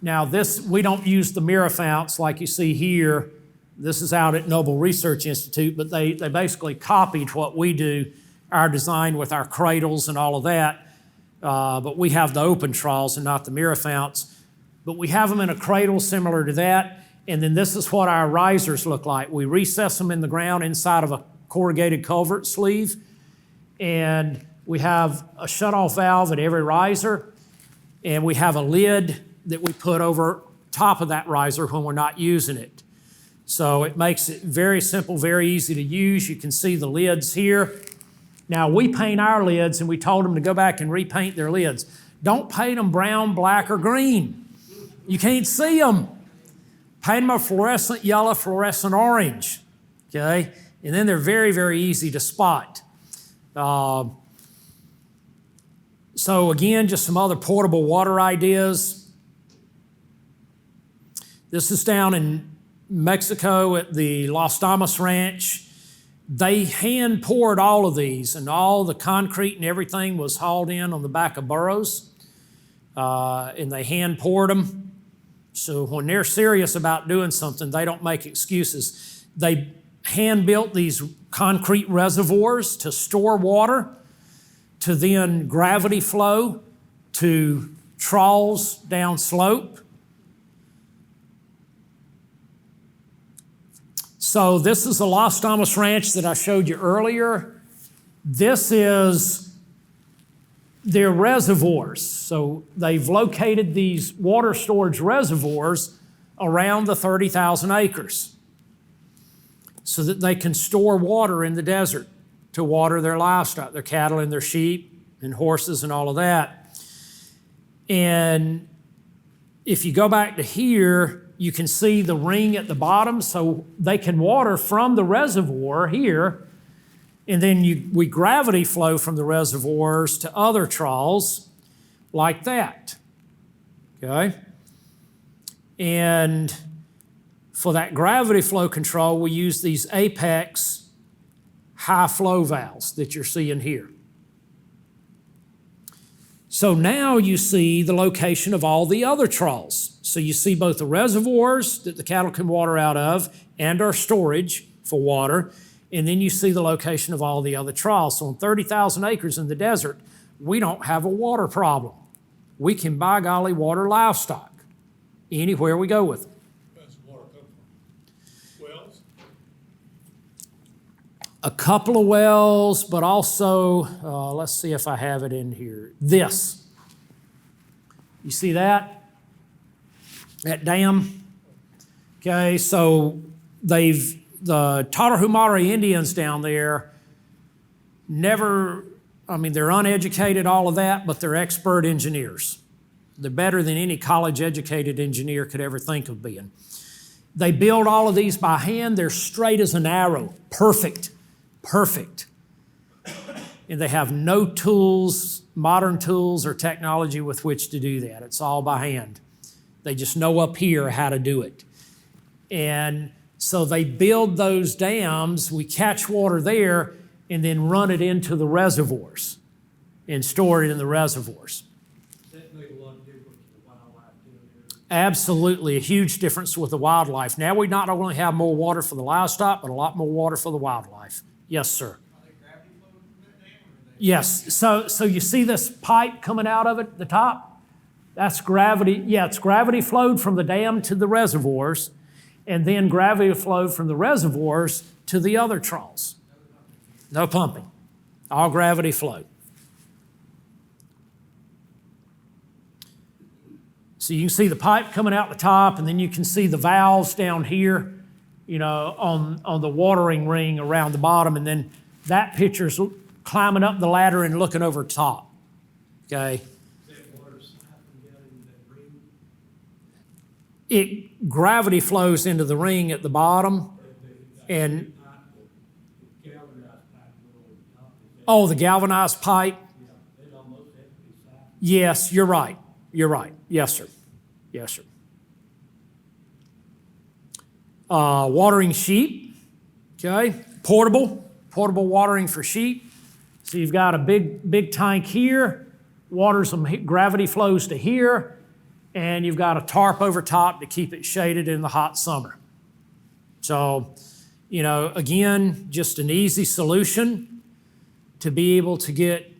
now this, we don't use the mirror founts like you see here. This is out at Noble Research Institute, but they basically copied what we do, our design with our cradles and all of that. But we have the open troughs and not the mirror founts. But we have them in a cradle similar to that. And then this is what our risers look like. We recess them in the ground inside of a corrugated culvert sleeve. And we have a shutoff valve at every riser. And we have a lid that we put over top of that riser when we're not using it. So it makes it very simple, very easy to use. You can see the lids here. Now, we paint our lids, and we told them to go back and repaint their lids. Don't paint them brown, black, or green. You can't see them. Paint them a fluorescent yellow, fluorescent orange, okay? And then they're very, very easy to spot. So again, just some other portable water ideas. This is down in Mexico at the Las Damas Ranch. They hand poured all of these, and all the concrete and everything was hauled in on the back of burros, and they hand poured them. So when they're serious about doing something, they don't make excuses. They hand built these concrete reservoirs to store water, to then gravity flow to troughs down slope. So this is the Las Damas Ranch that I showed you earlier. This is their reservoirs. So they've located these water storage reservoirs around the 30,000 acres so that they can store water in the desert to water their livestock, their cattle and their sheep and horses and all of that. And if you go back to here, you can see the ring at the bottom, so they can water from the reservoir here, and then we gravity flow from the reservoirs to other troughs like that, okay? And for that gravity flow control, we use these Apex high flow valves that you're seeing here. So now you see the location of all the other troughs. So you see both the reservoirs that the cattle can water out of and our storage for water, and then you see the location of all the other troughs. So on 30,000 acres in the desert, we don't have a water problem. We can, by golly, water livestock anywhere we go with them. Where's the water come from? Wells? A couple of wells, but also, let's see if I have it in here. This. You see that? That dam? Okay, so the Tarahumara Indians down there they're uneducated, all of that, but they're expert engineers. They're better than any college-educated engineer could ever think of being. They build all of these by hand. They're straight as an arrow. Perfect. And they have no tools, modern tools or technology with which to do that. It's all by hand. They just know up here how to do it. And so they build those dams. We catch water there and then run it into the reservoirs and store it in the reservoirs. Does that make a lot of difference to the wildlife down there? Absolutely, a huge difference with the wildlife. Now we not only have more water for the livestock, but a lot more water for the wildlife. Yes, sir. Are they gravity flowing from that dam, or are they? Yes, so you see this pipe coming out of it at the top? That's gravity. Yeah, it's gravity flowed from the dam to the reservoirs, and then gravity flowed from the reservoirs to the other troughs. No pumping. All gravity flow. So you can see the pipe coming out the top, and then you can see the valves down here, you know, on the watering ring around the bottom, and then that picture's climbing up the ladder and looking over top. Okay? It gravity flows into the ring at the bottom, and oh, the galvanized pipe. Yes, you're right. You're right. Yes, sir. Yes, sir. Watering sheep. Okay, portable watering for sheep. So you've got a big tank here. Waters them. Gravity flows to here. And you've got a tarp over top to keep it shaded in the hot summer. So, you know, again, just an easy solution to be able to get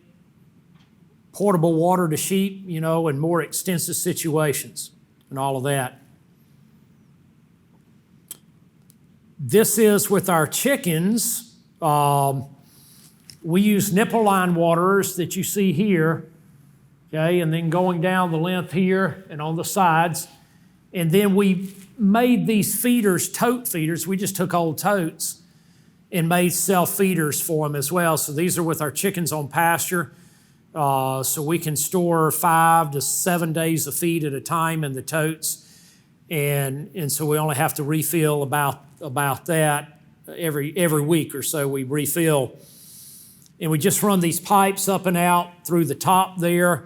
portable water to sheep, you know, in more extensive situations and all of that. This is with our chickens. We use nipple line waterers that you see here. Okay, and then going down the length here and on the sides. And then we made these feeders, tote feeders. We just took old totes and made self-feeders for them as well. So these are with our chickens on pasture. So we can store 5 to 7 days of feed at a time in the totes. And so we only have to refill about that every week or so we refill. And we just run these pipes up and out through the top there.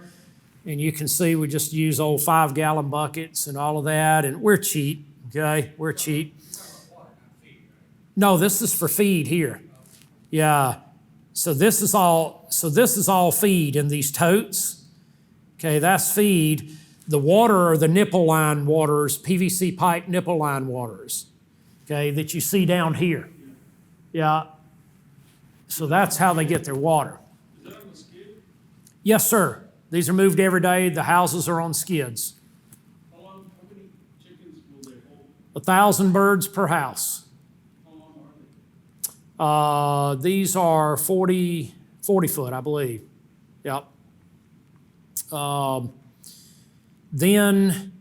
And you can see we just use old 5-gallon buckets and all of that. And we're cheap, okay? We're cheap. No, this is for feed here. Yeah. So this is all feed in these totes. Okay, that's feed. The water are the nipple line waters, PVC pipe nipple line waters. Okay, that you see down here. Yeah. So that's how they get their water. Is that on the skid? Yes, sir. These are moved every day. The houses are on skids. How many chickens will they hold? 1,000 birds per house. How long are they? These are 40 foot, I believe. Yep. Then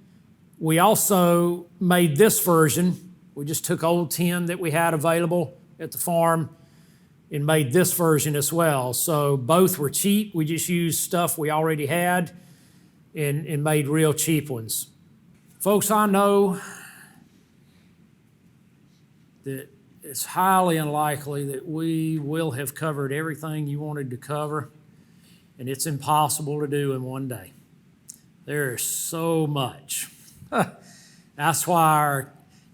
we also made this version. We just took old tin that we had available at the farm and made this version as well. So both were cheap. We just used stuff we already had and made real cheap ones. Folks, I know that it's highly unlikely that we will have covered everything you wanted to cover, and it's impossible to do in one day. There is so much. That's why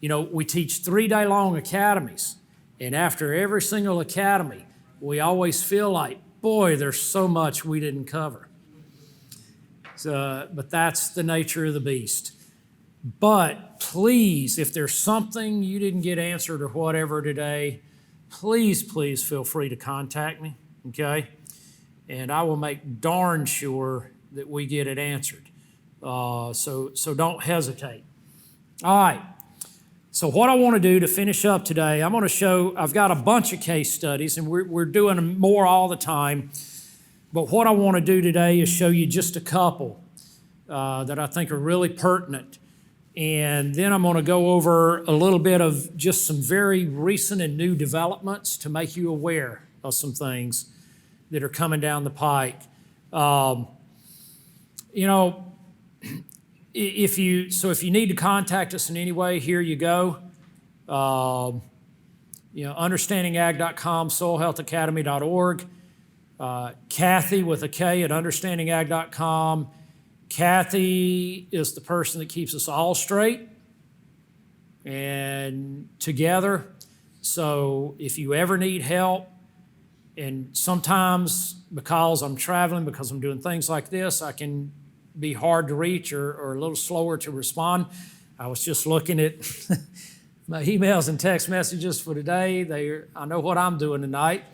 we teach 3-day-long academies. And after every single academy, we always feel like, boy, there's so much we didn't cover. But that's the nature of the beast. But please, if there's something you didn't get answered or whatever today, please feel free to contact me, okay? And I will make darn sure that we get it answered. So don't hesitate. All right. So what I want to do to finish up today, I'm going to show, I've got a bunch of case studies, and we're doing them more all the time. But what I want to do today is show you just a couple that I think are really pertinent. And then I'm going to go over a little bit of just some very recent and new developments to make you aware of some things that are coming down the pike. If you need to contact us in any way, here you go. Understandingag.com, soilhealthacademy.org. Kathy with a K at understandingag.com. Kathy is the person that keeps us all straight and together. So if you ever need help, and sometimes because I'm traveling, because I'm doing things like this, I can be hard to reach or a little slower to respond. I was just looking at my emails and text messages for today. I know what I'm doing tonight.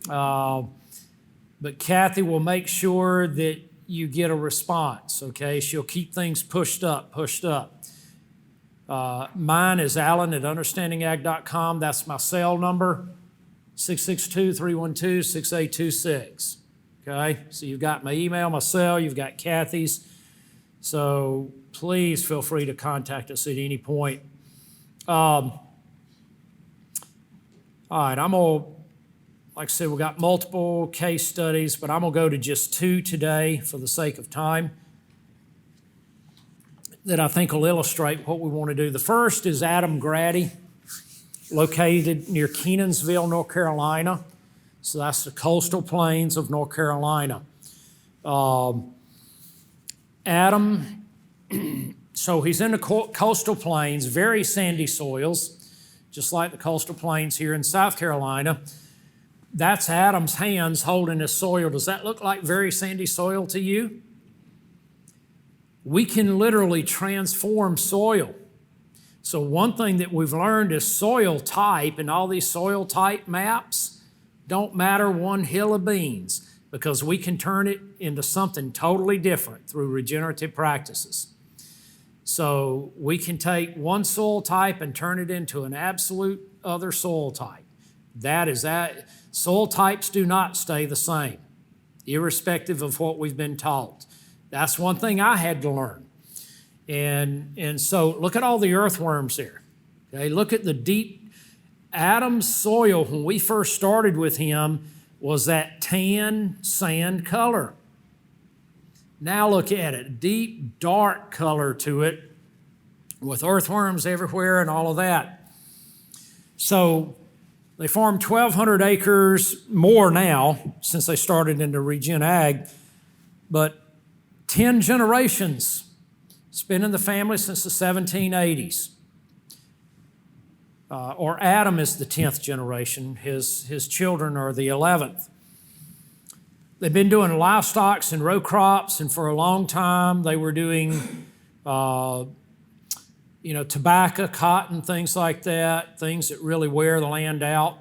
But Kathy will make sure that you get a response, okay? She'll keep things pushed up. Mine is Alan@understandingag.com. That's my cell number, 662-312-6826, okay? So you've got my email, my cell, you've got Kathy's. So please feel free to contact us at any point. All right, like I said, we've got multiple case studies, but I'm gonna go to just two today for the sake of time that I think will illustrate what we want to do. The first is Adam Grady, located near Kenansville, North Carolina. So that's the coastal plains of North Carolina. Adam, so he's in the coastal plains, very sandy soils, just like the coastal plains here in South Carolina. That's Adam's hands holding his soil. Does that look like very sandy soil to you? We can literally transform soil. So one thing that we've learned is soil type, and all these soil type maps don't matter one hill of beans, because we can turn it into something totally different through regenerative practices. So we can take one soil type and turn it into an absolute other soil type. That. Soil types do not stay the same, irrespective of what we've been taught. That's one thing I had to learn. And so look at all the earthworms there. Okay, look at the deep. Adam's soil, when we first started with him, was that tan sand color. Now look at it, deep dark color to it with earthworms everywhere and all of that. So they farmed 1,200 acres more now since they started into Regen Ag, but 10 generations. It's been in the family since the 1780s. Or Adam is the 10th generation. His children are the 11th. They've been doing livestock and row crops, and for a long time they were doing, tobacco, cotton, things like that, things that really wear the land out,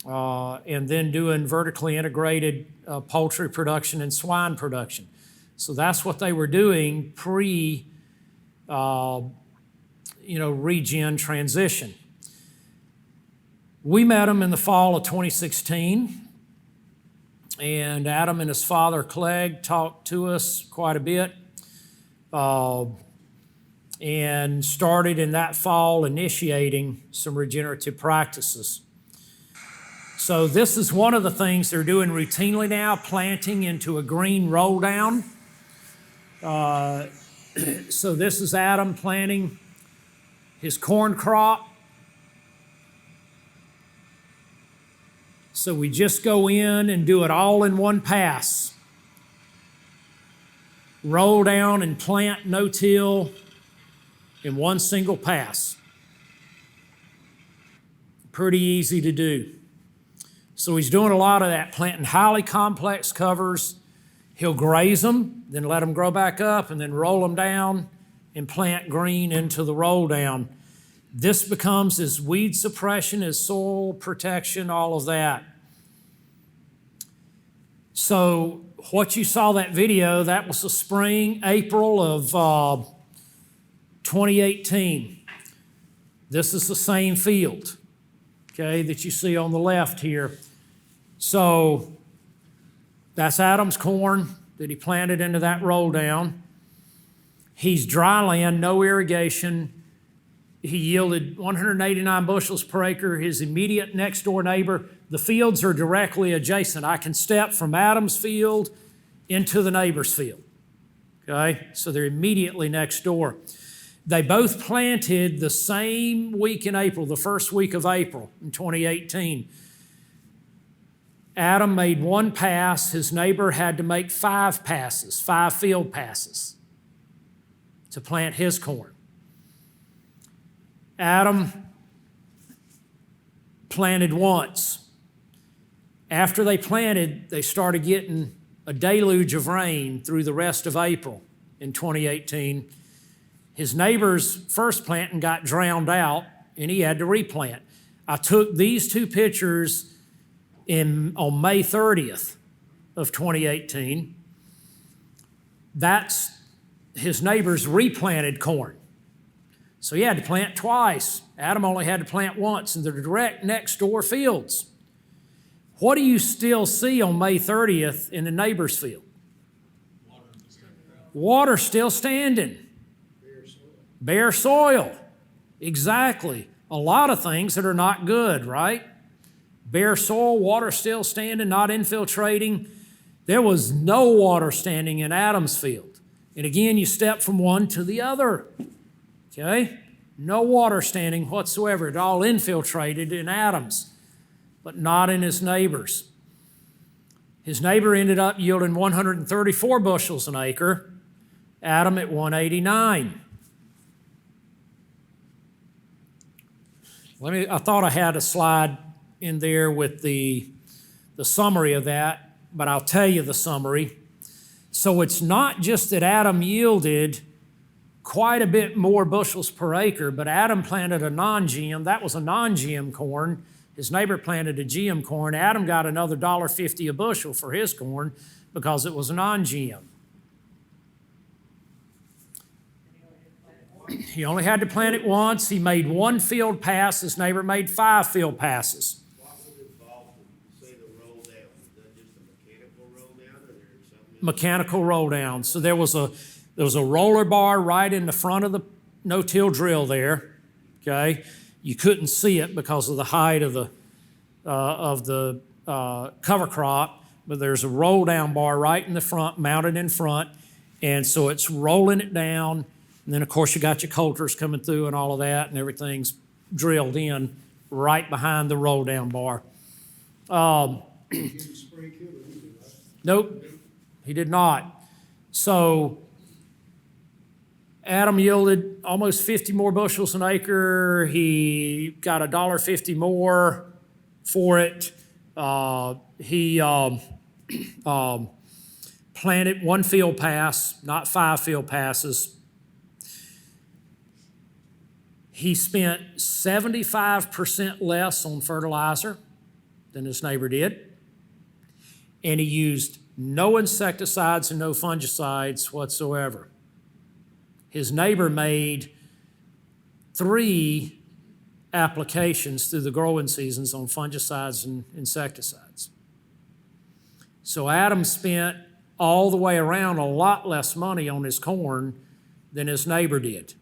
and then doing vertically integrated poultry production and swine production. So that's what they were doing regen transition. We met them in the fall of 2016, and Adam and his father, Clegg, talked to us quite a bit, and started in that fall initiating some regenerative practices. So this is one of the things they're doing routinely now, planting into a green roll down. So this is Adam planting his corn crop. So we just go in and do it all in one pass. Roll down and plant no-till in one single pass. Pretty easy to do. So he's doing a lot of that, planting highly complex covers. He'll graze them, then let them grow back up, and then roll them down and plant green into the roll down. This becomes his weed suppression, his soil protection, all of that. So what you saw that video, that was the spring, April of 2018. This is the same field, okay, that you see on the left here. So that's Adam's corn that he planted into that roll down. He's dry land, no irrigation. He yielded 189 bushels per acre. His immediate next door neighbor, the fields are directly adjacent. I can step from Adam's field into the neighbor's field, okay? So they're immediately next door. They both planted the same week in April, the first week of April in 2018. Adam made one pass. His neighbor had to make 5 passes, 5 field passes to plant his corn. Adam planted once. After they planted, they started getting a deluge of rain through the rest of April in 2018. His neighbor's first planting got drowned out, and he had to replant. I took these 2 pictures on May 30th of 2018. That's his neighbor's replanted corn. So he had to plant twice. Adam only had to plant once in the direct next door fields. What do you still see on May 30th in the neighbor's field? Water still standing. Bare soil. Exactly. A lot of things that are not good, right? Bare soil, water still standing, not infiltrating. There was no water standing in Adam's field. And again, you step from one to the other. Okay? No water standing whatsoever. It all infiltrated in Adam's, but not in his neighbor's. His neighbor ended up yielding 134 bushels an acre, Adam at 189. I thought I had a slide in there with the summary of that, but I'll tell you the summary. So it's not just that Adam yielded quite a bit more bushels per acre, but Adam planted a non-GM. That was a non-GM corn. His neighbor planted a GM corn. Adam got another $1.50 a bushel for his corn because it was a non-GM. He only had to plant it once. He made one field pass. His neighbor made 5 field passes. What was involved in, say, the roll down? Is that just a mechanical roll down, or there's something else? Mechanical roll down. So there was a roller bar right in the front of the no-till drill there. Okay, you couldn't see it because of the height of the cover crop, but there's a roll down bar right in the front, mounted in front, and so it's rolling it down. And then, of course, you got your coulters coming through and all of that, and everything's drilled in right behind the roll down bar. Didn't spray killer either, right? Nope, he did not. So Adam yielded almost 50 more bushels an acre. He got $1.50 more for it. He planted one field pass, not 5 field passes. He spent 75% less on fertilizer than his neighbor did. And he used no insecticides and no fungicides whatsoever. His neighbor made 3 applications through the growing seasons on fungicides and insecticides. So Adam spent all the way around a lot less money on his corn than his neighbor did.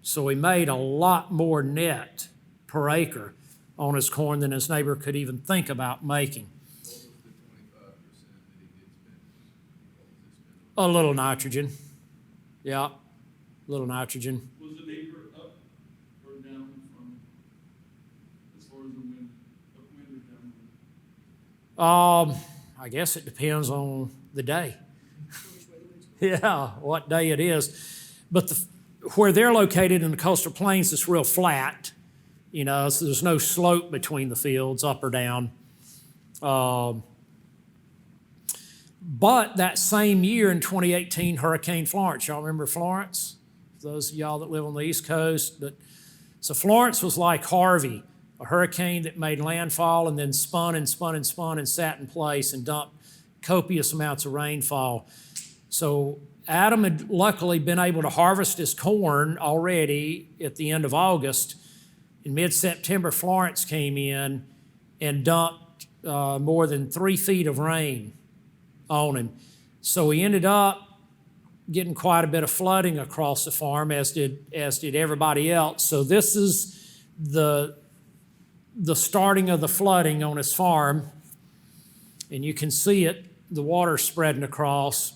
So he made a lot more net per acre on his corn than his neighbor could even think about making. What was the 25% that he did spend? What was his spend? A little nitrogen. Yeah, a little nitrogen. Was the neighbor up or down from, as far as the wind, upwind or downwind? I guess it depends on the day. Yeah, what day it is. But where they're located in the coastal plains, it's real flat, so there's no slope between the fields, up or down. But that same year in 2018, Hurricane Florence, y'all remember Florence? Those of y'all that live on the East Coast. So Florence was like Harvey, a hurricane that made landfall and then spun and spun and spun and sat in place and dumped copious amounts of rainfall. So Adam had luckily been able to harvest his corn already at the end of August. In mid-September, Florence came in and dumped more than 3 feet of rain on him. So he ended up getting quite a bit of flooding across the farm, as did everybody else. So this is the starting of the flooding on his farm, and you can see it, the water spreading across.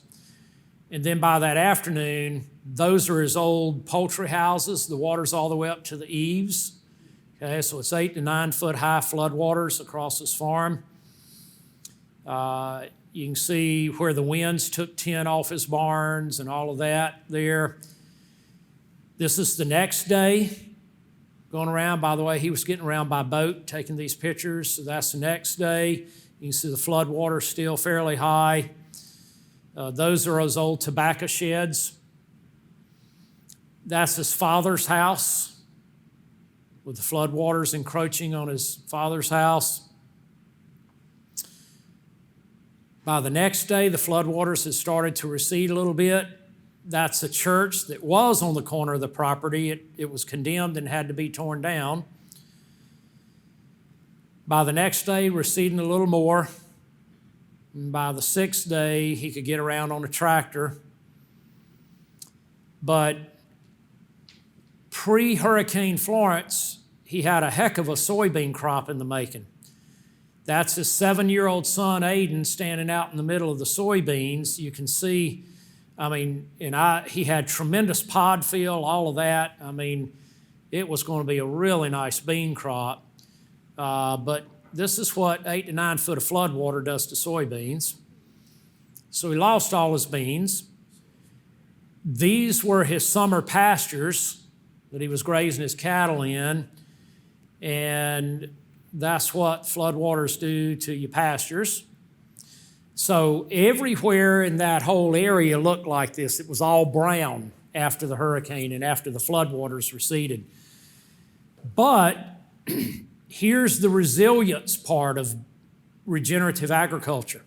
And then by that afternoon, those are his old poultry houses. The water's all the way up to the eaves. Okay, so it's 8 to 9 foot high floodwaters across his farm. You can see where the winds took 10 off his barns and all of that there. This is the next day. Going around, by the way, he was getting around by boat, taking these pictures. So that's the next day. You can see the floodwater still fairly high. Those are his old tobacco sheds. That's his father's house, with the floodwaters encroaching on his father's house. By the next day, the floodwaters had started to recede a little bit. That's a church that was on the corner of the property. It was condemned and had to be torn down. By the next day, receding a little more. And by the 6th day, he could get around on a tractor. But pre-Hurricane Florence, he had a heck of a soybean crop in the making. That's his 7-year-old son, Aiden, standing out in the middle of the soybeans. You can see, he had tremendous pod fill, all of that. It was going to be a really nice bean crop. But this is what 8 to 9 foot of floodwater does to soybeans. So he lost all his beans. These were his summer pastures that he was grazing his cattle in, and that's what floodwaters do to your pastures. So everywhere in that whole area looked like this. It was all brown after the hurricane and after the floodwaters receded. But here's the resilience part of regenerative agriculture.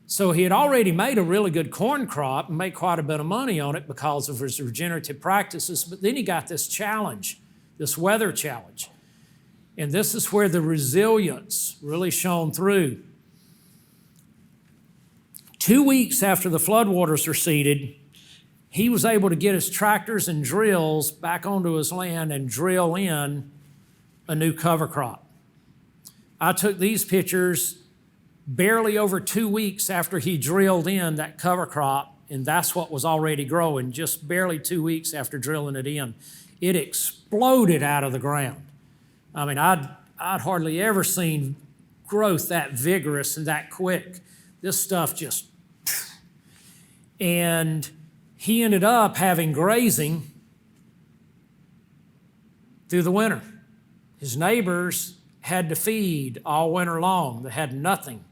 So he had already made a really good corn crop and made quite a bit of money on it because of his regenerative practices, but then he got this challenge, this weather challenge. And this is where the resilience really shone through. 2 weeks after the floodwaters receded, he was able to get his tractors and drills back onto his land and drill in a new cover crop. I took these pictures barely over 2 weeks after he drilled in that cover crop, and that's what was already growing, just barely 2 weeks after drilling it in. It exploded out of the ground. I'd hardly ever seen growth that vigorous and that quick. This stuff just, and he ended up having grazing through the winter. His neighbors had to feed all winter long. They had nothing.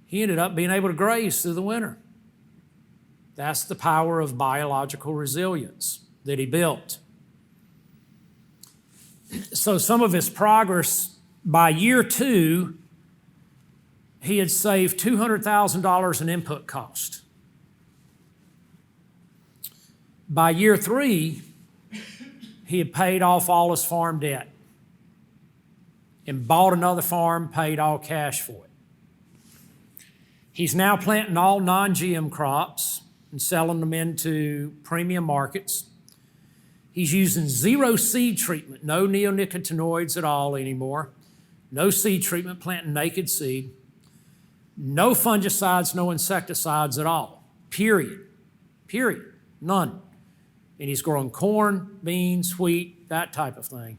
He ended up being able to graze through the winter. That's the power of biological resilience that he built. So some of his progress, by year 2, he had saved $200,000 in input cost. By year 3, he had paid off all his farm debt and bought another farm, paid all cash for it. He's now planting all non-GM crops and selling them into premium markets. He's using 0 seed treatment, no neonicotinoids at all anymore, no seed treatment, planting naked seed, no fungicides, no insecticides at all, period, none. And he's growing corn, beans, wheat, that type of thing.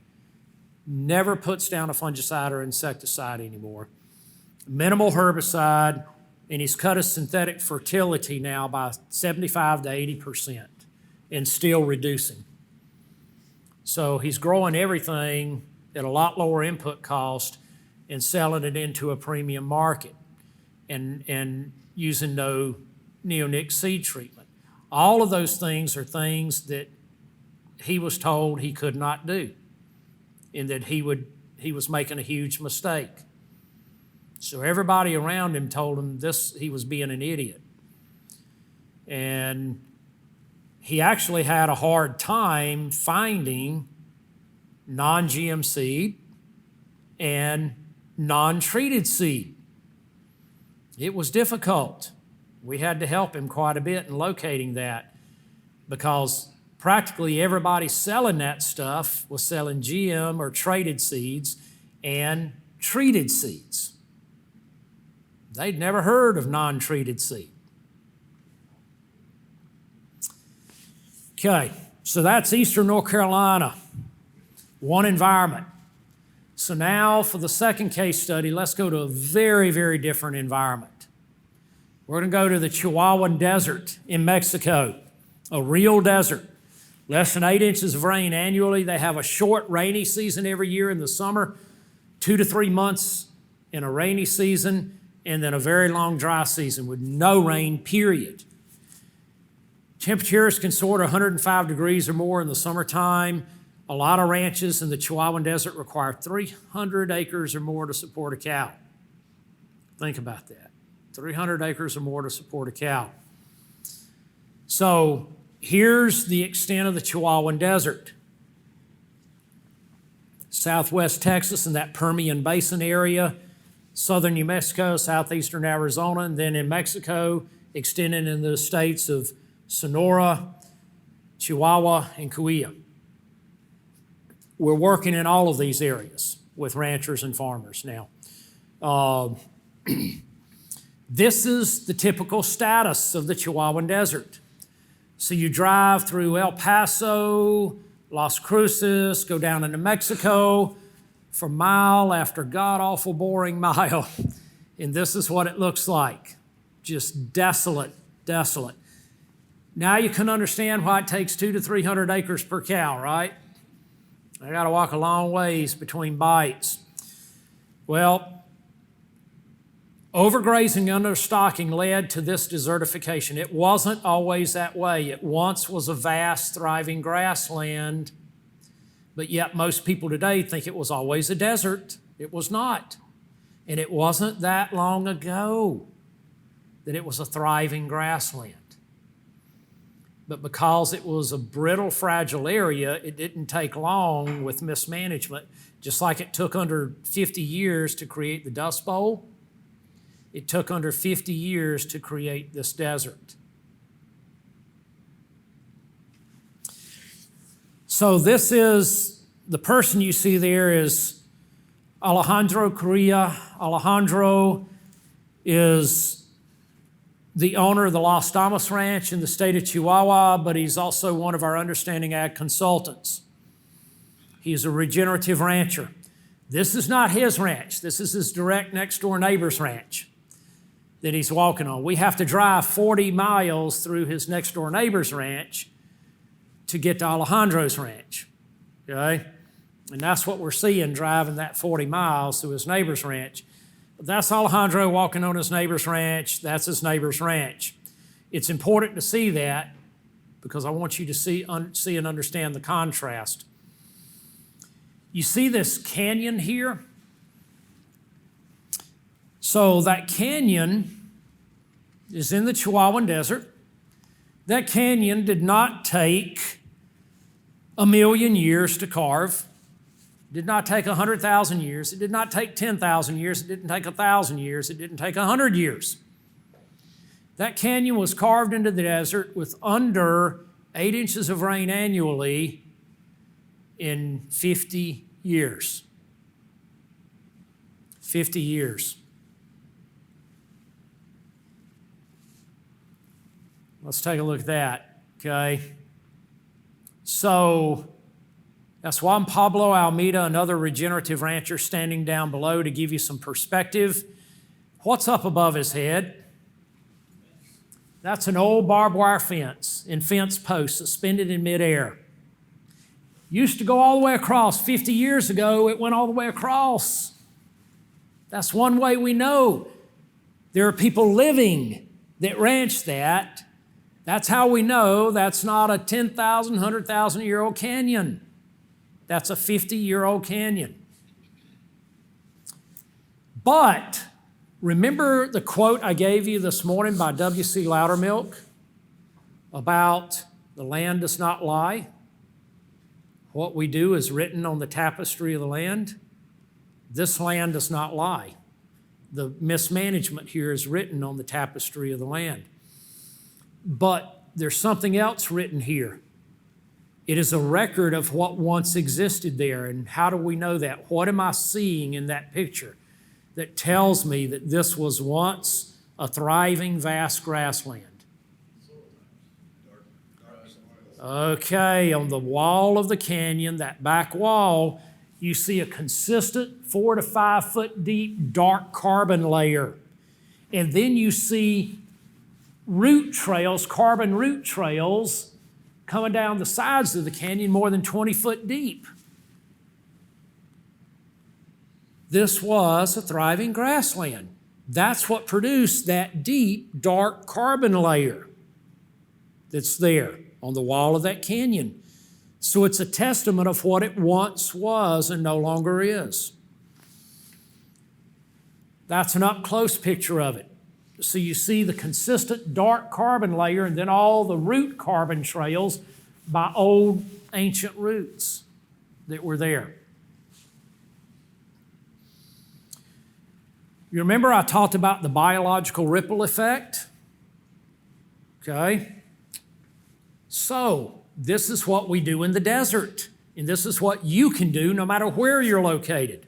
Never puts down a fungicide or insecticide anymore. Minimal herbicide, and he's cut his synthetic fertility now by 75 to 80% and still reducing. So he's growing everything at a lot lower input cost and selling it into a premium market and using no neonic seed treatment. All of those things are things that he was told he could not do and that he was making a huge mistake. So everybody around him told him he was being an idiot. And he actually had a hard time finding non-GM seed and non-treated seed. It was difficult. We had to help him quite a bit in locating that because practically everybody selling that stuff was selling GM or traded seeds and treated seeds. They'd never heard of non-treated seed. Okay, so that's Eastern North Carolina, one environment. So now for the second case study, let's go to a very, very different environment. We're going to go to the Chihuahuan Desert in Mexico, a real desert. Less than 8 inches of rain annually. They have a short rainy season every year in the summer, 2 to 3 months in a rainy season, and then a very long dry season with no rain, period. Temperatures can soar to 105 degrees or more in the summertime. A lot of ranches in the Chihuahuan Desert require 300 acres or more to support a cow. Think about that. 300 acres or more to support a cow. So here's the extent of the Chihuahuan Desert. Southwest Texas and that Permian Basin area, southern New Mexico, southeastern Arizona, and then in Mexico, extending into the states of Sonora, Chihuahua, and Coahuila. We're working in all of these areas with ranchers and farmers now. This is the typical status of the Chihuahuan Desert. So you drive through El Paso, Las Cruces, go down into Mexico for mile after god-awful boring mile. And this is what it looks like. Just desolate, desolate. Now you can understand why it takes 200 to 300 acres per cow, right? I got to walk a long ways between bites. Well, overgrazing and understocking led to this desertification. It wasn't always that way. It once was a vast, thriving grassland, but yet most people today think it was always a desert. It was not. And it wasn't that long ago that it was a thriving grassland. But because it was a brittle, fragile area, it didn't take long with mismanagement. Just like it took under 50 years to create the Dust Bowl, it took under 50 years to create this desert. So this is, the person you see there is Alejandro Correa. Alejandro is the owner of the Los Damas Ranch in the state of Chihuahua, but he's also one of our Understanding Ag consultants. He is a regenerative rancher. This is not his ranch. This is his direct next door neighbor's ranch that he's walking on. We have to drive 40 miles through his next door neighbor's ranch to get to Alejandro's ranch, okay? And that's what we're seeing driving that 40 miles through his neighbor's ranch. But that's Alejandro walking on his neighbor's ranch. That's his neighbor's ranch. It's important to see that because I want you to see and understand the contrast. You see this canyon here? So that canyon is in the Chihuahuan Desert. That canyon did not take 1,000,000 years to carve. It did not take 100,000 years. It did not take 10,000 years. It didn't take 1,000 years. It didn't take 100 years. That canyon was carved into the desert with under 8 inches of rain annually in 50 years. 50 years. Let's take a look at that, okay? So that's Juan Pablo Almeida, another regenerative rancher, standing down below to give you some perspective. What's up above his head? That's an old barbed wire fence and fence post suspended in midair. Used to go all the way across. 50 years ago, it went all the way across. That's one way we know there are people living that ranch that. That's how we know that's not a 10,000, 100,000-year-old canyon. That's a 50-year-old canyon. But remember the quote I gave you this morning by W.C. Loudermilk about the land does not lie? What we do is written on the tapestry of the land. This land does not lie. The mismanagement here is written on the tapestry of the land. But there's something else written here. It is a record of what once existed there. And how do we know that? What am I seeing in that picture that tells me that this was once a thriving, vast grassland? Okay, on the wall of the canyon, that back wall, you see a consistent 4 to 5 foot deep dark carbon layer. And then you see root trails, carbon root trails, coming down the sides of the canyon more than 20 foot deep. This was a thriving grassland. That's what produced that deep, dark carbon layer that's there on the wall of that canyon. So it's a testament of what it once was and no longer is. That's an up-close picture of it. So you see the consistent dark carbon layer and then all the root carbon trails by old ancient roots that were there. You remember I talked about the biological ripple effect? Okay. So this is what we do in the desert, and this is what you can do no matter where you're located.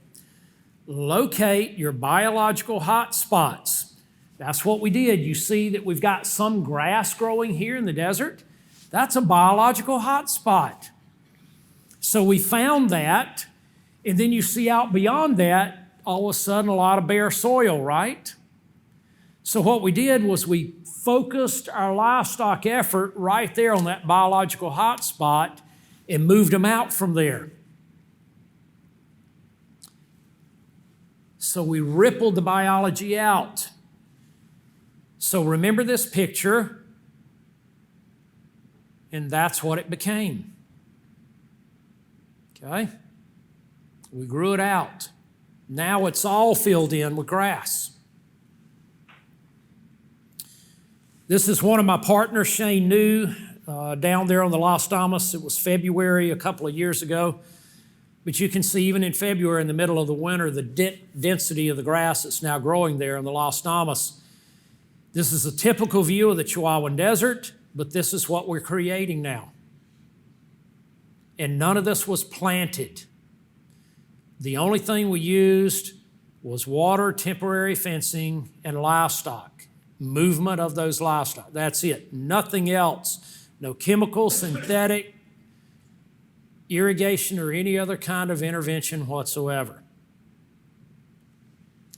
Locate your biological hot spots. That's what we did. You see that we've got some grass growing here in the desert. That's a biological hot spot. So we found that, and then you see out beyond that, all of a sudden a lot of bare soil, right? So what we did was we focused our livestock effort right there on that biological hot spot and moved them out from there. So we rippled the biology out. So remember this picture, and that's what it became. Okay? We grew it out. Now it's all filled in with grass. This is one of my partners, Shane New, down there on the Las Damas. It was February a couple of years ago. But you can see even in February, in the middle of the winter, the density of the grass that's now growing there in the Las Damas. This is a typical view of the Chihuahuan Desert, but this is what we're creating now. And none of this was planted. The only thing we used was water, temporary fencing, and livestock. Movement of those livestock. That's it. Nothing else. No chemical, synthetic, irrigation, or any other kind of intervention whatsoever.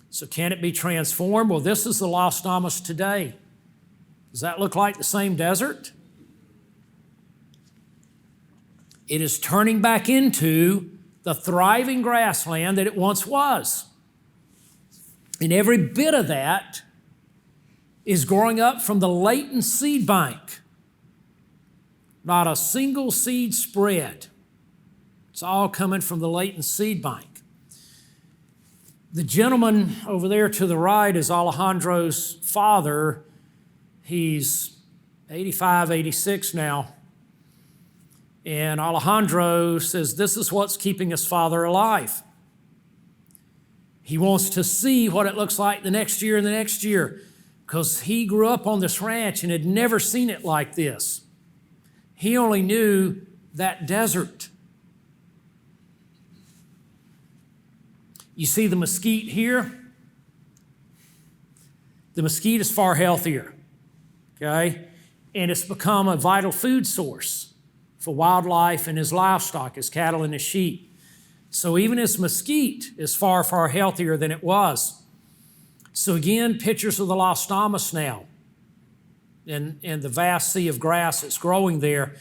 So can it be transformed? Well, this is the Las Damas today. Does that look like the same desert? It is turning back into the thriving grassland that it once was. And every bit of that is growing up from the latent seed bank. Not a single seed spread. It's all coming from the latent seed bank. The gentleman over there to the right is Alejandro's father. He's 85, 86 now. And Alejandro says, this is what's keeping his father alive. He wants to see what it looks like the next year and the next year, because he grew up on this ranch and had never seen it like this. He only knew that desert. You see the mesquite here? The mesquite is far healthier, okay? And it's become a vital food source for wildlife and his livestock, his cattle and his sheep. So even his mesquite is far, far healthier than it was. So again, pictures of the Las Damas now and the vast sea of grass that's growing there.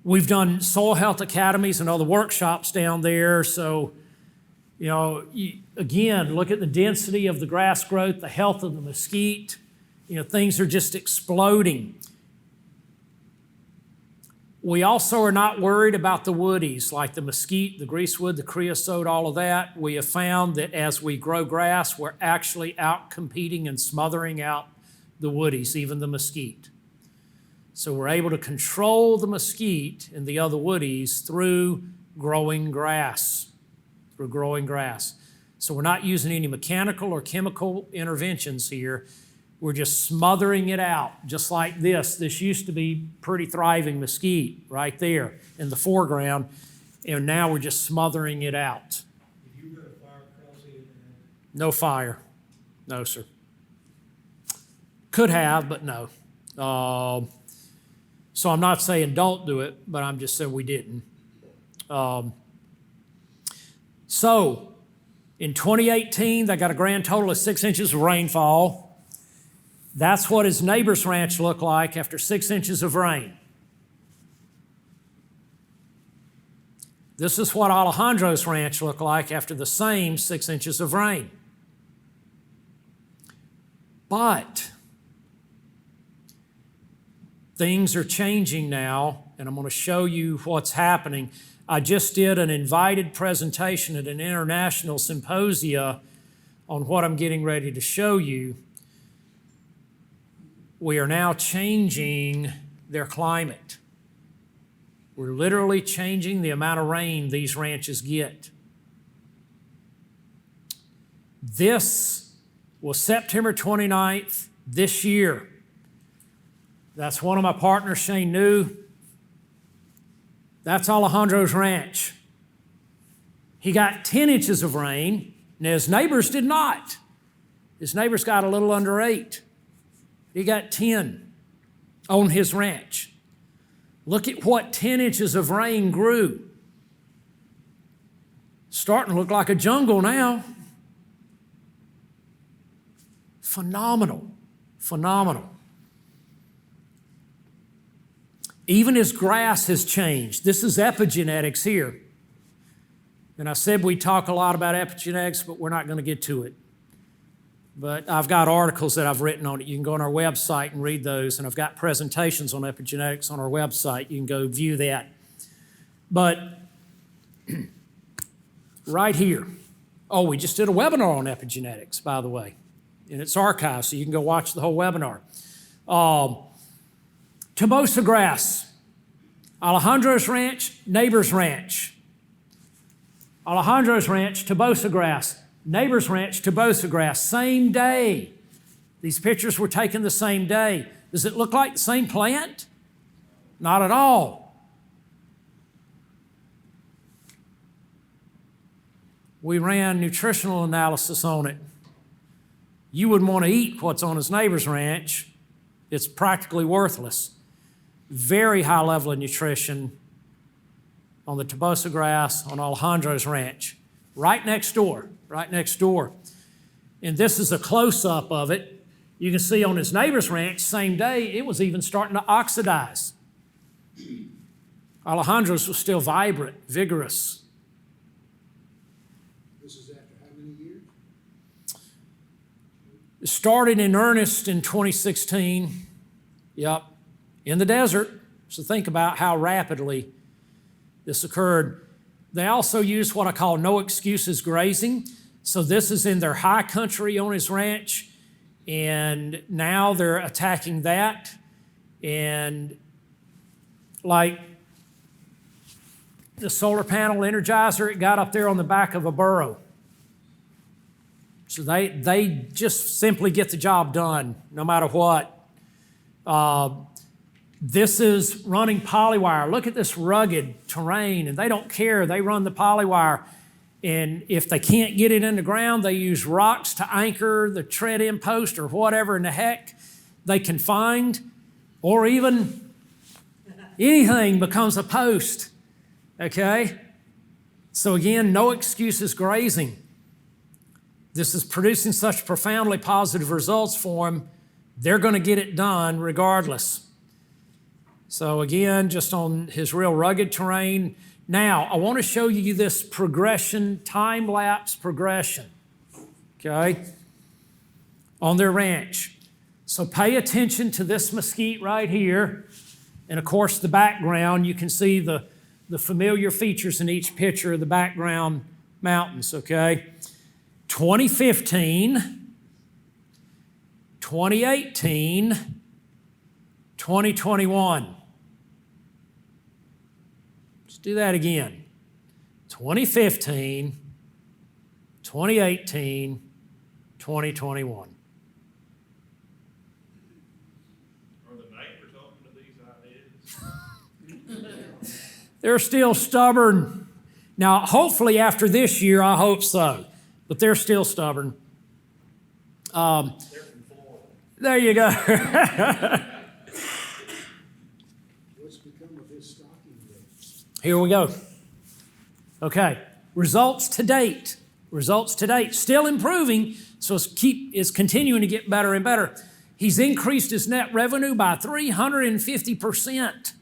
We've done soil health academies and other workshops down there. So, you know, again, look at the density of the grass growth, the health of the mesquite. You know, things are just exploding. We also are not worried about the woodies, like the mesquite, the greasewood, the creosote, all of that. We have found that as we grow grass, we're actually out-competing and smothering out the woodies, even the mesquite. So we're able to control the mesquite and the other woodies through growing grass. So we're not using any mechanical or chemical interventions here. We're just smothering it out, just like this. This used to be pretty thriving mesquite right there in the foreground, and now we're just smothering it out. Did you put a fire across it? No fire. No, sir. Could have, but no. So I'm not saying don't do it, but I'm just saying we didn't. So in 2018, they got a grand total of 6 inches of rainfall. That's what his neighbor's ranch looked like after 6 inches of rain. This is what Alejandro's ranch looked like after the same 6 inches of rain. But things are changing now, and I'm going to show you what's happening. I just did an invited presentation at an international symposia on what I'm getting ready to show you. we are now changing their climate. We're literally changing the amount of rain these ranches get. This was September 29th this year. That's one of my partners, Shane New. That's Alejandro's ranch. He got 10 inches of rain, and his neighbors did not. His neighbors got a little under 8. He got 10 on his ranch. Look at what 10 inches of rain grew. Starting to look like a jungle now. Phenomenal, phenomenal. Even his grass has changed. This is epigenetics here. And I said we talk a lot about epigenetics, but we're not going to get to it. But I've got articles that I've written on it. You can go on our website and read those, and I've got presentations on epigenetics on our website. You can go view that. But right here, oh, we just did a webinar on epigenetics, by the way, and it's archived, so you can go watch the whole webinar. Tobosa grass, Alejandro's ranch, neighbor's ranch. Alejandro's ranch, Tobosa grass. Neighbor's ranch, Tobosa grass. Same day. These pictures were taken the same day. Does it look like the same plant? Not at all. We ran nutritional analysis on it. You wouldn't want to eat what's on his neighbor's ranch. It's practically worthless. Very high level of nutrition on the Tobosa grass on Alejandro's ranch. Right next door, right next door. And this is a close-up of it. You can see on his neighbor's ranch, same day, it was even starting to oxidize. Alejandro's was still vibrant, vigorous. This is after how many years? It started in earnest in 2016. Yep, in the desert. So think about how rapidly this occurred. They also use what I call no excuses grazing. So this is in their high country on his ranch, and now they're attacking that. And like the solar panel energizer, it got up there on the back of a burro. So they just simply get the job done no matter what. This is running polywire. Look at this rugged terrain, and they don't care. They run the polywire. And if they can't get it in the ground, they use rocks to anchor the tread-in post or whatever in the heck they can find, or even anything becomes a post, okay? So again, no excuses grazing. This is producing such profoundly positive results for them, they're going to get it done regardless. So again, just on his real rugged terrain. Now, I want to show you this progression, time-lapse progression, okay, on their ranch. So pay attention to this mesquite right here. And of course, the background, you can see the familiar features in each picture of the background mountains, okay? 2015, 2018, 2021. Let's do that again. 2015, 2018, 2021. Are the neighbors open to these ideas? They're still stubborn. Now, hopefully after this year, I hope so, but they're still stubborn. There you go. What's become of his stocking days? Here we go. Okay, results to date. Results to date, still improving, so it's continuing to get better and better. He's increased his net revenue by 350%.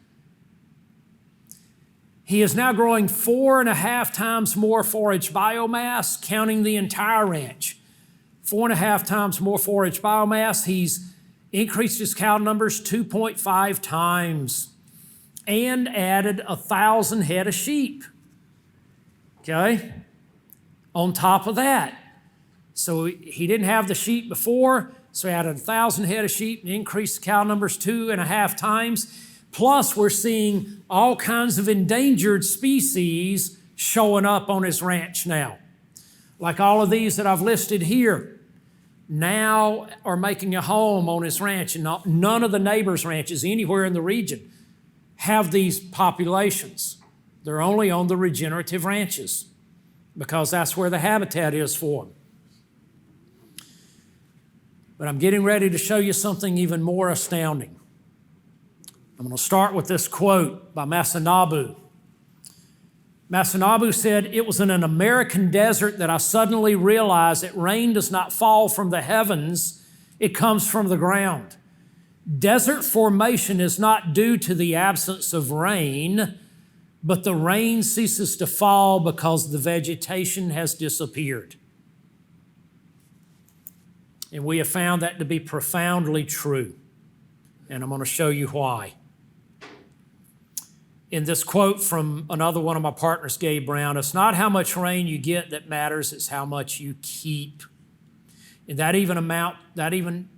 He is now growing 4.5 times more forage biomass, counting the entire ranch. 4.5 times more forage biomass. He's increased his cow numbers 2.5 times and added 1,000 head of sheep. Okay? On top of that. So he didn't have the sheep before. So we added 1,000 head of sheep and increased the cow numbers 2.5 times. Plus, we're seeing all kinds of endangered species showing up on his ranch now. Like all of these that I've listed here now are making a home on his ranch, and none of the neighbors' ranches anywhere in the region have these populations. They're only on the regenerative ranches because that's where the habitat is for them. But I'm getting ready to show you something even more astounding. I'm going to start with this quote by Masanabu. Masanabu said, "It was in an American desert that I suddenly realized that rain does not fall from the heavens, it comes from the ground. Desert formation is not due to the absence of rain, but the rain ceases to fall because the vegetation has disappeared." And we have found that to be profoundly true. And I'm going to show you why. In this quote from another one of my partners, Gabe Brown, it's not how much rain you get that matters, it's how much you keep. And that even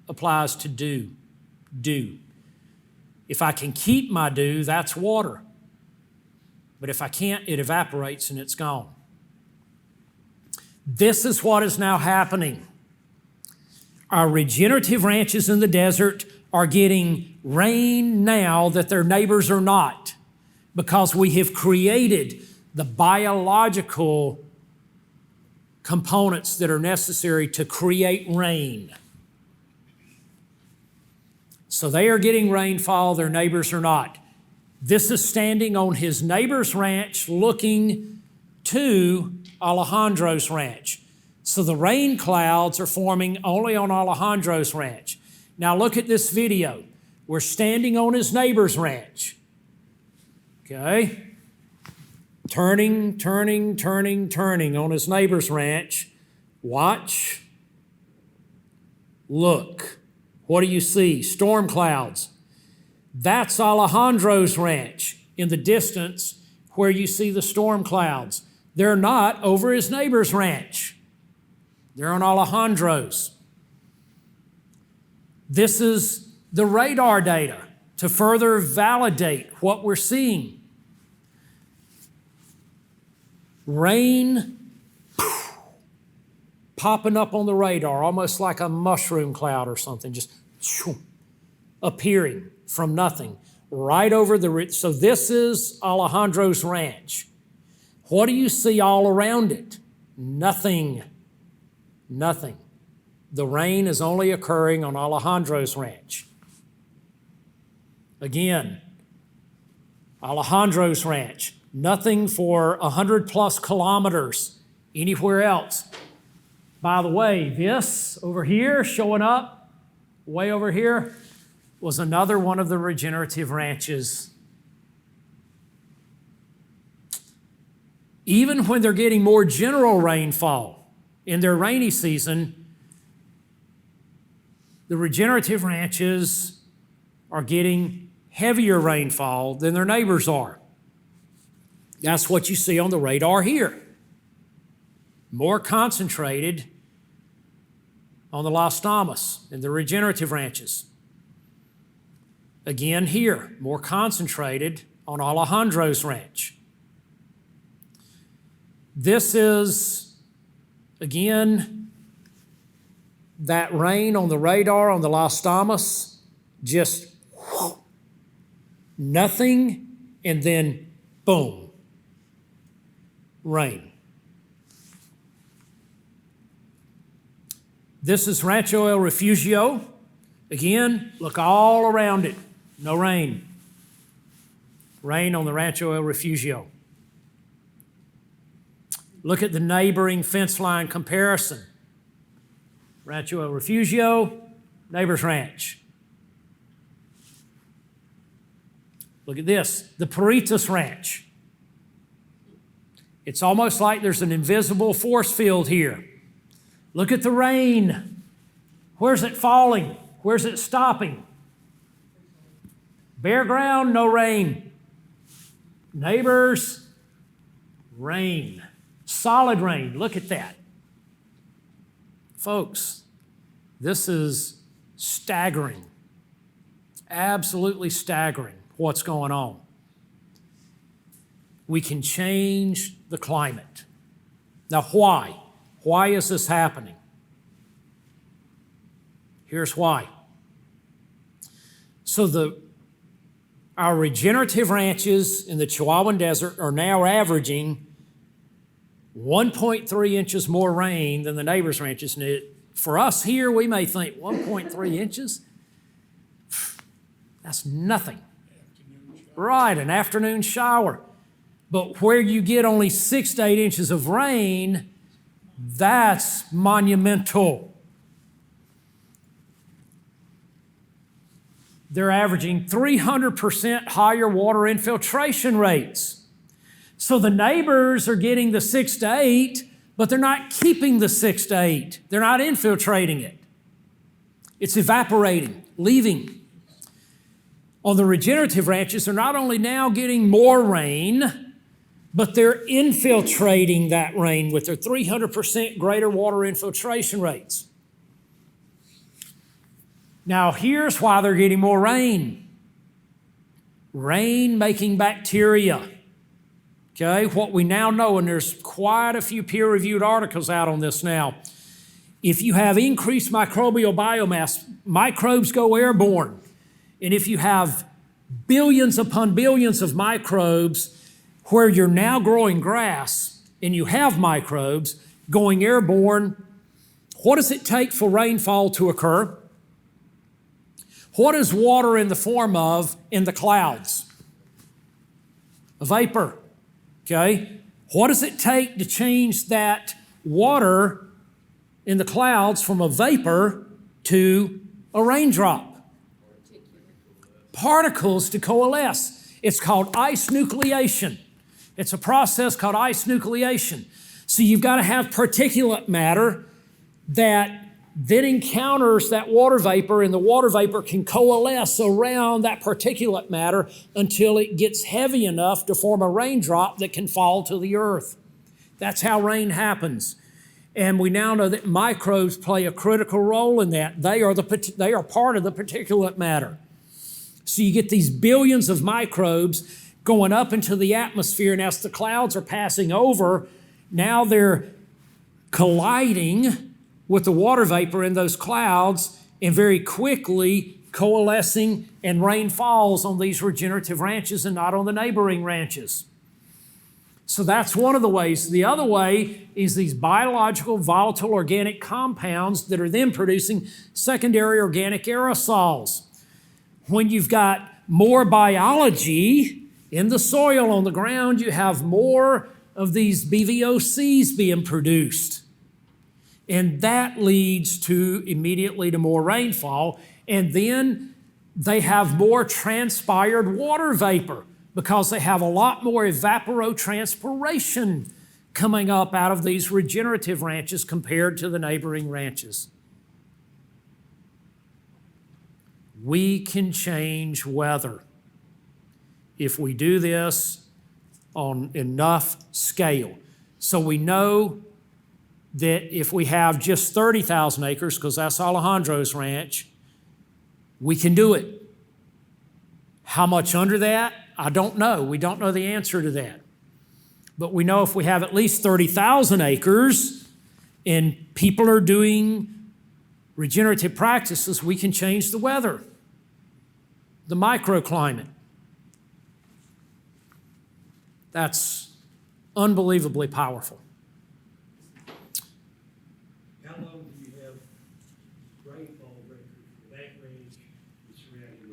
applies to dew. Dew. If I can keep my dew, that's water. But if I can't, it evaporates and it's gone. This is what is now happening. Our regenerative ranches in the desert are getting rain now that their neighbors are not, because we have created the biological components that are necessary to create rain. So they are getting rainfall, their neighbors are not. This is standing on his neighbor's ranch looking to Alejandro's ranch. So the rain clouds are forming only on Alejandro's ranch. Now look at this video. We're standing on his neighbor's ranch. Okay? Turning on his neighbor's ranch. Watch. Look. What do you see? Storm clouds. That's Alejandro's ranch in the distance where you see the storm clouds. They're not over his neighbor's ranch. They're on Alejandro's. This is the radar data to further validate what we're seeing. Rain popping up on the radar, almost like a mushroom cloud or something, just appearing from nothing, right over the... So this is Alejandro's ranch. What do you see all around it? Nothing. Nothing. The rain is only occurring on Alejandro's ranch. Again, Alejandro's ranch. Nothing for 100+ kilometers anywhere else. By the way, this over here, showing up, way over here, was another one of the regenerative ranches. Even when they're getting more general rainfall in their rainy season, the regenerative ranches are getting heavier rainfall than their neighbors are. That's what you see on the radar here. More concentrated on the Las Tamas and the regenerative ranches. Again here, more concentrated on Alejandro's ranch. This is, again, that rain on the radar on the Las Tamas, just nothing, and then boom, rain. This is Rancho El Refugio. Again, look all around it. No rain. Rain on the Rancho El Refugio. Look at the neighboring fence line comparison. Rancho El Refugio, neighbor's ranch. Look at this, the Peritas Ranch. It's almost like there's an invisible force field here. Look at the rain. Where's it falling? Where's it stopping? Bare ground, no rain. Neighbors, rain. Solid rain, look at that. Folks, this is staggering, absolutely staggering what's going on. We can change the climate. Now, why? Why is this happening? Here's why. So our regenerative ranches in the Chihuahuan Desert are now averaging 1.3 inches more rain than the neighbors' ranches. And for us here, we may think 1.3 inches? That's nothing. Right, an afternoon shower. But where you get only 6 to 8 inches of rain, that's monumental. They're averaging 300% higher water infiltration rates. So the neighbors are getting the 6 to 8, but they're not keeping the 6 to 8. They're not infiltrating it. It's evaporating, leaving. On the regenerative ranches, they're not only now getting more rain, but they're infiltrating that rain with their 300% greater water infiltration rates. Now, here's why they're getting more rain. Rain making bacteria. Okay, what we now know, and there's quite a few peer-reviewed articles out on this now. If you have increased microbial biomass, microbes go airborne. And if you have billions upon billions of microbes where you're now growing grass and you have microbes going airborne, what does it take for rainfall to occur? What is water in the form of in the clouds? A vapor. Okay? What does it take to change that water in the clouds from a vapor to a raindrop? Particles to coalesce. It's called ice nucleation. It's a process called ice nucleation. So you've got to have particulate matter that then encounters that water vapor, and the water vapor can coalesce around that particulate matter until it gets heavy enough to form a raindrop that can fall to the earth. That's how rain happens. And we now know that microbes play a critical role in that. They are part of the particulate matter. So you get these billions of microbes going up into the atmosphere, and as the clouds are passing over, now they're colliding with the water vapor in those clouds and very quickly coalescing, and rain falls on these regenerative ranches and not on the neighboring ranches. So that's one of the ways. The other way is these biological volatile organic compounds that are then producing secondary organic aerosols. When you've got more biology in the soil on the ground, you have more of these BVOCs being produced. And that leads immediately to more rainfall. And then they have more transpired water vapor because they have a lot more evapotranspiration coming up out of these regenerative ranches compared to the neighboring ranches. We can change weather if we do this on enough scale. So we know that if we have just 30,000 acres, because that's Alejandro's ranch, we can do it. How much under that? I don't know. We don't know the answer to that. But we know if we have at least 30,000 acres and people are doing regenerative practices, we can change the weather, the microclimate. That's unbelievably powerful. How long do you have rainfall records for that range and surrounding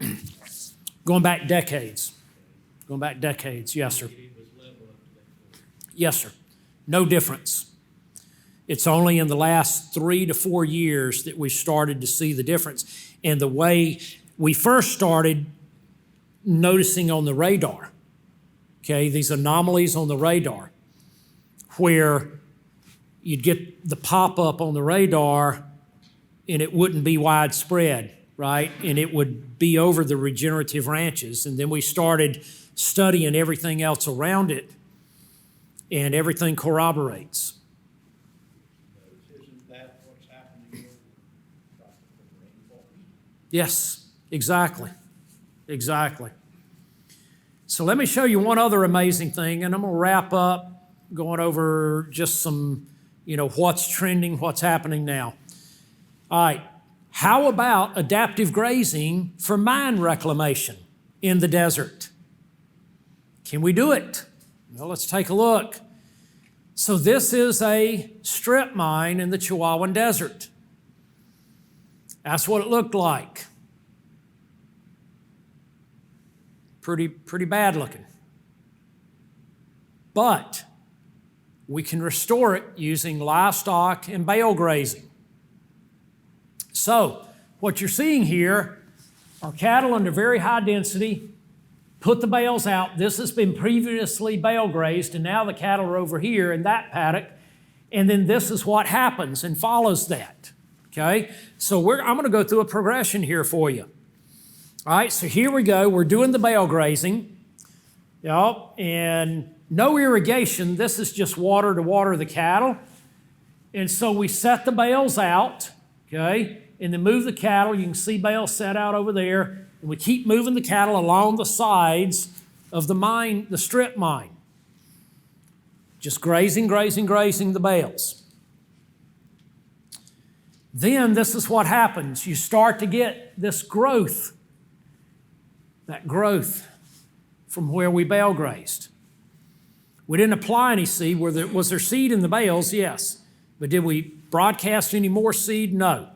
areas? Going back decades. Yes, sir. It was level up to that point. Yes, sir. No difference. It's only in the last 3 to 4 years that we started to see the difference. And the way we first started noticing on the radar, okay, these anomalies on the radar, where you'd get the pop-up on the radar and it wouldn't be widespread, right? And it would be over the regenerative ranches. And then we started studying everything else around it, and everything corroborates. Isn't that Yes, exactly. Exactly. So let me show you one other amazing thing, and I'm going to wrap up going over just some, what's trending, what's happening now. All right. How about adaptive grazing for mine reclamation in the desert? Can we do it? Well, let's take a look. So this is a strip mine in the Chihuahuan Desert. That's what it looked like. Pretty bad looking. But we can restore it using livestock and bale grazing. So what you're seeing here are cattle under very high density, put the bales out. This has been previously bale grazed, and now the cattle are over here in that paddock. And then this is what happens and follows that. Okay? So I'm going to go through a progression here for you. All right, so here we go. We're doing the bale grazing. And no irrigation. This is just water to water the cattle. And so we set the bales out, okay, and then move the cattle. You can see bales set out over there. And we keep moving the cattle along the sides of the mine, the strip mine. Just grazing the bales. Then this is what happens. You start to get this growth. That growth from where we bale grazed. We didn't apply any seed. Was there seed in the bales? Yes. But did we broadcast any more seed? No.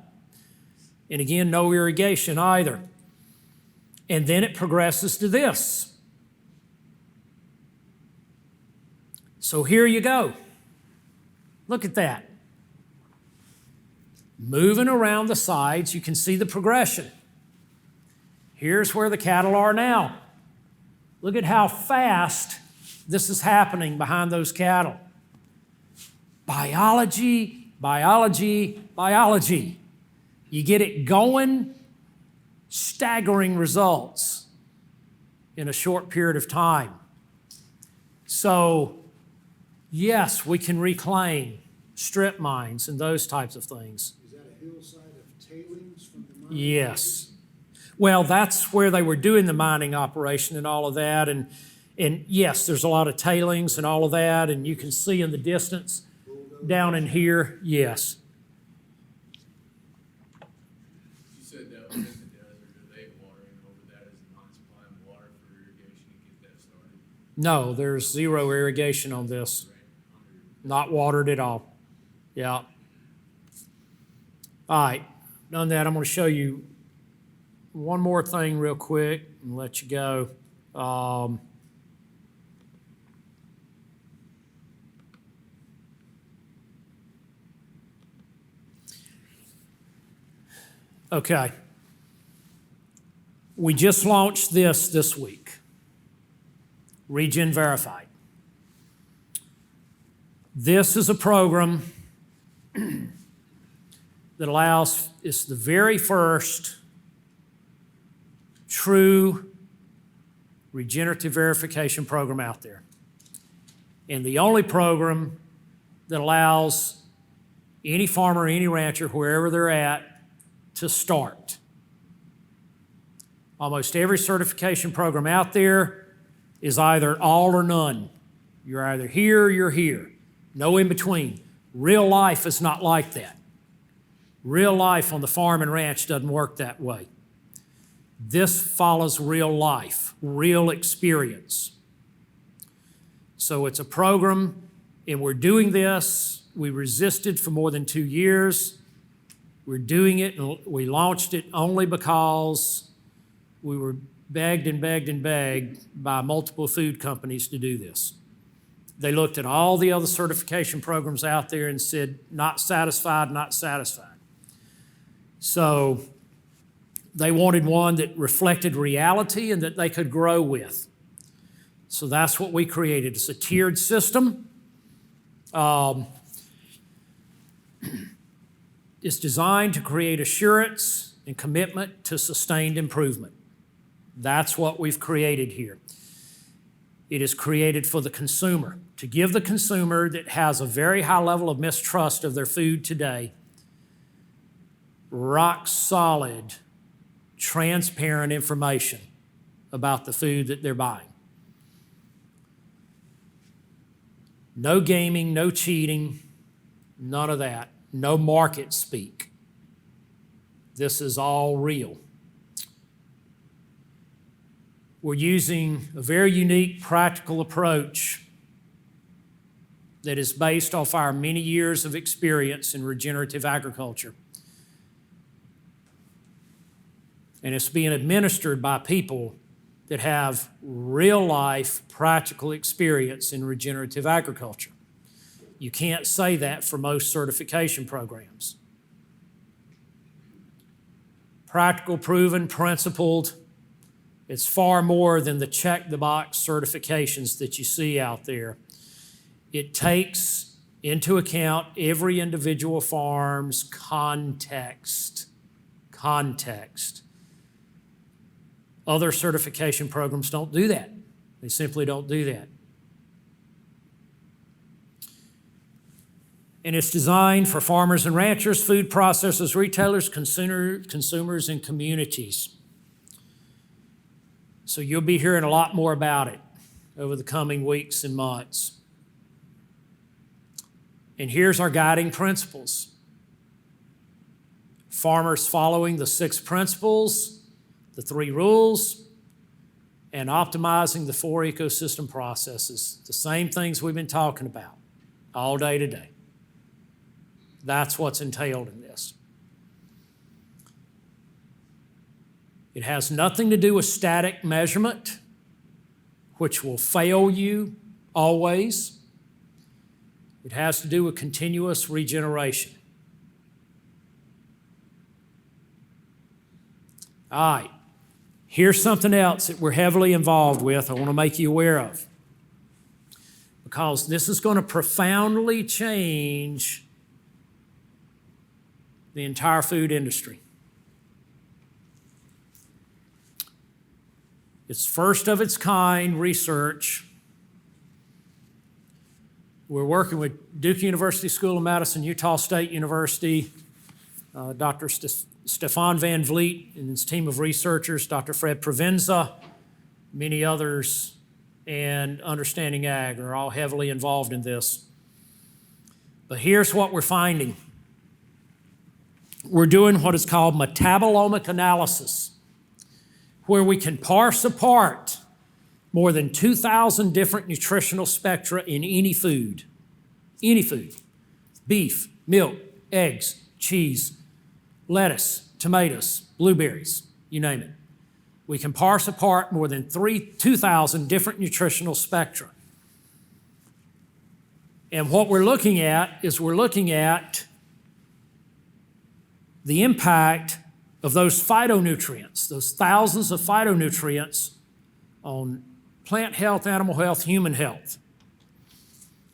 And again, no irrigation either. And then it progresses to this. So here you go. Look at that. Moving around the sides, you can see the progression. Here's where the cattle are now. Look at how fast this is happening behind those cattle. Biology, biology, biology. You get it going, staggering results in a short period of time. So, yes, we can reclaim strip mines and those types of things. Is that a hillside of tailings from the mine? Yes. Well, that's where they were doing the mining operation and all of that. And yes, there's a lot of tailings and all of that. And you can see in the distance down in here, yes. You said that was in the desert. Are they watering over that as the mine supplying water for irrigation to get that started? No, there's zero irrigation on this. Not watered at all. Yeah. All right, done that. I'm going to show you one more thing real quick and let you go. Okay. We just launched this week. Regen Verified. This is a program that allows, it's the very first true regenerative verification program out there. And the only program that allows any farmer, any rancher, wherever they're at, to start. Almost every certification program out there is either all or none. You're either here or you're here. No in between. Real life is not like that. Real life on the farm and ranch doesn't work that way. This follows real life, real experience. So it's a program, and we're doing this. We resisted for more than 2 years. We're doing it, and we launched it only because we were begged and begged and begged by multiple food companies to do this. They looked at all the other certification programs out there and said, not satisfied, not satisfied. So they wanted one that reflected reality and that they could grow with. So that's what we created. It's a tiered system. It's designed to create assurance and commitment to sustained improvement. That's what we've created here. It is created for the consumer, to give the consumer that has a very high level of mistrust of their food today rock solid transparent information about the food that they're buying. No gaming, no cheating, none of that. No market speak. This is all real. We're using a very unique practical approach that is based off our many years of experience in regenerative agriculture. And it's being administered by people that have real-life practical experience in regenerative agriculture. You can't say that for most certification programs. Practical, proven, principled. It's far more than the check-the-box certifications that you see out there. It takes into account every individual farm's context. Other certification programs don't do that. They simply don't do that. And it's designed for farmers and ranchers, food processors, retailers, consumers, and communities. So you'll be hearing a lot more about it over the coming weeks and months. And here's our guiding principles. Farmers following the 6 principles, the 3 rules, and optimizing the 4 ecosystem processes. The same things we've been talking about all day today. That's what's entailed in this. It has nothing to do with static measurement, which will fail you always. It has to do with continuous regeneration. All right, here's something else that we're heavily involved with I want to make you aware of, because this is going to profoundly change the entire food industry. It's first of its kind research. We're working with Duke University School of Medicine, Utah State University, Dr. Stefan Van Vliet and his team of researchers, Dr. Fred Provenza, many others, and Understanding Ag are all heavily involved in this. But here's what we're finding. We're doing what is called metabolomic analysis, where we can parse apart more than 2,000 different nutritional spectra in any food. Any food. Beef, milk, eggs, cheese, lettuce, tomatoes, blueberries, you name it. We can parse apart more than 2,000 different nutritional spectra. And what we're looking at is the impact of those phytonutrients, those thousands of phytonutrients on plant health, animal health, human health.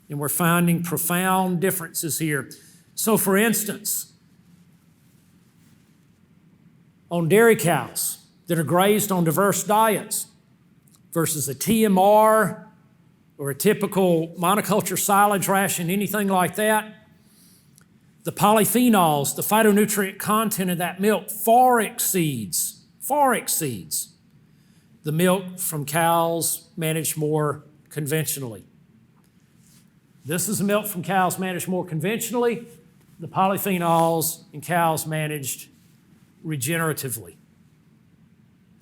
And we're finding profound differences here. So for instance, on dairy cows that are grazed on diverse diets versus a TMR or a typical monoculture silage ration, anything like that, the polyphenols, the phytonutrient content of that milk far exceeds the milk from cows managed more conventionally. This is the milk from cows managed more conventionally, the polyphenols in cows managed regeneratively.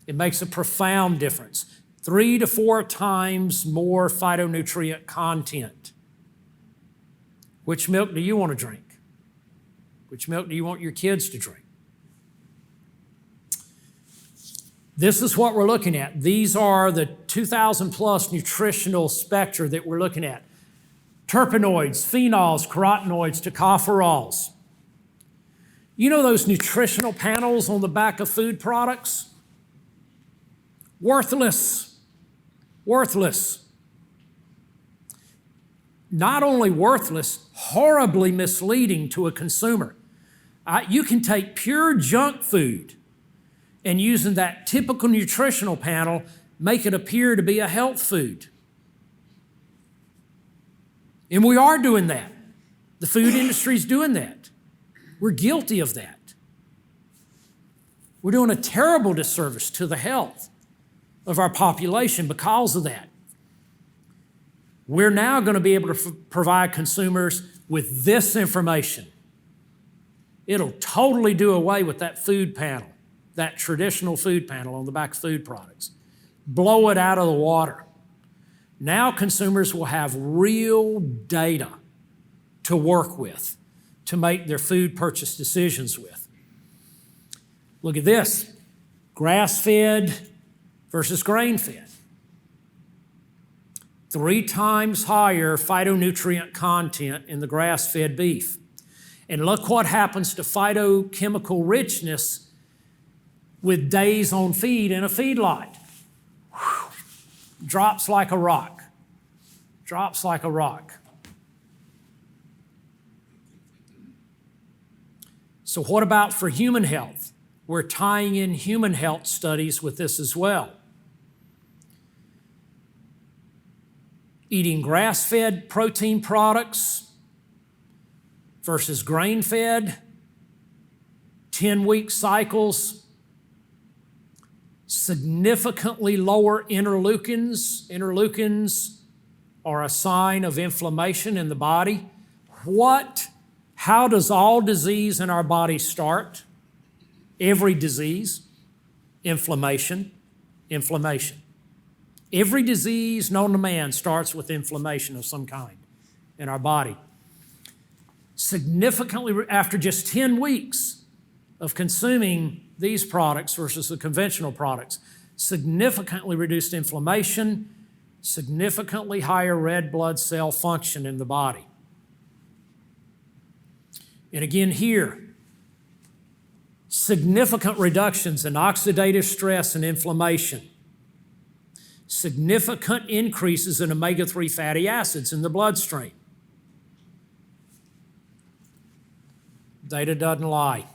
It makes a profound difference. 3 to 4 times more phytonutrient content. Which milk do you want to drink? Which milk do you want your kids to drink? This is what we're looking at. These are the 2,000 plus nutritional spectra that we're looking at. Terpenoids, phenols, carotenoids, tocopherols. You know those nutritional panels on the back of food products? Worthless. Not only worthless, horribly misleading to a consumer. You can take pure junk food and using that typical nutritional panel, make it appear to be a health food. And we are doing that. The food industry is doing that. We're guilty of that. We're doing a terrible disservice to the health of our population because of that. We're now going to be able to provide consumers with this information. It'll totally do away with that food panel, that traditional food panel on the back of food products. Blow it out of the water. Now consumers will have real data to work with, to make their food purchase decisions with. Look at this, grass-fed versus grain-fed. 3 times higher phytonutrient content in the grass-fed beef. And look what happens to phytochemical richness with days on feed in a feedlot. Drops like a rock. Drops like a rock. So what about for human health? We're tying in human health studies with this as well. Eating grass-fed protein products versus grain-fed, 10-week cycles, significantly lower interleukins. Interleukins are a sign of inflammation in the body. How does all disease in our body start? Every disease, inflammation, inflammation. Every disease known to man starts with inflammation of some kind in our body. Significantly, after just 10 weeks of consuming these products versus the conventional products, significantly reduced inflammation, significantly higher red blood cell function in the body. And again here, significant reductions in oxidative stress and inflammation. Significant increases in omega-3 fatty acids in the bloodstream. Data doesn't lie.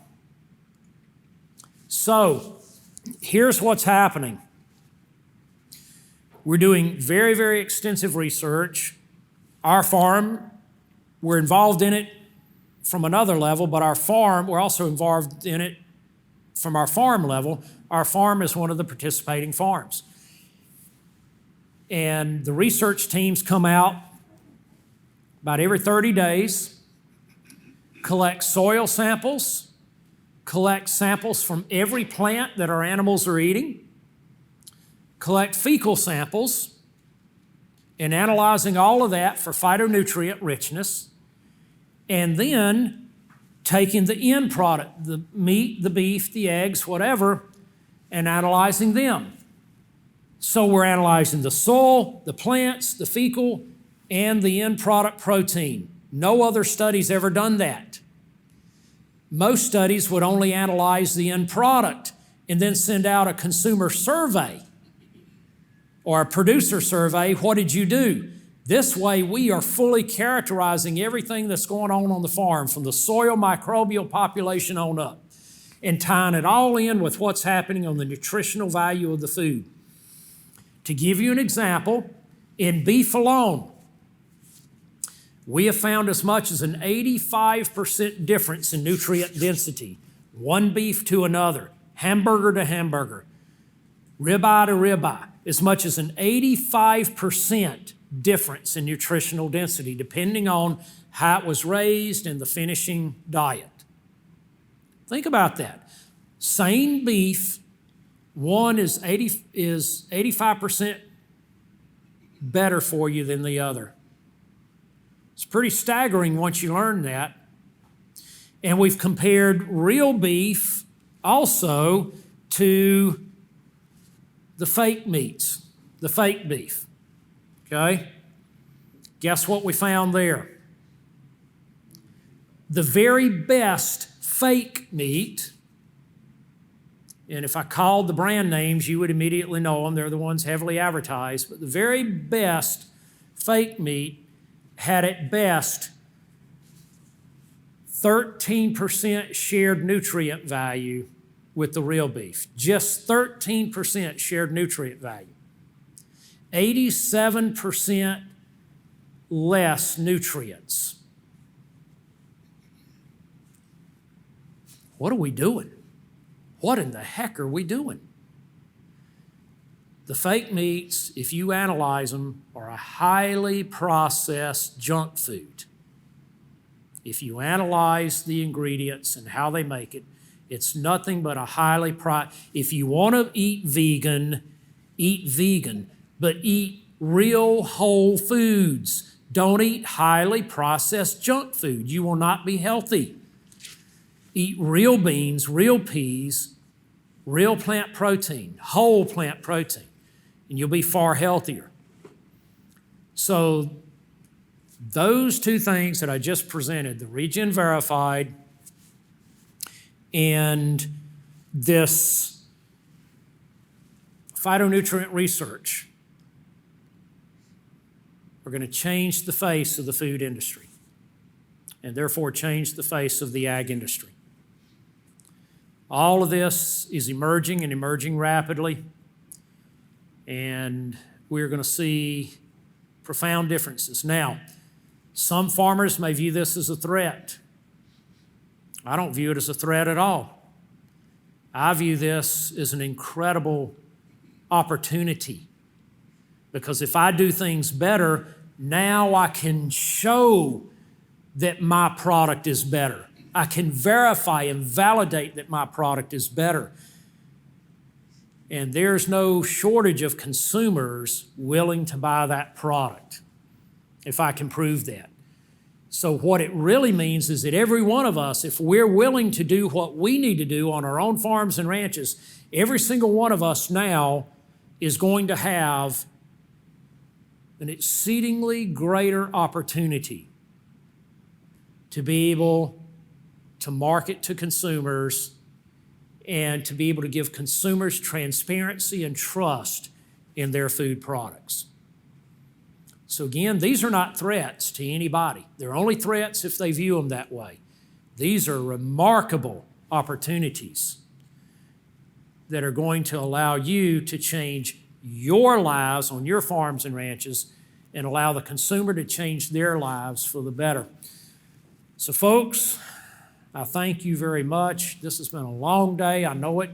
So, here's what's happening. We're doing very, very extensive research. Our farm, we're involved in it from another level, but our farm, we're also involved in it from our farm level. Our farm is one of the participating farms. And the research teams come out about every 30 days, collect soil samples, collect samples from every plant that our animals are eating, collect fecal samples, and analyzing all of that for phytonutrient richness, and then taking the end product, the meat, the beef, the eggs, whatever, and analyzing them. So we're analyzing the soil, the plants, the fecal, and the end product protein. No other study's ever done that. Most studies would only analyze the end product and then send out a consumer survey or a producer survey. What did you do? This way, we are fully characterizing everything that's going on the farm, from the soil microbial population on up, and tying it all in with what's happening on the nutritional value of the food. To give you an example, in beef alone, we have found as much as an 85% difference in nutrient density, one beef to another, hamburger to hamburger, ribeye to ribeye, as much as an 85% difference in nutritional density, depending on how it was raised and the finishing diet. Think about that. Same beef, one is 85% better for you than the other. It's pretty staggering once you learn that. And we've compared real beef also to the fake meats, the fake beef. Okay? Guess what we found there? The very best fake meat, and if I called the brand names, you would immediately know them. They're the ones heavily advertised. But the very best fake meat had at best 13% shared nutrient value with the real beef. Just 13% shared nutrient value. 87% less nutrients. What are we doing? what in the heck are we doing? The fake meats, if you analyze them, are a highly processed junk food. If you analyze the ingredients and how they make it, it's nothing but a highly if you want to eat vegan, but eat real whole foods. Don't eat highly processed junk food. You will not be healthy. Eat real beans, real peas, real plant protein, whole plant protein, and you'll be far healthier. So those two things that I just presented, the Regen Verified and this phytonutrient research, are going to change the face of the food industry and therefore change the face of the ag industry. All of this is emerging and emerging rapidly, and we're going to see profound differences. Now, some farmers may view this as a threat. I don't view it as a threat at all. I view this as an incredible opportunity, because if I do things better, now I can show that my product is better. I can verify and validate that my product is better. And there's no shortage of consumers willing to buy that product if I can prove that. So what it really means is that every one of us, if we're willing to do what we need to do on our own farms and ranches, every single one of us now is going to have an exceedingly greater opportunity to be able to market to consumers and to be able to give consumers transparency and trust in their food products. So again, these are not threats to anybody. They're only threats if they view them that way. These are remarkable opportunities that are going to allow you to change your lives on your farms and ranches and allow the consumer to change their lives for the better. So folks, I thank you very much. This has been a long day, I know it,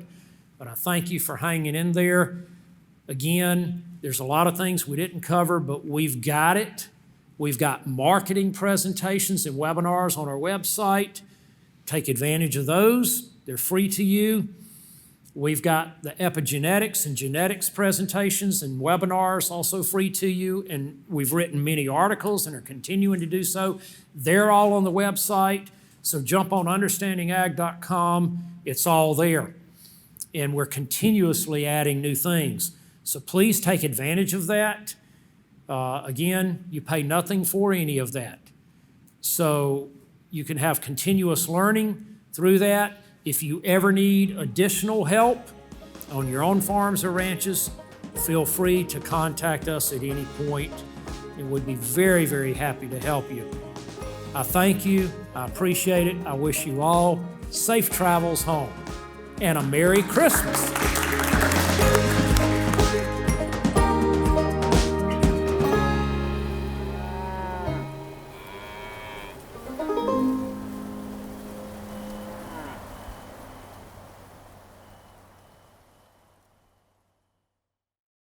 but I thank you for hanging in there. Again, there's a lot of things we didn't cover, but we've got it. We've got marketing presentations and webinars on our website. Take advantage of those. They're free to you. We've got the epigenetics and genetics presentations and webinars also free to you, and we've written many articles and are continuing to do so. They're all on the website, so jump on understandingag.com. It's all there, and we're continuously adding new things. So please take advantage of that. Again, you pay nothing for any of that. So you can have continuous learning through that. If you ever need additional help on your own farms or ranches, feel free to contact us at any point, and we'd be very, very happy to help you. I thank you. I appreciate it. I wish you all safe travels home and a Merry Christmas.